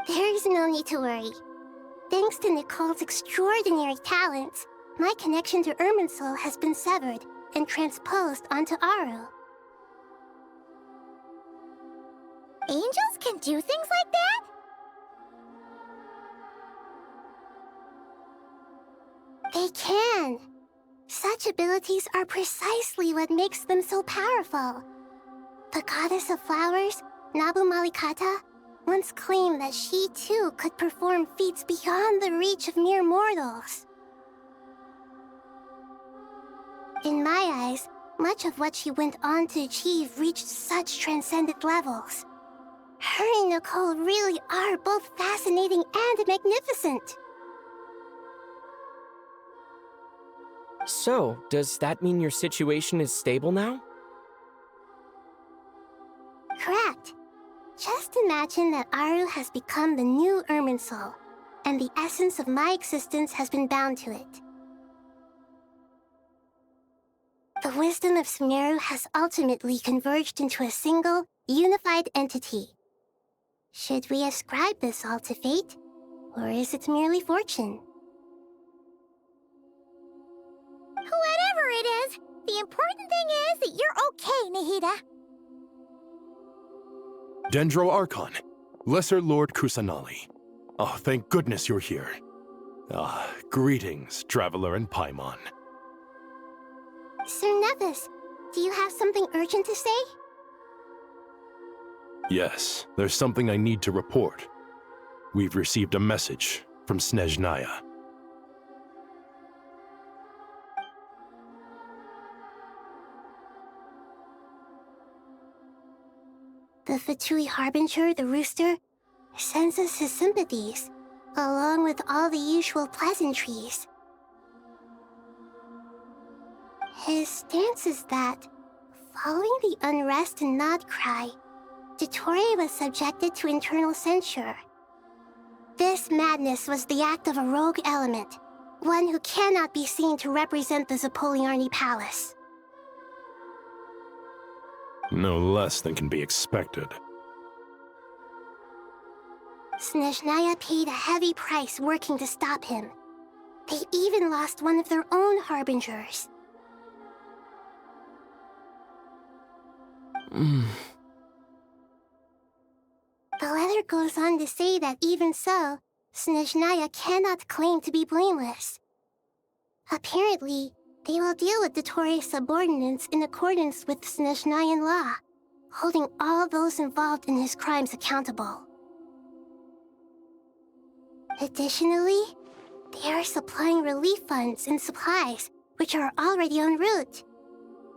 There's no need to worry. Thanks to Nicole's extraordinary talents, my connection to Irminsul has been severed and transposed onto Aru. Angels can do things like that? They can. Such abilities are precisely what makes them so powerful. The goddess of flowers, Nabu Malikata, once claimed that she too could perform feats beyond the reach of mere mortals. In my eyes, much of what she went on to achieve reached such transcendent levels. Her and Nicole really are both fascinating and magnificent. So, does that mean your situation is stable now? Correct. Just imagine that Aru has become the new Irminsul, and the essence of my existence has been bound to it. The wisdom of Sumeru has ultimately converged into a single, unified entity. Should we ascribe this all to fate, or is it merely fortune? Whatever it is, the important thing is that you're okay, Nahida. Dendro Archon, Lesser Lord Kusanali. Oh, thank goodness you're here. Greetings, Traveler and Paimon. Sir Nevis, do you have something urgent to say? Yes, there's something I need to report. We've received a message from Snezhnaya. The Fatui Harbinger, the rooster, sends us his sympathies, along with all the usual pleasantries. His stance is that, following the unrest in Nodcry, Dottore was subjected to internal censure. This madness was the act of a rogue element, one who cannot be seen to represent the Zapoliarni Palace. No less than can be expected. Snezhnaya paid a heavy price working to stop him. They even lost one of their own harbingers. The letter goes on to say that even so, Snezhnaya cannot claim to be blameless. Apparently, they will deal with Dottore's subordinates in accordance with Snezhnayan law, holding all those involved in his crimes accountable. Additionally, they are supplying relief funds and supplies, which are already en route.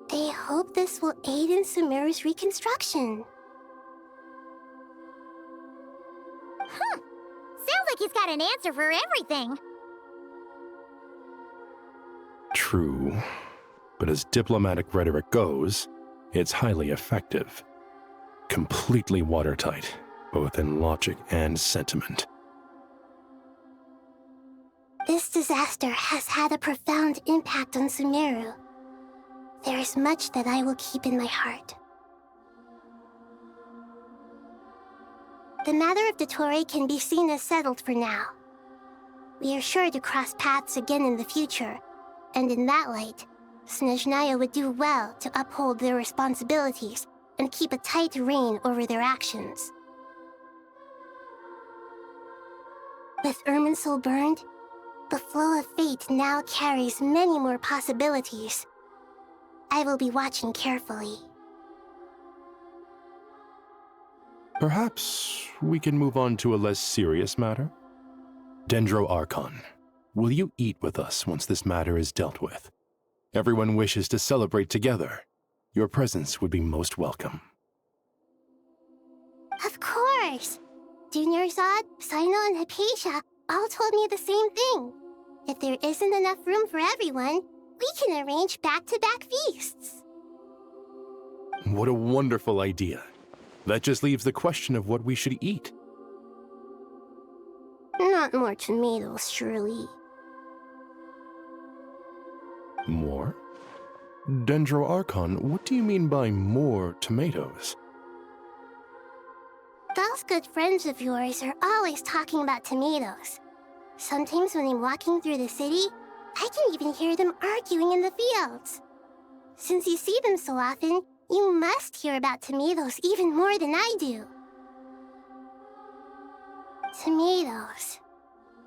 They hope this will aid in Sumeru's reconstruction. Sounds like he's got an answer for everything. True, but as diplomatic rhetoric goes, it's highly effective. Completely watertight, both in logic and sentiment. This disaster has had a profound impact on Sumeru. There is much that I will keep in my heart. The matter of Dottore can be seen as settled for now. We are sure to cross paths again in the future, and in that light, Snezhnaya would do well to uphold their responsibilities and keep a tight rein over their actions. With Irminsul burned, The flow of fate now carries many more possibilities. I will be watching carefully. Perhaps we can move on to a less serious matter? Dendro Archon, will you eat with us once this matter is dealt with? Everyone wishes to celebrate together. Your presence would be most welcome. Of course! Junior Zod, Sino, and Hypatia all told me the same thing. If there isn't enough room for everyone, we can arrange back-to-back feasts. What a wonderful idea. That just leaves the question of what we should eat. Not more tomatoes, surely. More? Dendro Archon, what do you mean by more tomatoes? Those good friends of yours are always talking about tomatoes. Sometimes when I'm walking through the city, I can even hear them arguing in the fields. Since you see them so often, you must hear about tomatoes even more than I do. Tomatoes.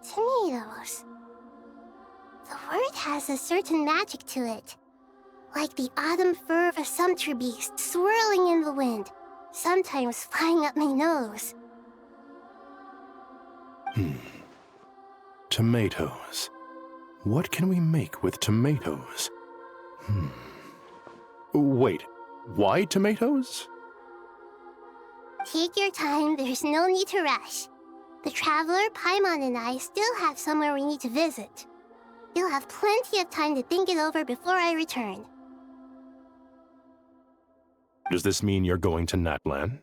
Tomatoes. The word has a certain magic to it. Like the autumn fur of a sumpter beast swirling in the wind, sometimes flying up my nose. Tomatoes. What can we make with tomatoes? Wait, why tomatoes? Take your time, there's no need to rush. The traveler, Paimon, and I still have somewhere we need to visit. You'll have plenty of time to think it over before I return. Does this mean you're going to Natlan?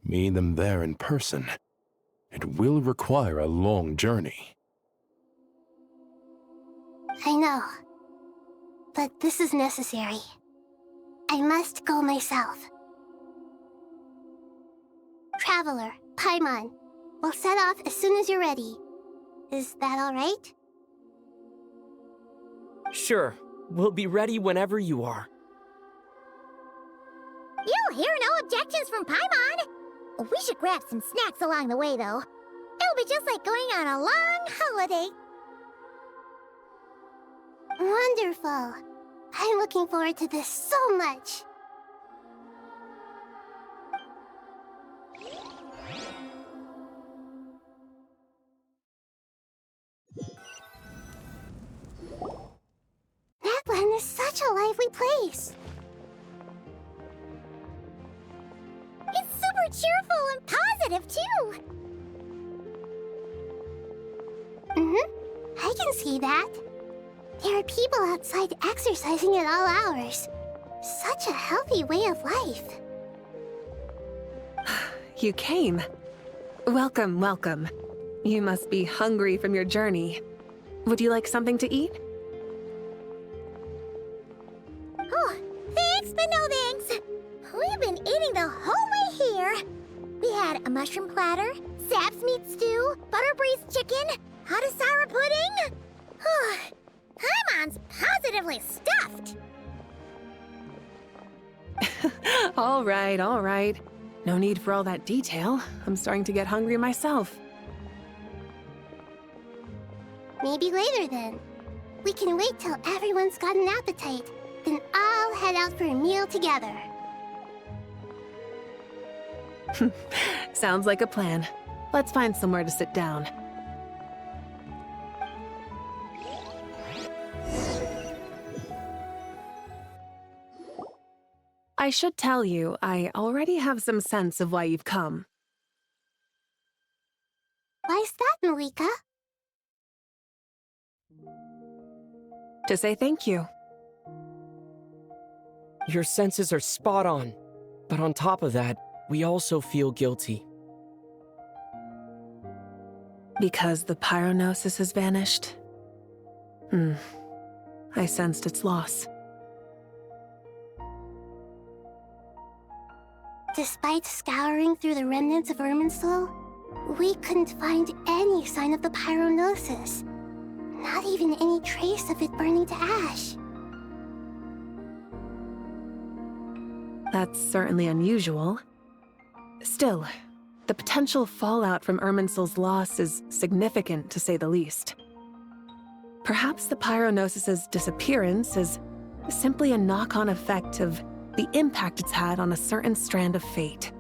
Meet them there in person. It will require a long journey. I know. But this is necessary. I must go myself. Traveler, Paimon, we'll set off as soon as you're ready. Is that all right? Sure. We'll be ready whenever you are. You'll hear no objections from Paimon. We should grab some snacks along the way, though. It'll be just like going on a long holiday. Wonderful. I'm looking forward to this so much. Natlan is such a lively place. It's super cheerful and positive, too. I can see that. There are people outside exercising at all hours. Such a healthy way of life. You came. Welcome, welcome. You must be hungry from your journey. Would you like something to eat? Oh, thanks, but no thanks. We've been eating the whole way here. We had a mushroom platter, sap's meat stew, butter braised chicken, hot sour pudding. Paimon's positively stuffed. All right. No need for all that detail. I'm starting to get hungry myself. Maybe later then. We can wait till everyone's got an appetite, then all head out for a meal together. Sounds like a plan. Let's find somewhere to sit down. I should tell you, I already have some sense of why you've come. Why's that, Malika? To say thank you. Your senses are spot on. But on top of that, we also feel guilty. Because the pyronosis has vanished? I sensed its loss. Despite scouring through the remnants of Irminsul, we couldn't find any sign of the pyronosis. Not even any trace of it burning to ash. That's certainly unusual. Still, the potential fallout from Irminsul's loss is significant, to say the least. Perhaps the Pyronosis's disappearance is simply a knock-on effect of the impact it's had on a certain strand of fate.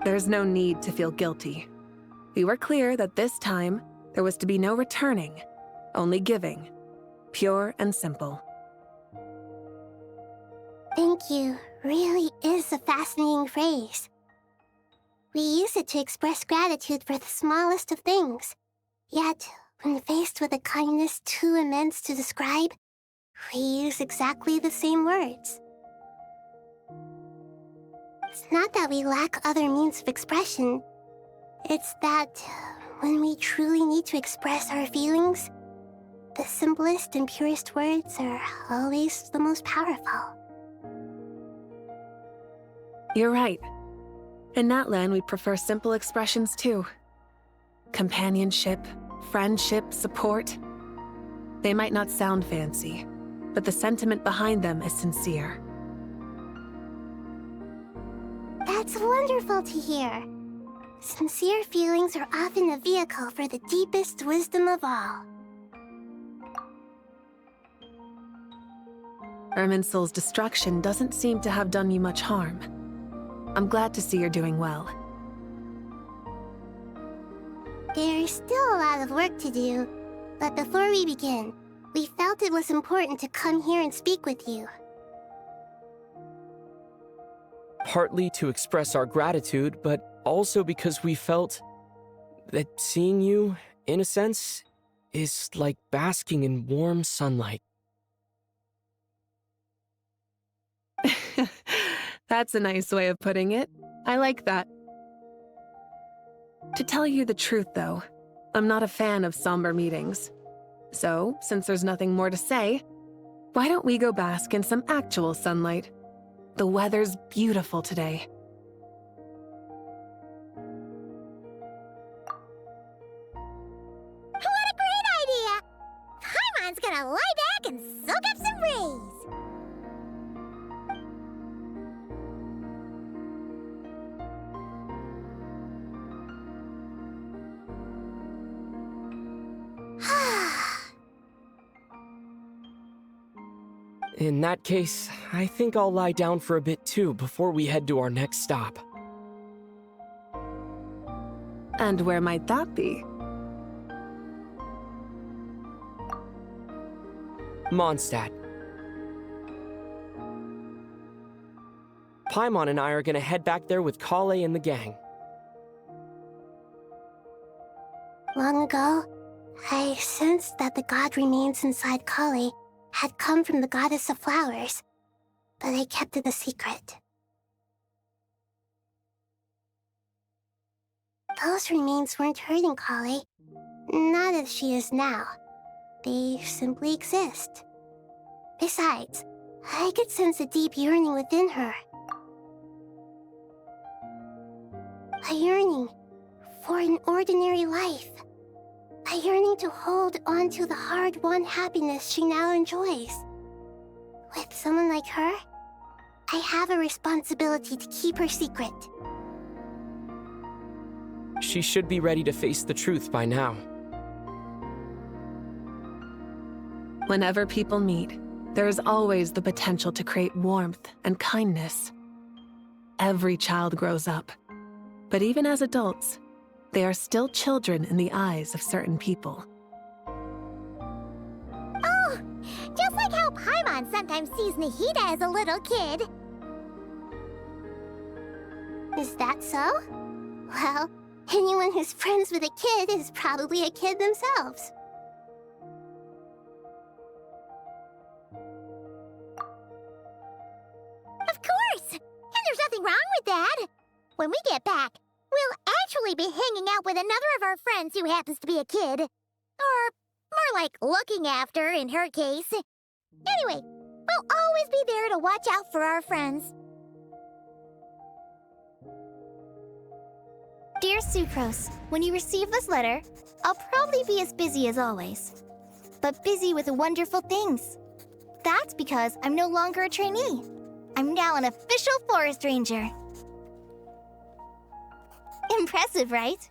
There's no need to feel guilty. We were clear that this time, there was to be no returning, only giving. Pure and simple. Thank you really is a fascinating phrase. We use it to express gratitude for the smallest of things. Yet, when faced with a kindness too immense to describe, we use exactly the same words. It's not that we lack other means of expression. It's that when we truly need to express our feelings, the simplest and purest words are always the most powerful. You're right. In Natlan, we prefer simple expressions too. Companionship, friendship, support. They might not sound fancy, but the sentiment behind them is sincere. That's wonderful to hear. Sincere feelings are often a vehicle for the deepest wisdom of all. Irminsul's destruction doesn't seem to have done you much harm. I'm glad to see you're doing well. There's still a lot of work to do, but before we begin, we felt it was important to come here and speak with you. Partly to express our gratitude, but also because we felt that seeing you, in a sense, is like basking in warm sunlight. That's a nice way of putting it. I like that. To tell you the truth, though, I'm not a fan of somber meetings. So, since there's nothing more to say, why don't we go bask in some actual sunlight? The weather's beautiful today. What a great idea! Paimon's gonna lie back and soak up some rays. In that case, I think I'll lie down for a bit too before we head to our next stop. And where might that be? Mondstadt. Paimon and I are gonna head back there with Kale and the gang. Long ago, I sensed that the god remains inside Kale had come from the goddess of flowers, but I kept it a secret. Those remains weren't hurting Kale, not as she is now. They simply exist. Besides, I could sense a deep yearning within her. A yearning for an ordinary life. A yearning to hold on to the hard-won happiness she now enjoys. With someone like her, I have a responsibility to keep her secret. She should be ready to face the truth by now. Whenever people meet, there is always the potential to create warmth and kindness. Every child grows up, but even as adults, they are still children in the eyes of certain people. Oh, just like how Paimon sometimes sees Nahida as a little kid. Is that so? Well, anyone who's friends with a kid is probably a kid themselves. Of course! And there's nothing wrong with that. When we get back, we'll actually be hanging out with another of our friends who happens to be a kid. Or more like looking after, in her case. Anyway, we'll always be there to watch out for our friends. Dear Sucrose, when you receive this letter, I'll probably be as busy as always. But busy with wonderful things. That's because I'm no longer a trainee. I'm now an official forest ranger. Impressive, right?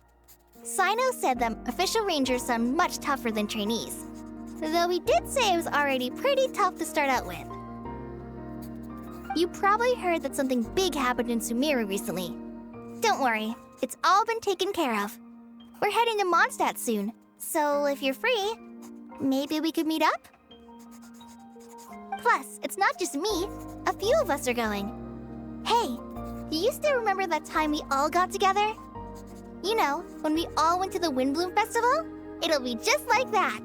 Sino said that official rangers sound much tougher than trainees. Though he did say it was already pretty tough to start out with. You probably heard that something big happened in Sumeru recently. Don't worry, it's all been taken care of. We're heading to Mondstadt soon, so if you're free, maybe we could meet up? Plus, it's not just me. A few of us are going. Hey, do you still remember that time we all got together? You know, when we all went to the Windbloom Festival? It'll be just like that.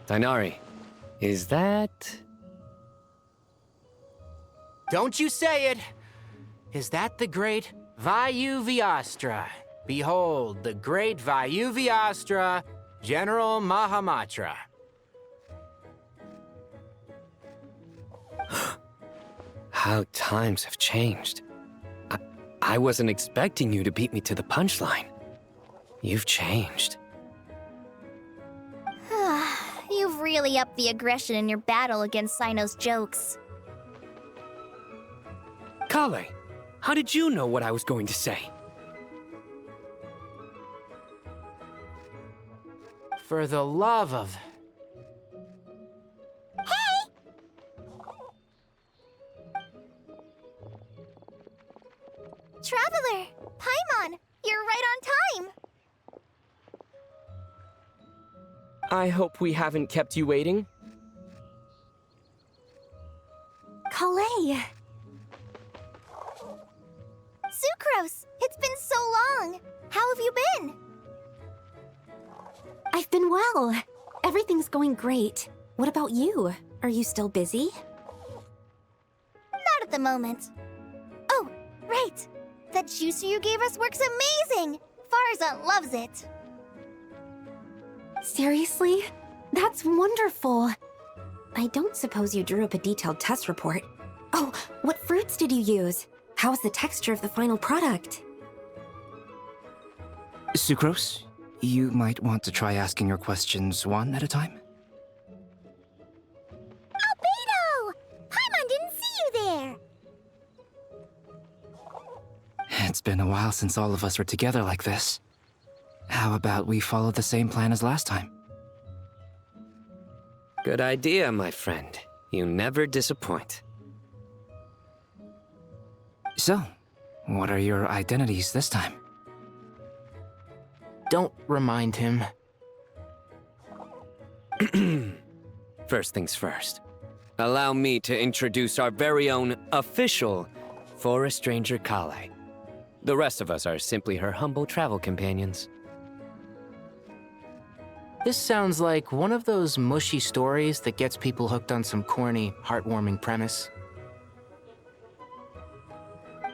Dainari, is that... Don't you say it! Is that the great Vayuvyastra? Behold, the great Vayuvyastra, General Mahamatra. How times have changed. I wasn't expecting you to beat me to the punchline. You've changed. You've really upped the aggression in your battle against Sino's jokes. Kale, how did you know what I was going to say? For the love of... Hey! Traveler! Paimon! You're right on time! I hope we haven't kept you waiting. Kalei! Sucrose! It's been so long! How have you been? I've been well. Everything's going great. What about you? Are you still busy? Not at the moment. Oh, right! That juicer you gave us works amazing! Farzan loves it! Seriously? That's wonderful. I don't suppose you drew up a detailed test report. Oh, what fruits did you use? How's the texture of the final product? Sucrose, you might want to try asking your questions one at a time. Albedo! Paimon didn't see you there! It's been a while since all of us were together like this. How about we follow the same plan as last time? Good idea, my friend. You never disappoint. So, what are your identities this time? Don't remind him. First things first. Allow me to introduce our very own official Forest Ranger Kale. The rest of us are simply her humble travel companions. This sounds like one of those mushy stories that gets people hooked on some corny, heartwarming premise.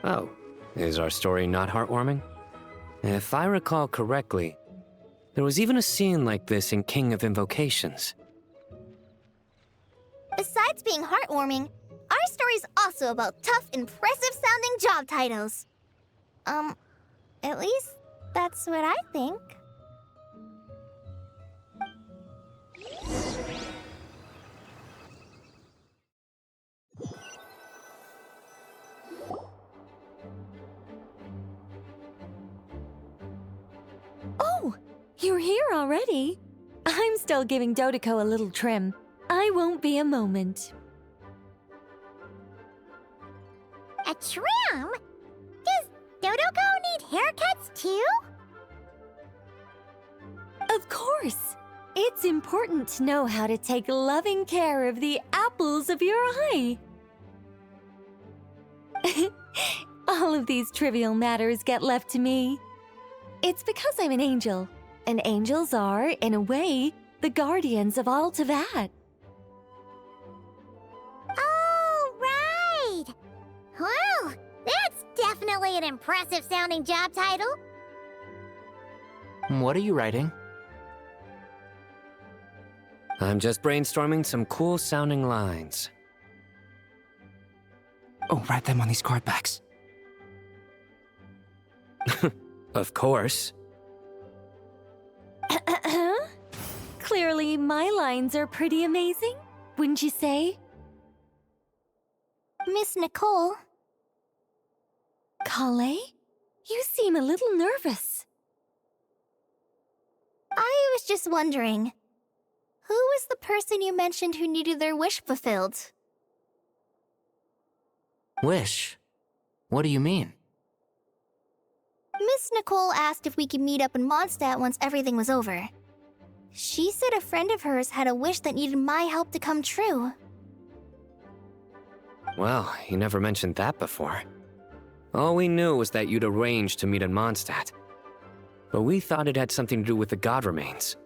Oh, is our story not heartwarming? If I recall correctly, there was even a scene like this in King of Invocations. Besides being heartwarming, our story's also about tough, impressive-sounding job titles. At least that's what I think. Oh, you're here already? I'm still giving Dodeko a little trim. I won't be a moment. A trim? Does Dodoko need haircuts too? Of course. It's important to know how to take loving care of the apples of your eye. All of these trivial matters get left to me. It's because I'm an angel, and angels are, in a way, the guardians of all Teyvat. Oh, right! Well, that's definitely an impressive-sounding job title. What are you writing? I'm just brainstorming some cool-sounding lines. Oh, write them on these card backs. Of course. Clearly, my lines are pretty amazing, wouldn't you say? Miss Nicole. Kale? You seem a little nervous. I was just wondering, who was the person you mentioned who needed their wish fulfilled? Wish? What do you mean? Miss Nicole asked if we could meet up in Mondstadt once everything was over. She said a friend of hers had a wish that needed my help to come true. Well, you never mentioned that before. All we knew was that you'd arranged to meet in Mondstadt. But we thought it had something to do with the god remains.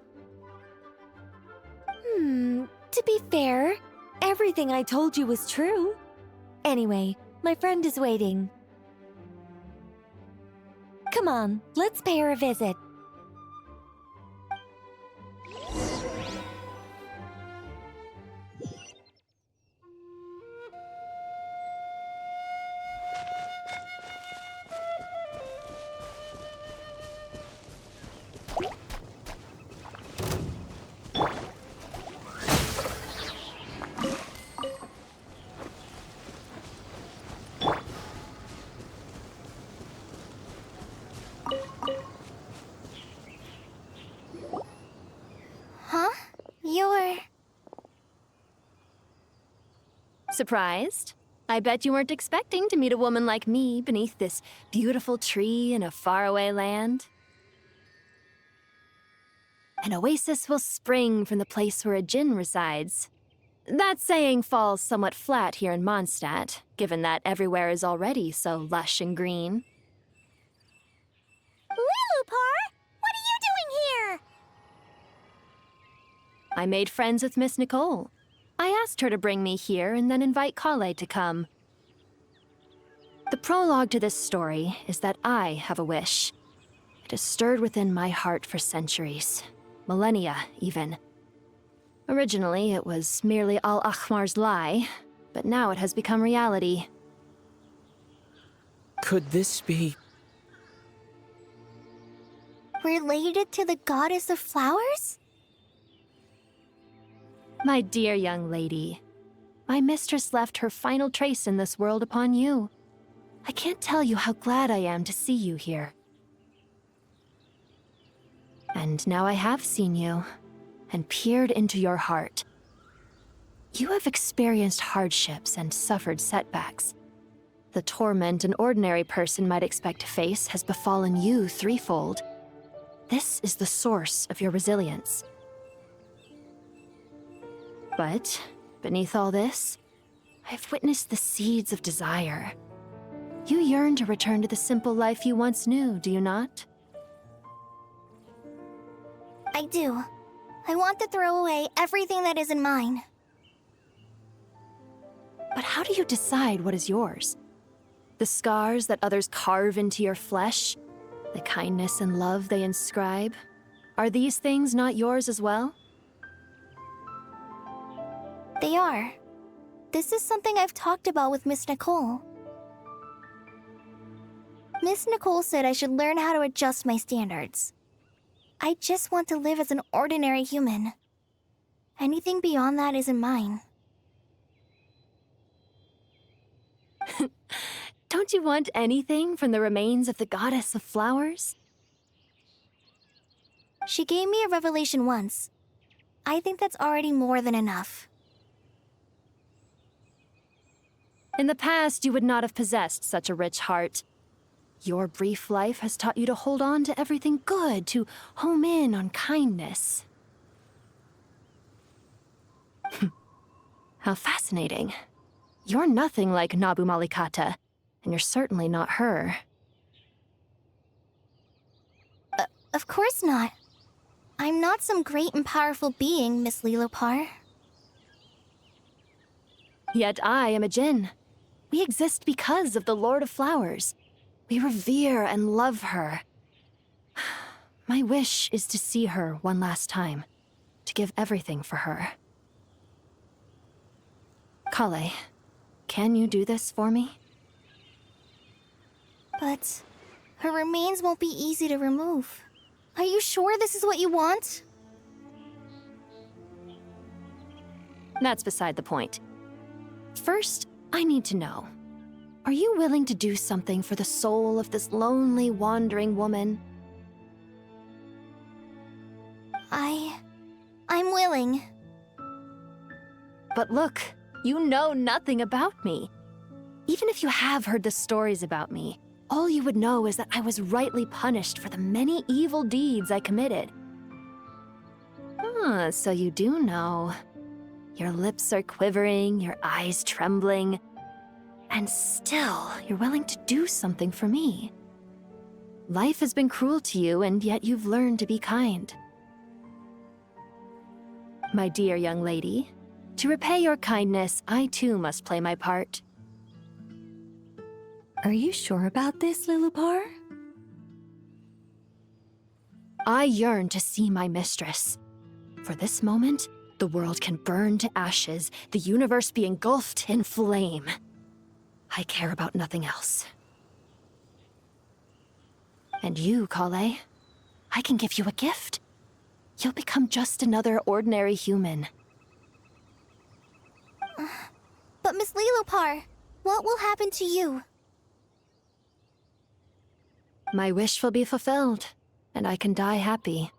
To be fair, everything I told you was true. Anyway, my friend is waiting. Come on, let's pay her a visit. Huh? You're... Surprised? I bet you weren't expecting to meet a woman like me beneath this beautiful tree in a faraway land. An oasis will spring from the place where a djinn resides. That saying falls somewhat flat here in Mondstadt, given that everywhere is already so lush and green. Lilupar, what are you doing here? I made friends with Miss Nicole. I asked her to bring me here and then invite Kale to come. The prologue to this story is that I have a wish. It has stirred within my heart for centuries. Millennia, even. Originally, it was merely Al-Akhmar's lie, but now it has become reality. Could this be... related to the goddess of flowers? My dear young lady, my mistress left her final trace in this world upon you. I can't tell you how glad I am to see you here. And now I have seen you, and peered into your heart. You have experienced hardships and suffered setbacks. The torment an ordinary person might expect to face has befallen you threefold. This is the source of your resilience. But, beneath all this, I've witnessed the seeds of desire. You yearn to return to the simple life you once knew, do you not? I do. I want to throw away everything that isn't mine. But how do you decide what is yours? The scars that others carve into your flesh? The kindness and love they inscribe? Are these things not yours as well? They are. This is something I've talked about with Miss Nicole. Miss Nicole said I should learn how to adjust my standards. I just want to live as an ordinary human. Anything beyond that isn't mine. Don't you want anything from the remains of the goddess of flowers? She gave me a revelation once. I think that's already more than enough. In the past, you would not have possessed such a rich heart. Your brief life has taught you to hold on to everything good, to home in on kindness. How fascinating. You're nothing like Nabu Malikata, and you're certainly not her. Of course not. I'm not some great and powerful being, Miss Lilupar. Yet I am a djinn. We exist because of the Lord of Flowers. We revere and love her. My wish is to see her one last time, to give everything for her. Kale, can you do this for me? But her remains won't be easy to remove. Are you sure this is what you want? That's beside the point. First, I need to know, are you willing to do something for the soul of this lonely, wandering woman? I'm willing. But look, you know nothing about me. Even if you have heard the stories about me, all you would know is that I was rightly punished for the many evil deeds I committed. Ah, so you do know. Your lips are quivering, your eyes trembling, and still you're willing to do something for me. Life has been cruel to you, and yet you've learned to be kind. My dear young lady, to repay your kindness, I too must play my part. Are you sure about this, Lilupar? I yearn to see my mistress. For this moment, the world can burn to ashes, the universe be engulfed in flame. I care about nothing else. And you, Kale, I can give you a gift. You'll become just another ordinary human. But Miss Lilupar, what will happen to you? My wish will be fulfilled, and I can die happy.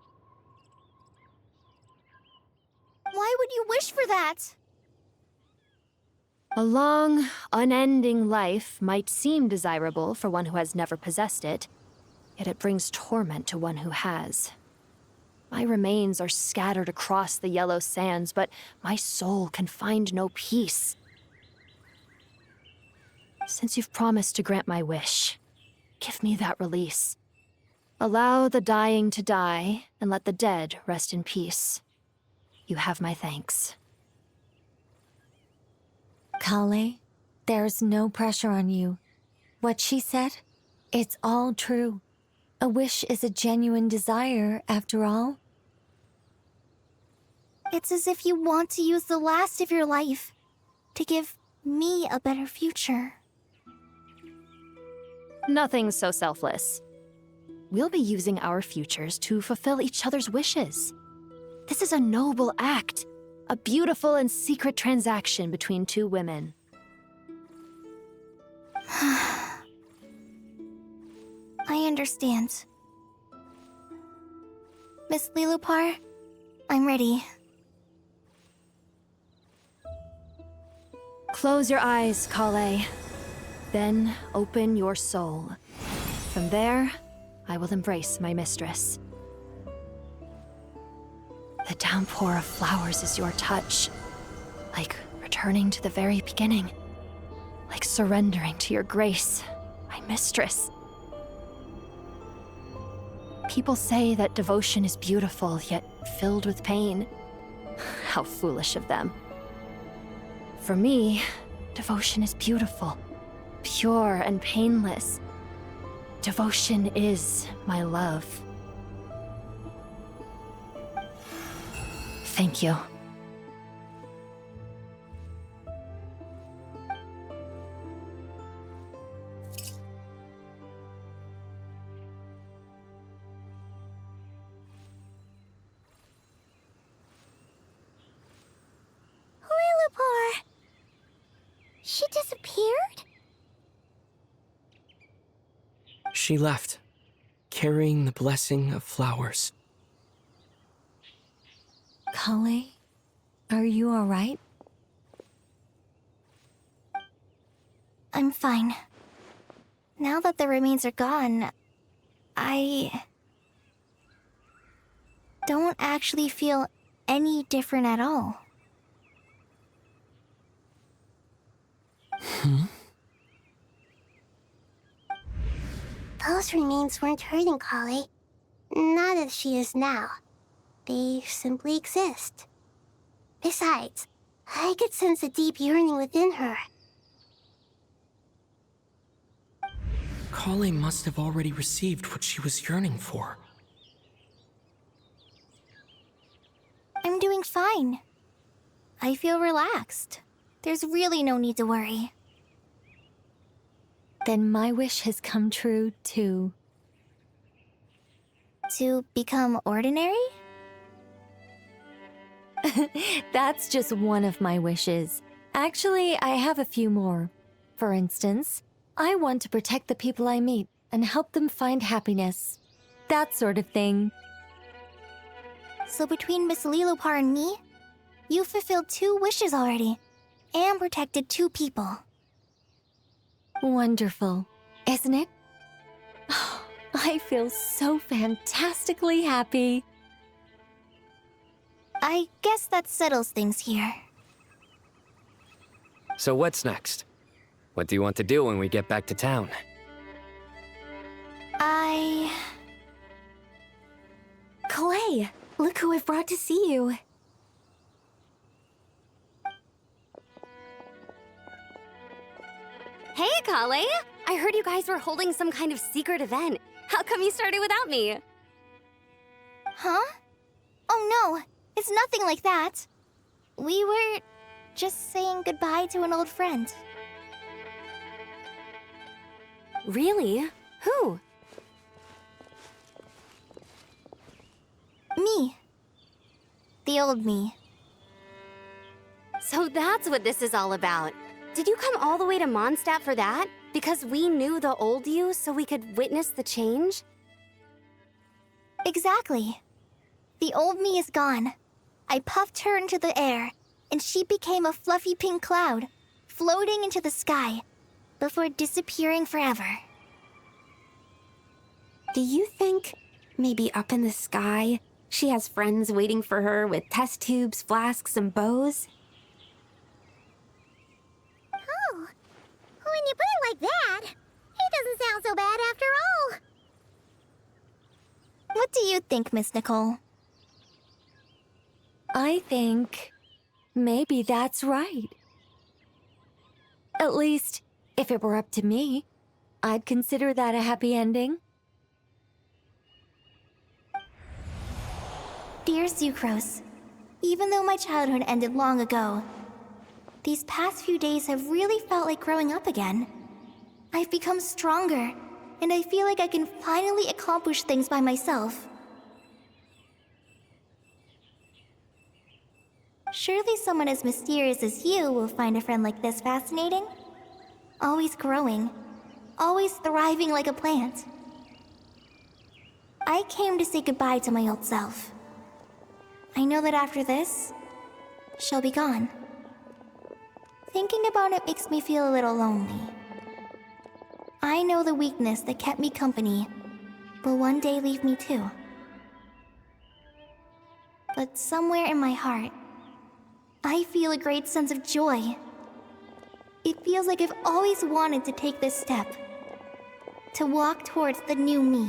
Why would you wish for that? A long, unending life might seem desirable for one who has never possessed it, yet it brings torment to one who has. My remains are scattered across the yellow sands, but my soul can find no peace. Since you've promised to grant my wish, give me that release. Allow the dying to die, and let the dead rest in peace. You have my thanks. Kale, there's no pressure on you. What she said, it's all true. A wish is a genuine desire, after all. It's as if you want to use the last of your life to give me a better future. Nothing's so selfless. We'll be using our futures to fulfill each other's wishes. This is a noble act, a beautiful and secret transaction between two women. I understand. Miss Lilupar, I'm ready. Close your eyes, Kale. Then open your soul. From there, I will embrace my mistress. The downpour of flowers is your touch, like returning to the very beginning, like surrendering to your grace, my mistress. People say that devotion is beautiful, yet filled with pain. How foolish of them. For me, devotion is beautiful, pure and painless. Devotion is my love. Thank you. Lilupar! She disappeared? She left, carrying the blessing of flowers. Kale, are you all right? I'm fine. Now that the remains are gone, I don't actually feel any different at all. Those remains weren't hurting Kale. Not as she is now. They simply exist. Besides, I could sense a deep yearning within her. Kale must have already received what she was yearning for. I'm doing fine. I feel relaxed. There's really no need to worry. Then my wish has come true, too. To become ordinary? That's just one of my wishes. Actually, I have a few more. For instance, I want to protect the people I meet and help them find happiness. That sort of thing. So between Miss Lilopar and me, you fulfilled 2 wishes already, and protected 2 people. Wonderful, isn't it? I feel so fantastically happy. I guess that settles things here. So what's next? What do you want to do when we get back to town? Clay, look who I've brought to see you. Hey, Kale! I heard you guys were holding some kind of secret event. How come you started without me? Huh? Oh no, it's nothing like that. We were just saying goodbye to an old friend. Really? Who? Me. The old me. So that's what this is all about. Did you come all the way to Mondstadt for that? Because we knew the old you so we could witness the change? Exactly. The old me is gone. I puffed her into the air, and she became a fluffy pink cloud, floating into the sky, before disappearing forever. Do you think, maybe up in the sky, she has friends waiting for her with test tubes, flasks, and bows? Oh, when you put it like that, it doesn't sound so bad after all. What do you think, Miss Nicole? I think maybe that's right. At least, if it were up to me, I'd consider that a happy ending. Dear Sucrose, even though my childhood ended long ago, these past few days have really felt like growing up again. I've become stronger, and I feel like I can finally accomplish things by myself. Surely someone as mysterious as you will find a friend like this fascinating. Always growing, always thriving like a plant. I came to say goodbye to my old self. I know that after this, she'll be gone. Thinking about it makes me feel a little lonely. I know the weakness that kept me company will one day leave me too. But somewhere in my heart, I feel a great sense of joy. It feels like I've always wanted to take this step, to walk towards the new me.